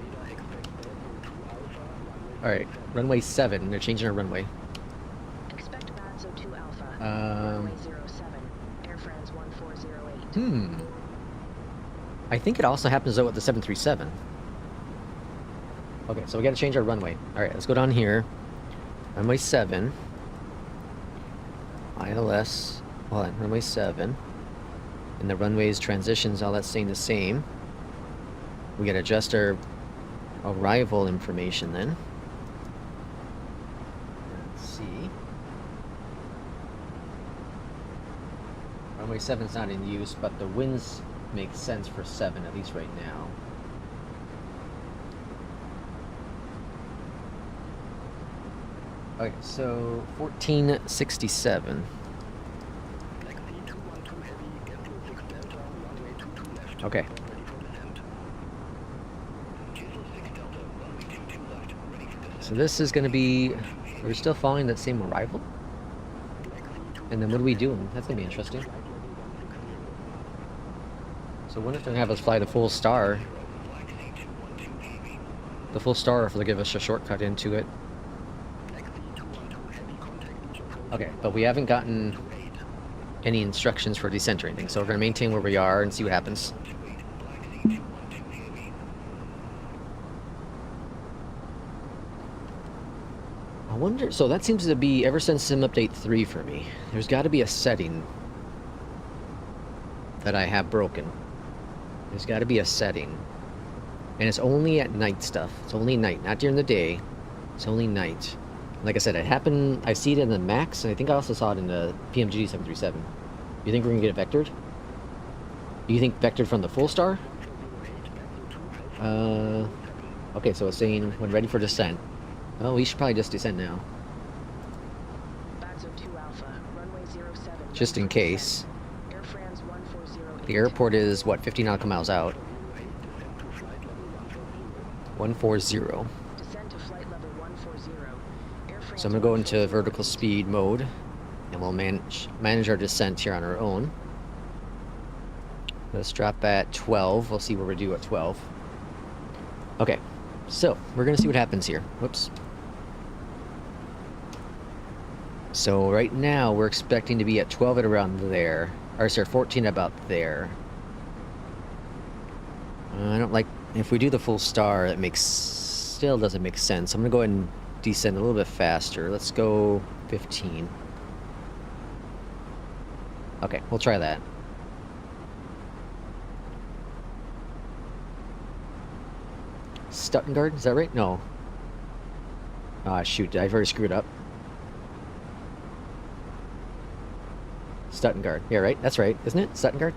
Alright, runway 7. They're changing our runway. Expect VATSIM 2 Alpha. Runway 07. Airfrance 1408. I think it also happens though with the 737. Okay, so we gotta change our runway. Alright, let's go down here. Runway 7. ILS. Hold on, runway 7. And the runway's transitions, all that's staying the same. We gotta adjust our arrival information then. Let's see. Runway 7's not in use, but the winds make sense for 7, at least right now. Okay, so 1467. Okay. So this is going to be... We're still following that same arrival? And then what are we doing? That's going to be interesting. So what if they have us fly the full star? The full star if they'll give us a shortcut into it. Okay, but we haven't gotten any instructions for descent or anything, so we're going to maintain where we are and see what happens. I wonder, so that seems to be ever since Sim Update 3 for me. There's got to be a setting that I have broken. There's got to be a setting. And it's only at night stuff. It's only night, not during the day. It's only night. Like I said, it happened, I see it in the Max, and I think I also saw it in the PMDG 737. You think we're going to get it vectored? Do you think vectored from the full star? Okay, so it's saying when ready for descent. Oh, we should probably just descend now. Just in case. The airport is, what, 50 nautical miles out? 140. So I'm going to go into vertical speed mode, and we'll manage our descent here on our own. Let's drop at 12. We'll see what we do at 12. Okay, so we're going to see what happens here. Whoops. So right now we're expecting to be at 12 at around there. Or sorry, 14 about there. I don't like... If we do the full star, it still doesn't make sense. I'm going to go ahead and descend a little bit faster. Let's go 15. Okay, we'll try that. Stuttgart, is that right? No. Ah, shoot, I've already screwed up. Stuttgart. Yeah, right? That's right, isn't it? Stuttgart?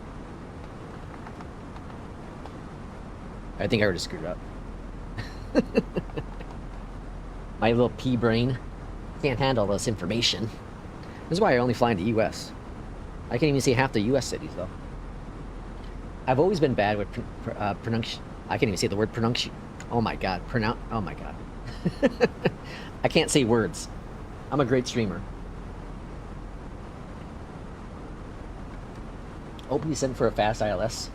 I think I already screwed up. My little pea brain can't handle this information. This is why I only fly into US. I can't even see half the US cities, though. I've always been bad with pronunciation. I can't even say the word pronunciation. Oh my god. Oh my god. I can't say words. I'm a great streamer. Open descent for a fast ILS.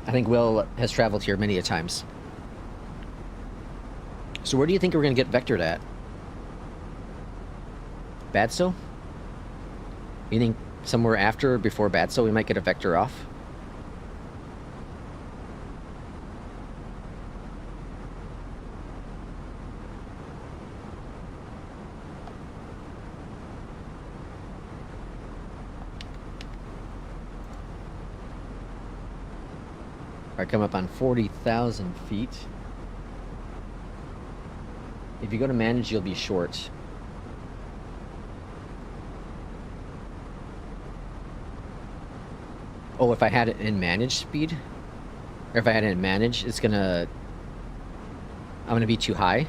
I think Will has traveled here many a times. So where do you think we're going to get vectored at? Badso? You think somewhere after or before Badso we might get a vector off? Alright, come up on 40,000 feet. If you go to manage, you'll be short. Oh, if I had it in manage speed? Or if I had it in manage, I'm gonna be too high.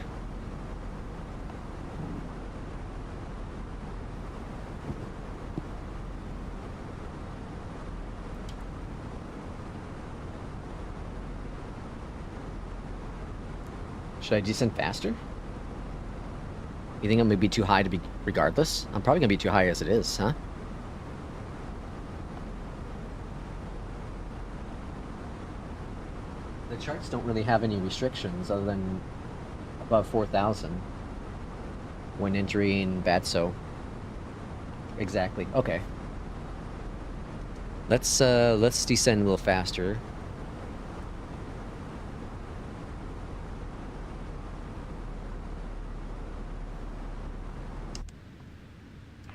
Should I descend faster? You think I'm gonna be too high to be regardless? I'm probably gonna be too high as it is, huh? The charts don't really have any restrictions other than above 4,000 when entering VATSO. Exactly. Okay. Let's descend a little faster.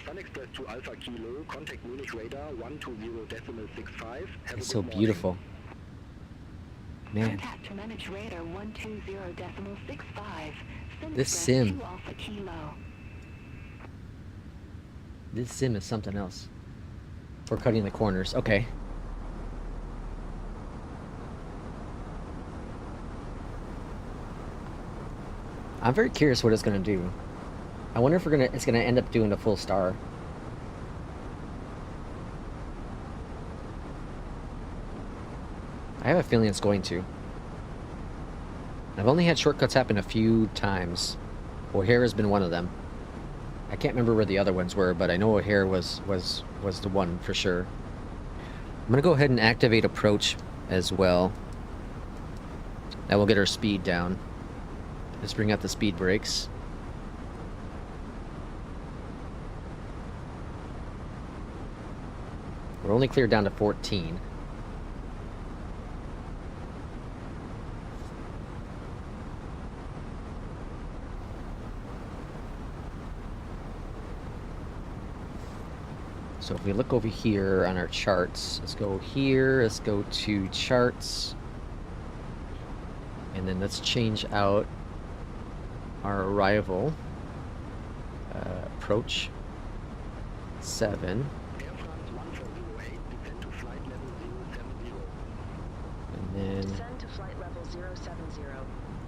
SunExpress to Alpha Kilo, contact Munich radar 120.65. It's so beautiful. Man, Contact to manage radar 120.65. This sim. To Alpha Kilo. this sim is something else. We're cutting the corners. Okay. I'm very curious what it's gonna do. I wonder if it's gonna end up doing a full star. I have a feeling it's going to. I've only had shortcuts happen a few times. O'Hare has been one of them. I can't remember where the other ones were, but I know O'Hare was the one for sure. I'm gonna go ahead and activate approach as well. That will get our speed down. Let's bring out the speed brakes. We're only cleared down to 14. So if we look over here on our charts, let's go here, let's go to charts, and then let's change out our arrival, approach 7, and then Descend to flight level 070.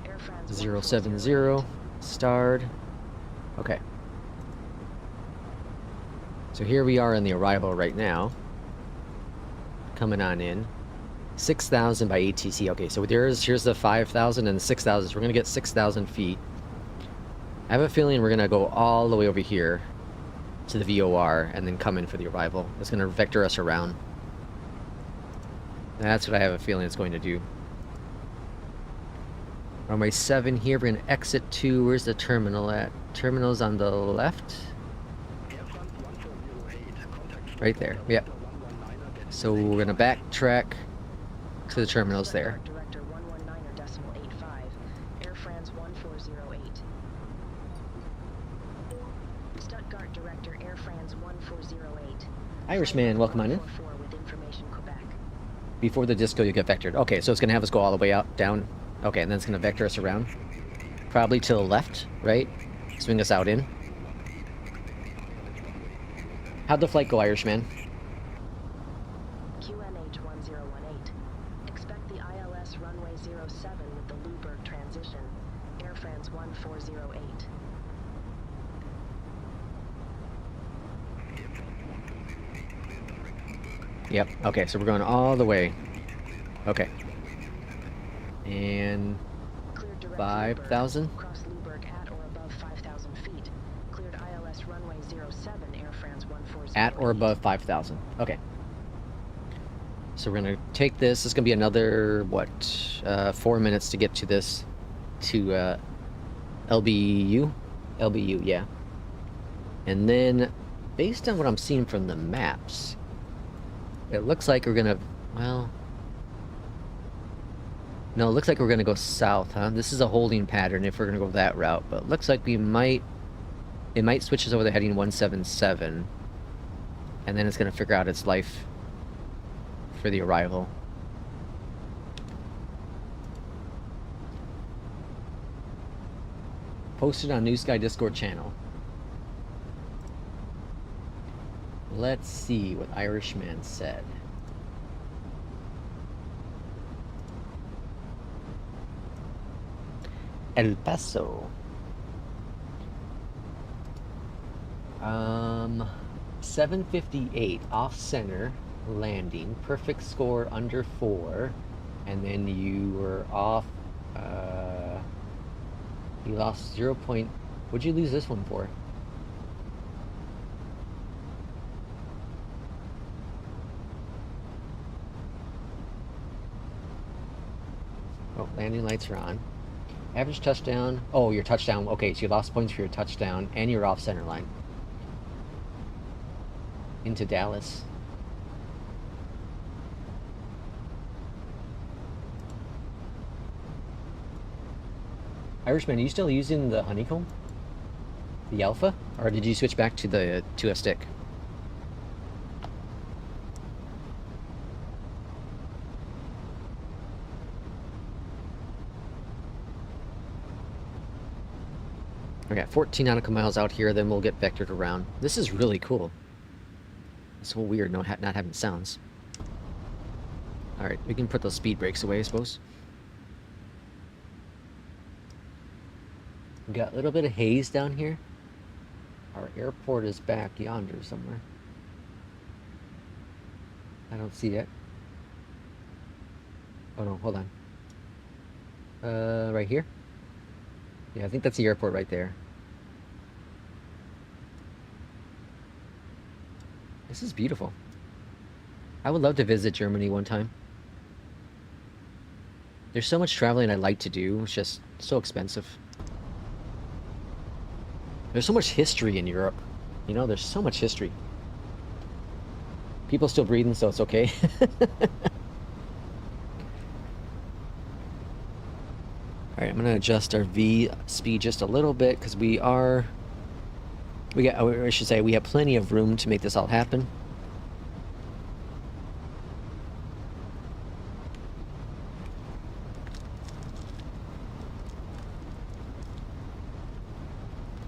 Airfrance 070, starred. Okay. So here we are in the arrival right now. Coming on in. 6,000 by ATC. Okay, so here's the 5,000 and the 6,000. So we're going to get 6,000 feet. I have a feeling we're going to go all the way over here to the VOR and then come in for the arrival. It's going to vector us around. That's what I have a feeling it's going to do. Runway 7 here. We're going to exit 2. Where's the terminal at? Terminal's on the left. Right there, yep. So we're gonna backtrack to the terminals there. Director 119.85. Airfrance 1408. Stuttgart Director Airfrance 1408. Irishman, welcome on in. With information Quebec. Before the disco, you get vectored. Okay, so it's gonna have us go all the way out, down. Okay, and then it's gonna vector us around. Probably to the left, right? Swing us out in. How'd the flight go, Irishman? QNH 1018. Expect the ILS runway 07 with the Luberg transition. Airfrance 1408. Yep, okay, so we're going all the way. Okay. And Cleared direct 5,000? Luberg. Cross Luberg at or above 5,000 feet. Cleared ILS runway 07, Airfrance 1408. At or above 5,000. Okay. So we're gonna take this. It's gonna be another, what, 4 minutes to get to this, to LBU? LBU, yeah. And then, based on what I'm seeing from the maps, it looks like we're gonna, well, no, it looks like we're gonna go south, huh? This is a holding pattern if we're gonna go that route, but it looks like it might switch us over to heading 177, and then it's gonna figure out its life for the arrival. Posted on New Sky Discord channel. Let's see what Irishman said. El Paso. 758 off center landing, perfect score under 4, and then you were off. You lost 0. What'd you lose this one for? Oh, landing lights are on. Average touchdown. Oh, your touchdown. Okay, so you lost points for your touchdown, and you're off center line. Into Dallas. Irishman, are you still using the Honeycomb? The Alpha? Or did you switch back to the 2S stick? I got 14 nautical miles out here, then we'll get vectored around. This is really cool. It's so weird not having sounds. Alright, we can put those speed brakes away, I suppose. We got a little bit of haze down here. Our airport is back yonder somewhere. I don't see it. Oh no, hold on. Right here? Yeah, I think that's the airport right there. This is beautiful. I would love to visit Germany one time. There's so much traveling I'd like to do. It's just so expensive. There's so much history in Europe. You know, there's so much history. People still breathing, so it's okay. Alright, I'm going to adjust our V speed just a little bit because we have plenty of room to make this all happen.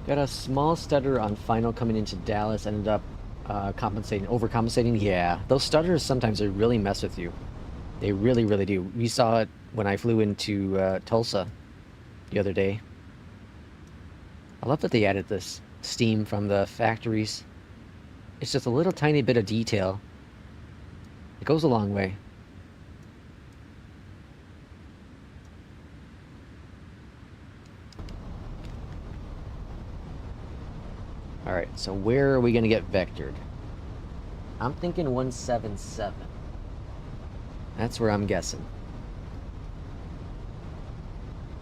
Got a small stutter on final coming into Dallas, ended up overcompensating. Yeah, those stutters sometimes they really mess with you. They really, really do. We saw it when I flew into Tulsa the other day. I love that they added this steam from the factories. It's just a little tiny bit of detail. It goes a long way. Alright, so where are we going to get vectored? I'm thinking 177. That's where I'm guessing.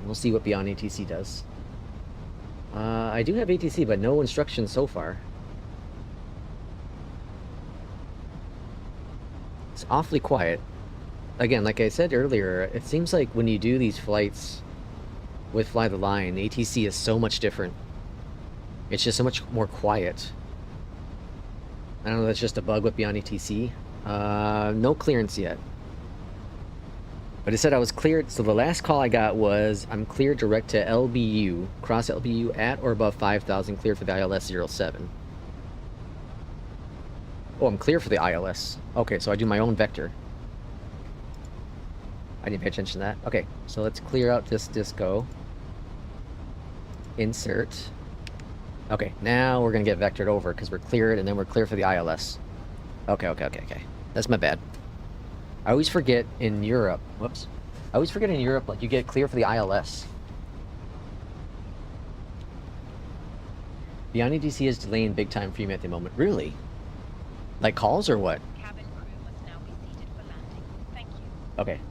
We'll see what Beyond ATC does. I do have ATC, but no instructions so far. It's awfully quiet. Again, like I said earlier, it seems like when you do these flights with Fly the Line, ATC is so much different. It's just so much more quiet. I don't know, that's just a bug with Beyond ATC. No clearance yet. But it said I was cleared, so the last call I got was, I'm cleared direct to LBU, cross LBU at or above 5,000, cleared for the ILS 07. Oh, I'm clear for the ILS. Okay, so I do my own vector. I didn't pay attention to that. Okay, so let's clear out this disco. Insert. Okay, now we're gonna get vectored over because we're cleared and then we're clear for the ILS. Okay. That's my bad. I always forget in Europe, whoops. I always forget in Europe, like, you get clear for the ILS. Beyond ATC is delaying big time for you at the moment. Really? Like calls or what? Cabin crew must now be seated for landing. Thank you. Okay.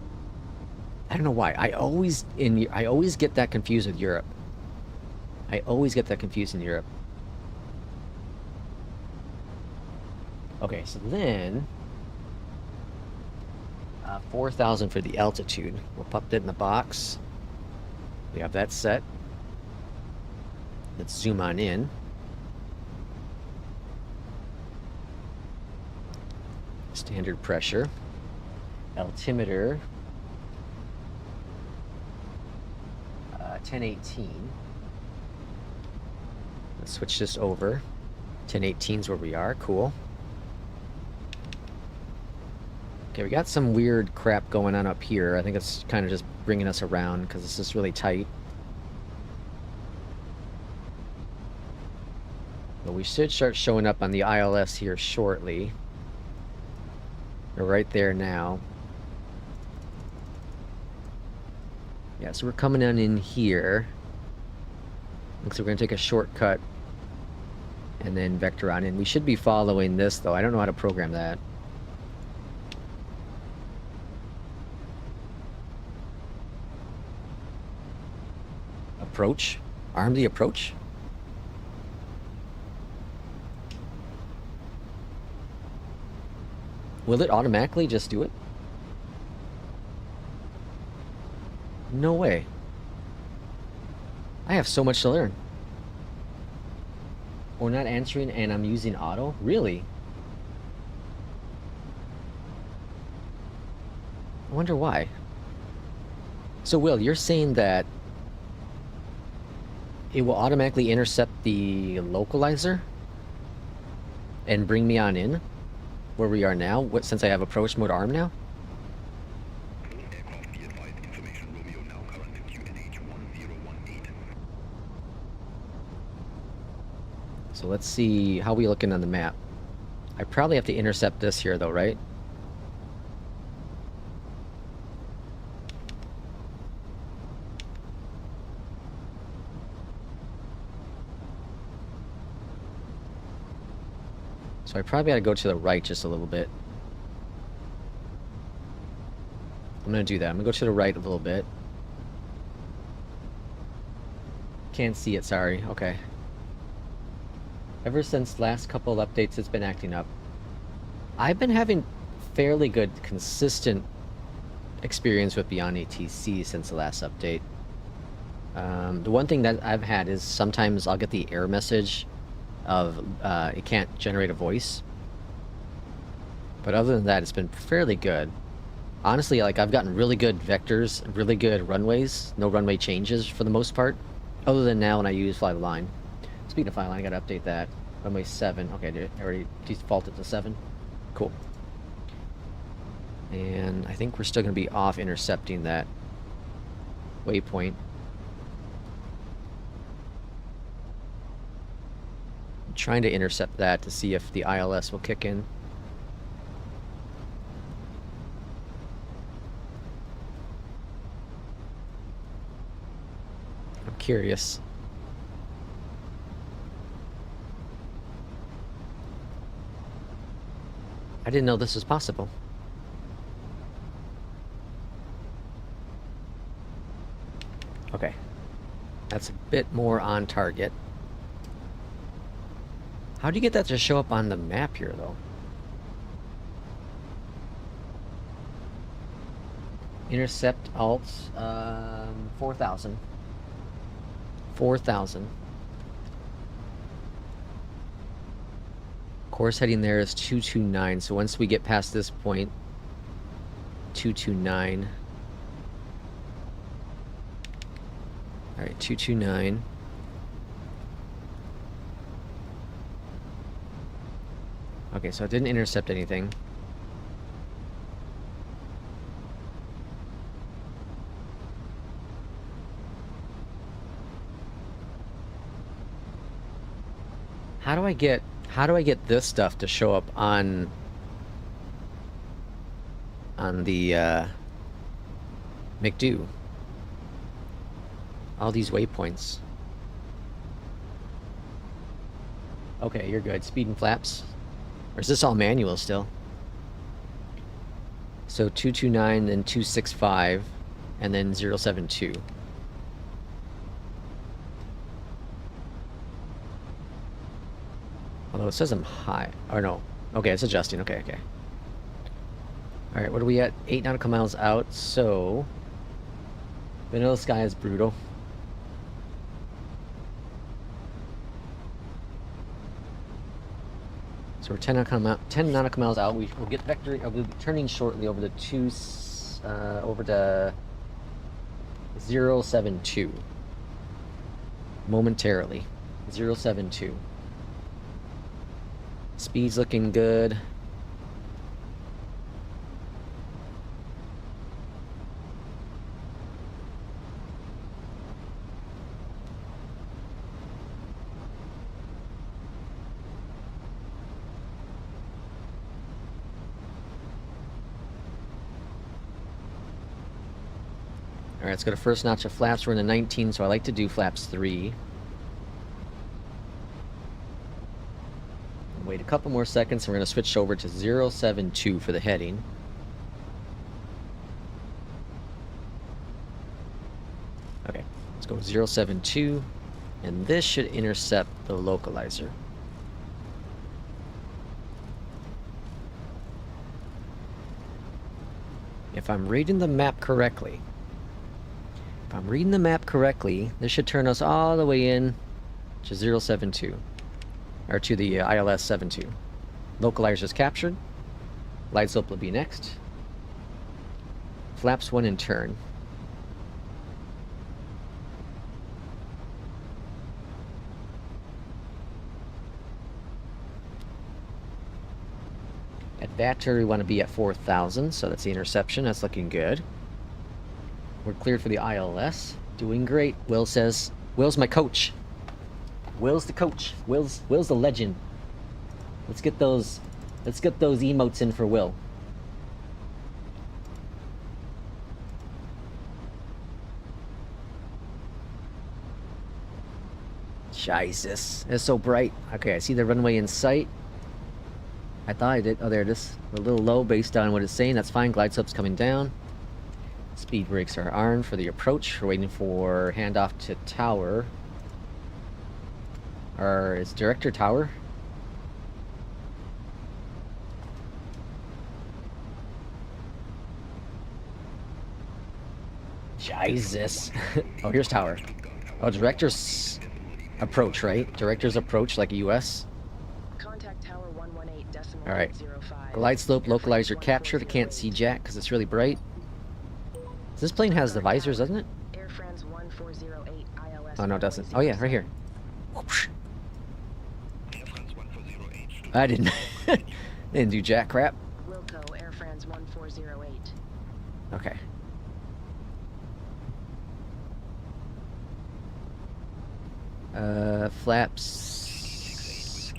I don't know why. I always get that confused with Europe. I always get that confused in Europe. Okay, so then 4,000 for the altitude. We'll pop that in the box. We have that set. Let's zoom on in. Standard pressure. Altimeter. 1018. Let's switch this over. 1018 is where we are. Cool. Okay, we got some weird crap going on up here. I think it's kind of just bringing us around because this is really tight. But we should start showing up on the ILS here shortly. We're right there now. Yeah, so we're coming on in here. Looks like we're going to take a shortcut and then vector on in. We should be following this, though. I don't know how to program that. Approach? Arm the approach? Will it automatically just do it? No way. I have so much to learn. Or not answering and I'm using auto? Really? I wonder why. So Will, you're saying that it will automatically intercept the localizer and bring me on in where we are now, since I have approach mode arm now? Aircraft be advised, information Romeo now current QNH 1018. So let's see how we looking on the map. I probably have to intercept this here though, right? So I probably gotta go to the right just a little bit. I'm gonna do that. I'm gonna go to the right a little bit. Can't see it, sorry. Okay. Ever since last couple of updates, it's been acting up. I've been having fairly good, consistent experience with Beyond ATC since the last update. The one thing that I've had is sometimes I'll get the error message of it can't generate a voice. But other than that, it's been fairly good. Honestly, like I've gotten really good vectors, really good runways, no runway changes for the most part. Other than now when I use fly the line. Speaking of fly line, I gotta update that. Runway 7. Okay, I already defaulted to 7. Cool. And I think we're still gonna be off intercepting that waypoint. I'm trying to intercept that to see if the ILS will kick in. I'm curious. I didn't know this was possible. Okay. That's a bit more on target. How do you get that to show up on the map here, though? Intercept alt, 4,000. 4,000. Course heading there is 229, so once we get past this point, 229. Alright, 229. Okay, so it didn't intercept anything. How do I get this stuff to show up on the McDo? All these waypoints. Okay, you're good. Speed and flaps. Or is this all manual still? So 229, then 265, and then 072. Although it says I'm high. Or no. Okay, it's adjusting. Okay, okay. Alright, what are we at? 8 nautical miles out, so... Vanilla sky is brutal. So we're 10 nautical miles out. We'll get vector. We'll be turning shortly over to over to 072. Momentarily, 072. Speed's looking good. Alright, let's go to first notch of flaps. We're in the 19, so I like to do flaps 3. Wait a couple more seconds, and we're going to switch over to 072 for the heading. Okay, let's go 072, and this should intercept the localizer. If I'm reading the map correctly, if I'm reading the map correctly, this should turn us all the way in to 072. Or to the ILS 72. Localizer's captured. Light slope will be next. Flaps 1 in turn. At Vector, we want to be at 4,000, so that's the interception. That's looking good. We're cleared for the ILS. Doing great. Will says, Will's my coach. Will's the coach. Will's the legend. Let's get those emotes in for Will. Jesus, it's so bright. Okay, I see the runway in sight. I thought I did. Oh, there it is. A little low based on what it's saying. That's fine. Glide slope's coming down. Speed brakes are armed for the approach. We're waiting for handoff to tower. Or is director tower? Jesus. Oh, here's tower. Oh, director's approach, right? Director's approach, like US. Contact tower 118.05. All right. Glide slope localizer captured. I can't see jack because it's really bright. This plane has the visors, doesn't it? Airfrance 1408 ILS. Oh no, it doesn't. Oh yeah, right here. Whoosh. I didn't didn't do jack crap. Wilco Airfrance 1408. Okay. Flaps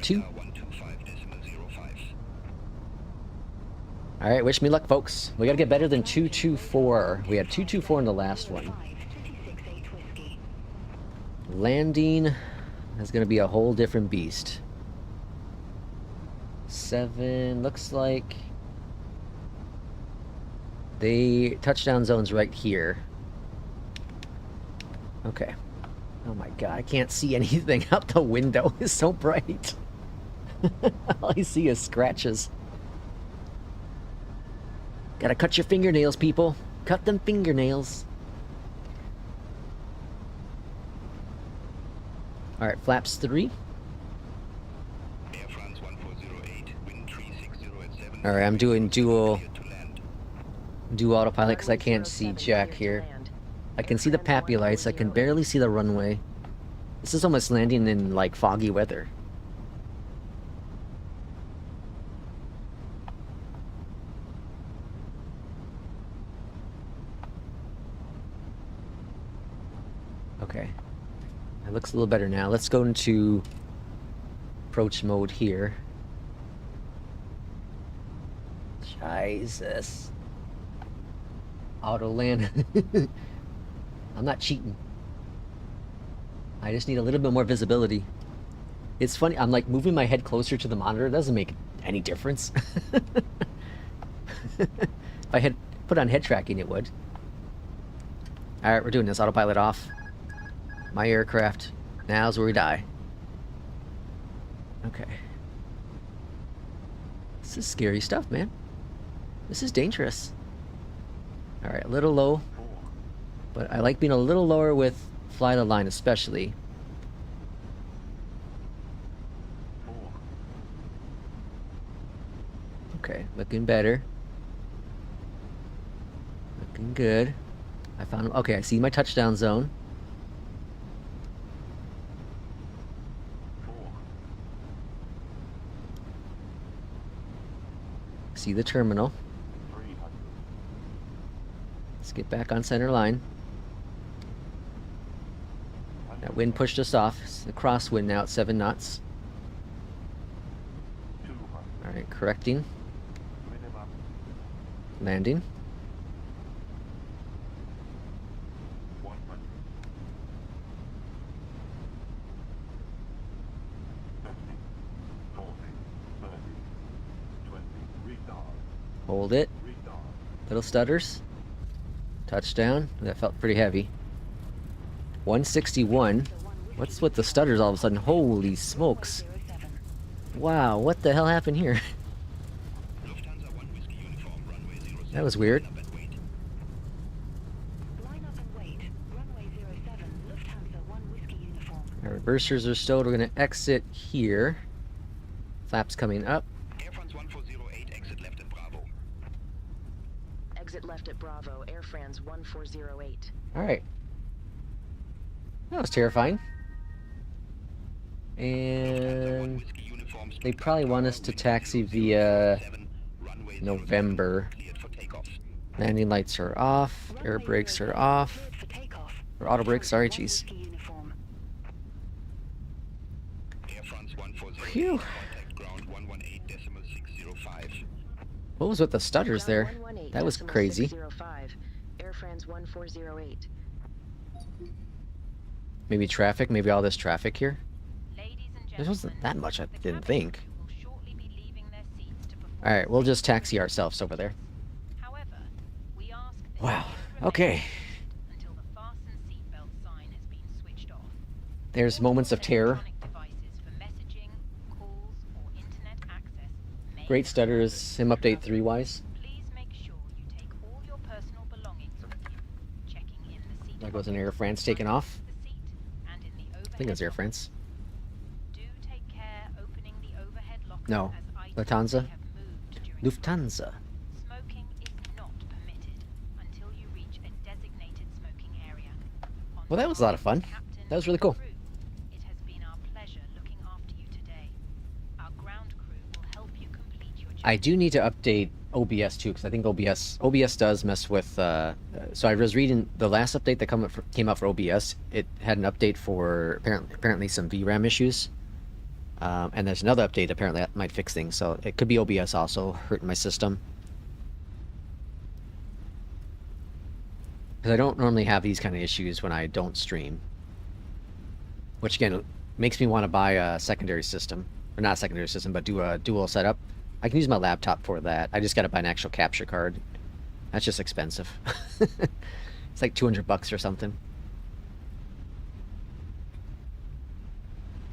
2. Alright, wish me luck, folks. We gotta get better than 224. We had 224 in the last one. Landing is gonna be a whole different beast. 7, looks like the touchdown zone's right here. Okay. Oh my god, I can't see anything out the window. It's so bright. All I see is scratches. Gotta cut your fingernails, people. Cut them fingernails. Alright, flaps 3. Alright, I'm doing dual autopilot because I can't see jack here. I can see the PAPI lights, I can barely see the runway. This is almost landing in, like, foggy weather. Okay. It looks a little better now. Let's go into approach mode here. Jesus. Auto land. I'm not cheating. I just need a little bit more visibility. It's funny, I'm like moving my head closer to the monitor. It doesn't make any difference. If I had put on head tracking, it would. Alright, we're doing this. Autopilot off. My aircraft. Now's where we die. Okay. This is scary stuff, man. This is dangerous. Alright, a little low. But I like being a little lower with fly the line, especially. Okay, looking better. Looking good. I found... Okay, I see my touchdown zone. See the terminal. Let's get back on center line. That wind pushed us off. It's the crosswind now at 7 knots. Alright, correcting. Landing. Hold it. Little stutters. Touchdown. That felt pretty heavy. 161. What's with the stutters all of a sudden? Holy smokes. Wow, what the hell happened here? That was weird. Our boosters are stowed. We're going to exit here. Flaps coming up. Airfrance 1408, exit left at Bravo. Exit left at Bravo, Airfrance 1408. Alright. That was terrifying. And they probably want us to taxi via November. Landing lights are off. Air brakes are off. Or auto brakes, sorry, jeez. Phew. What was with the stutters there? That was crazy. Airfrance 1408. Maybe traffic, maybe all this traffic here. Ladies and There wasn't that much, I didn't think. will shortly be leaving their seats to perform. Alright, we'll just taxi ourselves over there. However, we ask that Wow, you okay. until the fasten seatbelt sign has been switched off. There's moments of terror. Electronic devices for messaging, calls, or internet access may Great stutters, Sim Update 3 wise. Please make sure you take all your personal belongings with you. Checking in the seat. There goes an Airfrance taking off. The seat and in the I think it's overhead Airfrance. Do take care opening the overhead lockers No, as items Lufthansa. may have moved during Lufthansa. Smoking is not permitted until you reach a designated smoking area. On Well, that was a lot of fun. behalf of the captain That was really and cool. crew, it has been our pleasure looking after you today. Our ground crew will help you complete your I journey. do need to update OBS too, because I think OBS does mess with. So I was reading the last update that came out for OBS. It had an update for apparently some VRAM issues, and there's another update apparently that might fix things. So it could be OBS also hurting my system, because I don't normally have these kind of issues when I don't stream. Which again makes me want to buy a secondary system, or not a secondary system, but do a dual setup. I can use my laptop for that. I just got to buy an actual capture card. That's just expensive. It's like $200 or something.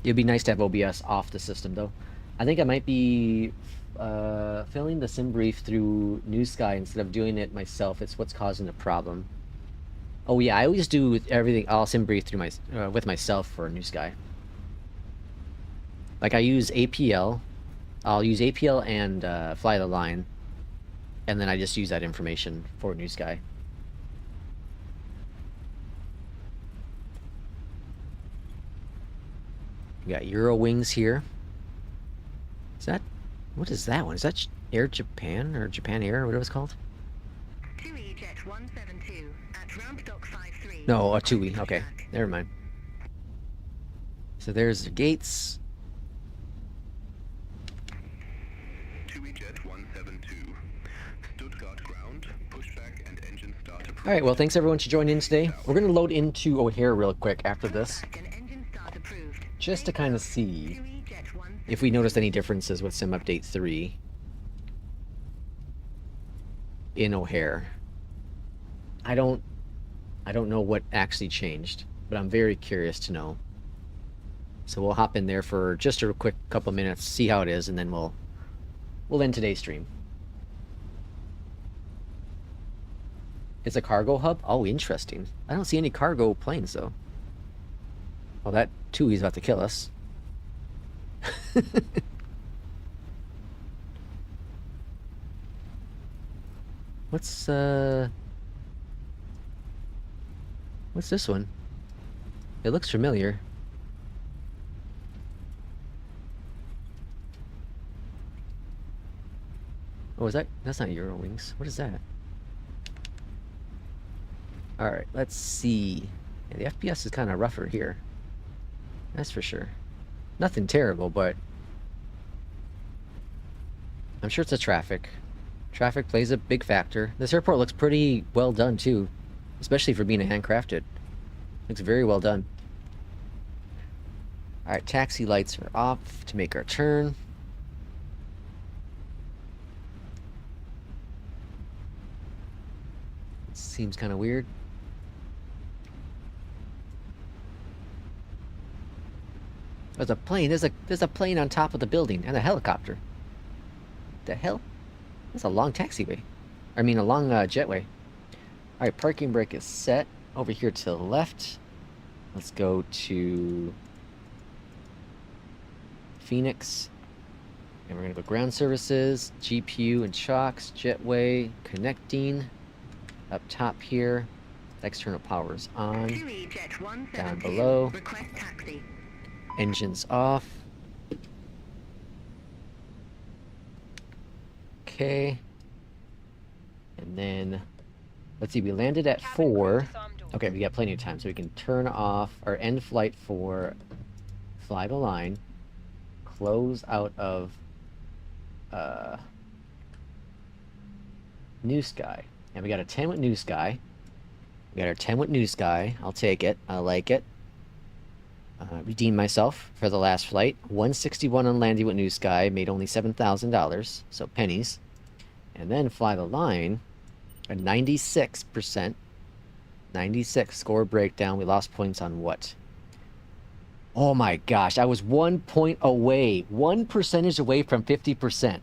It'd be nice to have OBS off the system though. I think I might be filling the SimBrief through New Sky instead of doing it myself. It's what's causing the problem. Oh yeah, I always do everything. I'll SimBrief through my with myself for New Sky. Like I use APL. I'll use APL and fly the line, and then I just use that information for New Sky. We got Eurowings here. Is that, what is that one? Is that Air Japan or Japan Air or whatever it's called? 2 EJET 172 at ramp dock 53. No, a 2E. Okay, never mind. So there's the gates. 2 EJET 172. Stuttgart ground, pushback and engine start approved. Alright, well thanks everyone for joining in today. We're going to load into O'Hare real quick after this, And engine start approved. just to kind of see 2 EJET 172. if we noticed any differences with Sim Update 3 in O'Hare. I don't know what actually changed, but I'm very curious to know. So we'll hop in there for just a quick couple minutes, see how it is, and then we'll end today's stream. It's a cargo hub? Oh, interesting. I don't see any cargo planes though. Well, that 2E's about to kill us. What's this one? It looks familiar. Oh, is that? That's not Eurowings. What is that? Alright, let's see. Yeah, the FPS is kind of rougher here. That's for sure. Nothing terrible, but I'm sure it's the traffic. Traffic plays a big factor. This airport looks pretty well done too, especially for being a handcrafted. Looks very well done. Alright, taxi lights are off to make our turn. Seems kind of weird. There's a plane. There's a plane on top of the building and a helicopter. The hell? That's a long taxiway. I mean, a long jetway. All right, parking brake is set over here to the left. Let's go to FENIX. And we're going to go ground services, GPU and chocks, jetway, connecting. Up top here, external power is on. Down below, engines off. Okay. And then, let's see, we landed at 4. Okay, we got plenty of time, so we can turn off or end flight for fly the line, close out of New Sky. And we got a 10 with New Sky. We got our 10 with New Sky. I'll take it. I like it. Redeemed myself for the last flight. 161 on landing with New Sky. Made only $7,000, so pennies. And then fly the line. A 96%. 96 score breakdown. We lost points on what? Oh my gosh, I was 1 point away. 1% away from 50%.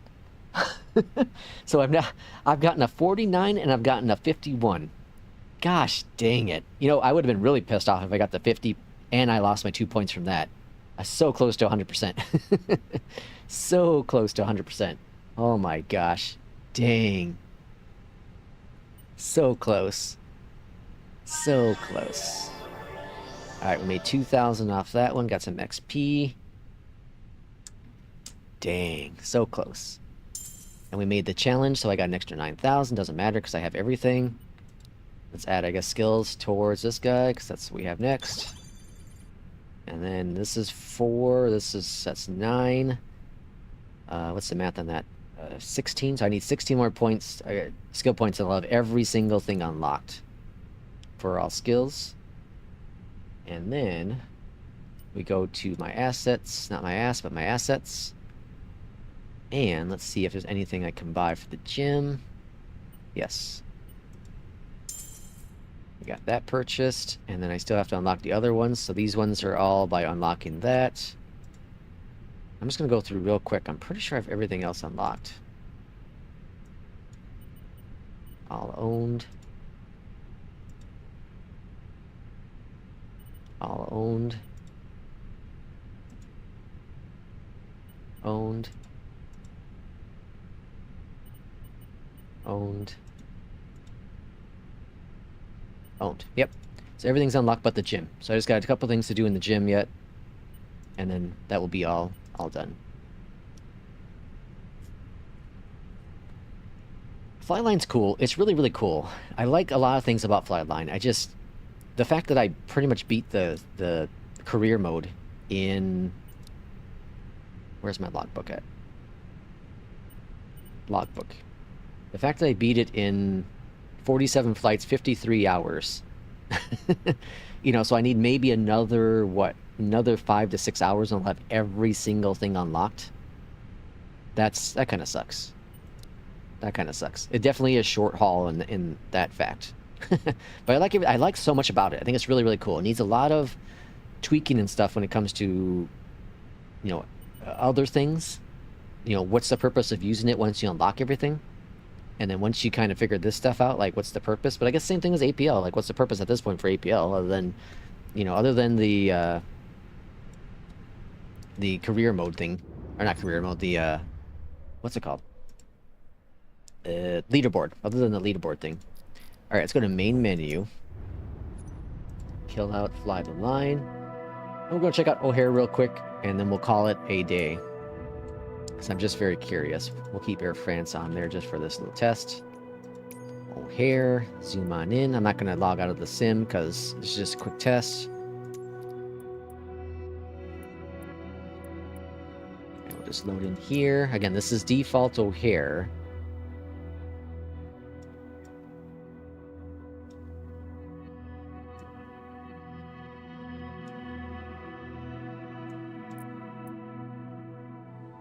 So I've gotten a 49 and I've gotten a 51. Gosh dang it. You know, I would have been really pissed off if I got the 50 and I lost my 2 points from that. So close to 100%. So close to 100%. Oh my gosh. Dang. So close. So close. Alright, we made 2,000 off that one. Got some XP. Dang. So close. And we made the challenge, so I got an extra 9,000. Doesn't matter because I have everything. Let's add, I guess, skills towards this guy because that's what we have next. And then this is 4. That's 9. What's the math on that? 16. So I need 16 more points, skill points, and I'll have every single thing unlocked for all skills. And then we go to my assets, not my ass, but my assets. And let's see if there's anything I can buy for the gym. Yes. We got that purchased, and then I still have to unlock the other ones. So these ones are all by unlocking that. I'm just going to go through real quick. I'm pretty sure I have everything else unlocked. All owned. All owned. Owned. Owned. Owned. Yep. So everything's unlocked but the gym. So I just got a couple things to do in the gym yet. And then that will be all done. Flyline's cool. It's really, really cool. I like a lot of things about Flyline. The fact that I pretty much beat the career mode in... Where's my logbook at? Logbook. The fact that I beat it in 47 flights, 53 hours. You know, so I need maybe another 5 to 6 hours and I'll have every single thing unlocked. That kind of sucks. That kind of sucks. It definitely is short haul in that fact. But I like it. I like so much about it. I think it's really, really cool. It needs a lot of tweaking and stuff when it comes to, you know, other things. You know, what's the purpose of using it once you unlock everything? And then once you kind of figure this stuff out, like, what's the purpose? But I guess same thing as APL. Like, what's the purpose at this point for APL other than, you know, other than the career mode thing, or not career mode, the what's it called? Leaderboard. Other than the leaderboard thing. All right, let's go to main menu. Kill out, fly the line. And we're gonna check out O'Hare real quick, and then we'll call it a day. Because I'm just very curious. We'll keep Airfrance on there just for this little test. O'Hare, zoom on in. I'm not going to log out of the sim because it's just a quick test. And we'll just load in here. Again, this is default O'Hare.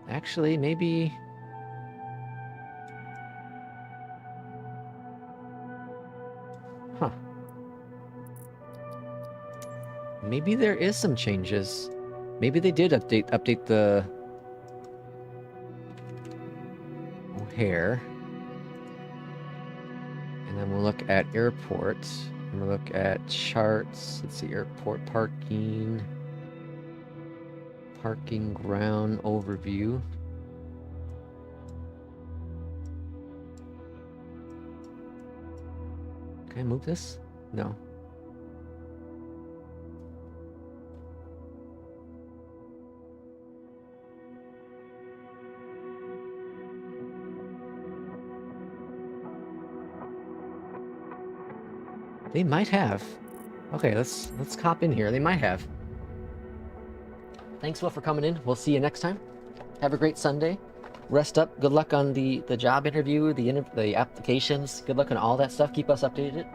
Actually, maybe... Huh. Maybe there is some changes. Maybe they did update the O'Hare. And then we'll look at airports. And we'll look at charts. Let's see, airport parking. Parking ground overview. Can I move this? No. They might have. Okay, let's hop in here. They might have. Thanks, Will, for coming in. We'll see you next time. Have a great Sunday. Rest up. Good luck on the job interview, the applications. Good luck on all that stuff. Keep us updated.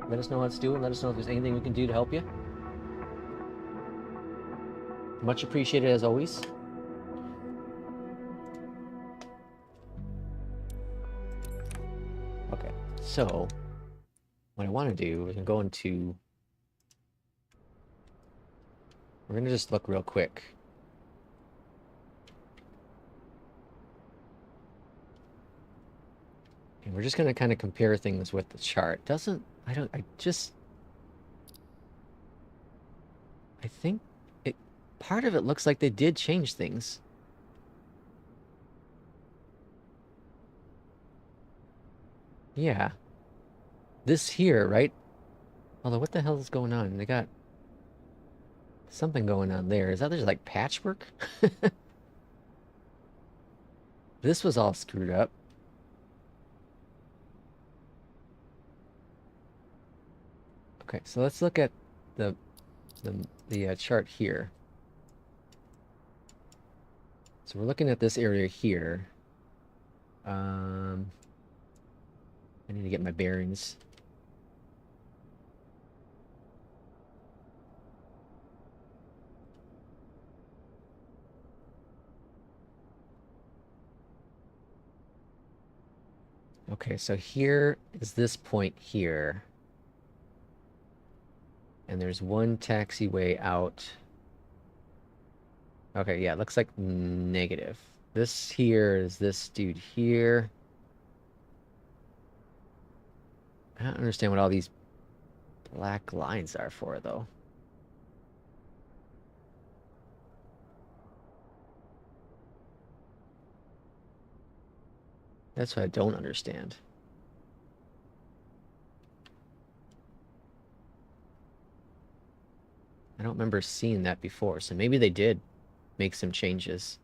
Let us know how it's doing. Let us know if there's anything we can do to help you. Much appreciated as always. Okay, so what I want to do is go into... We're going to just look real quick. And we're just going to kind of compare things with the chart. I think part of it looks like they did change things. Yeah. This here, right? Although, what the hell is going on? They got something going on there. Is that just like patchwork? This was all screwed up. Okay, so let's look at the chart here. So we're looking at this area here. I need to get my bearings. Okay, so here is this point here. And there's one taxiway out. Okay, yeah, it looks like negative. This here is this dude here. I don't understand what all these black lines are for, though. That's what I don't understand. I don't remember seeing that before, so maybe they did make some changes.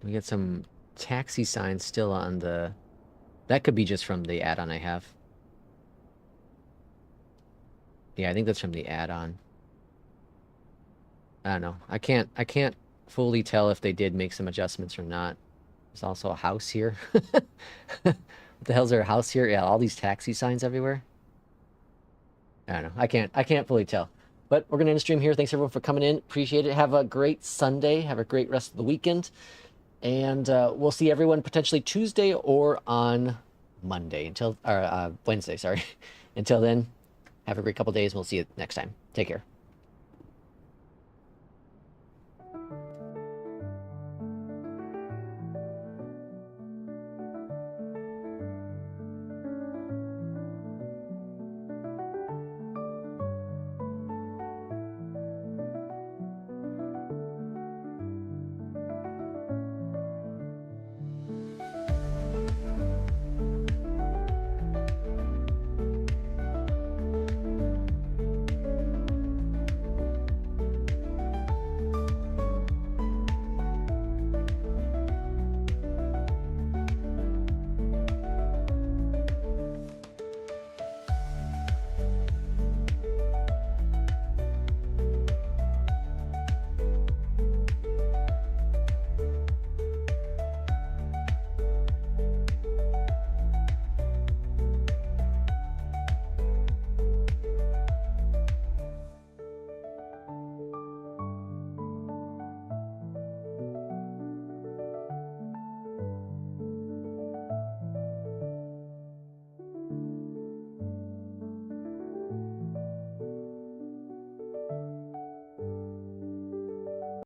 We get some taxi signs still on the... That could be just from the add-on I have. Yeah, I think that's from the add-on. I don't know. I can't fully tell if they did make some adjustments or not. There's also a house here. What the hell's there, a house here? Yeah, all these taxi signs everywhere. I don't know. I can't fully tell. But we're gonna end the stream here. Thanks everyone for coming in. Appreciate it. Have a great Sunday. Have a great rest of the weekend. And we'll see everyone potentially Tuesday or on Monday Wednesday, sorry. Until then, have a great couple days. We'll see you next time. Take care.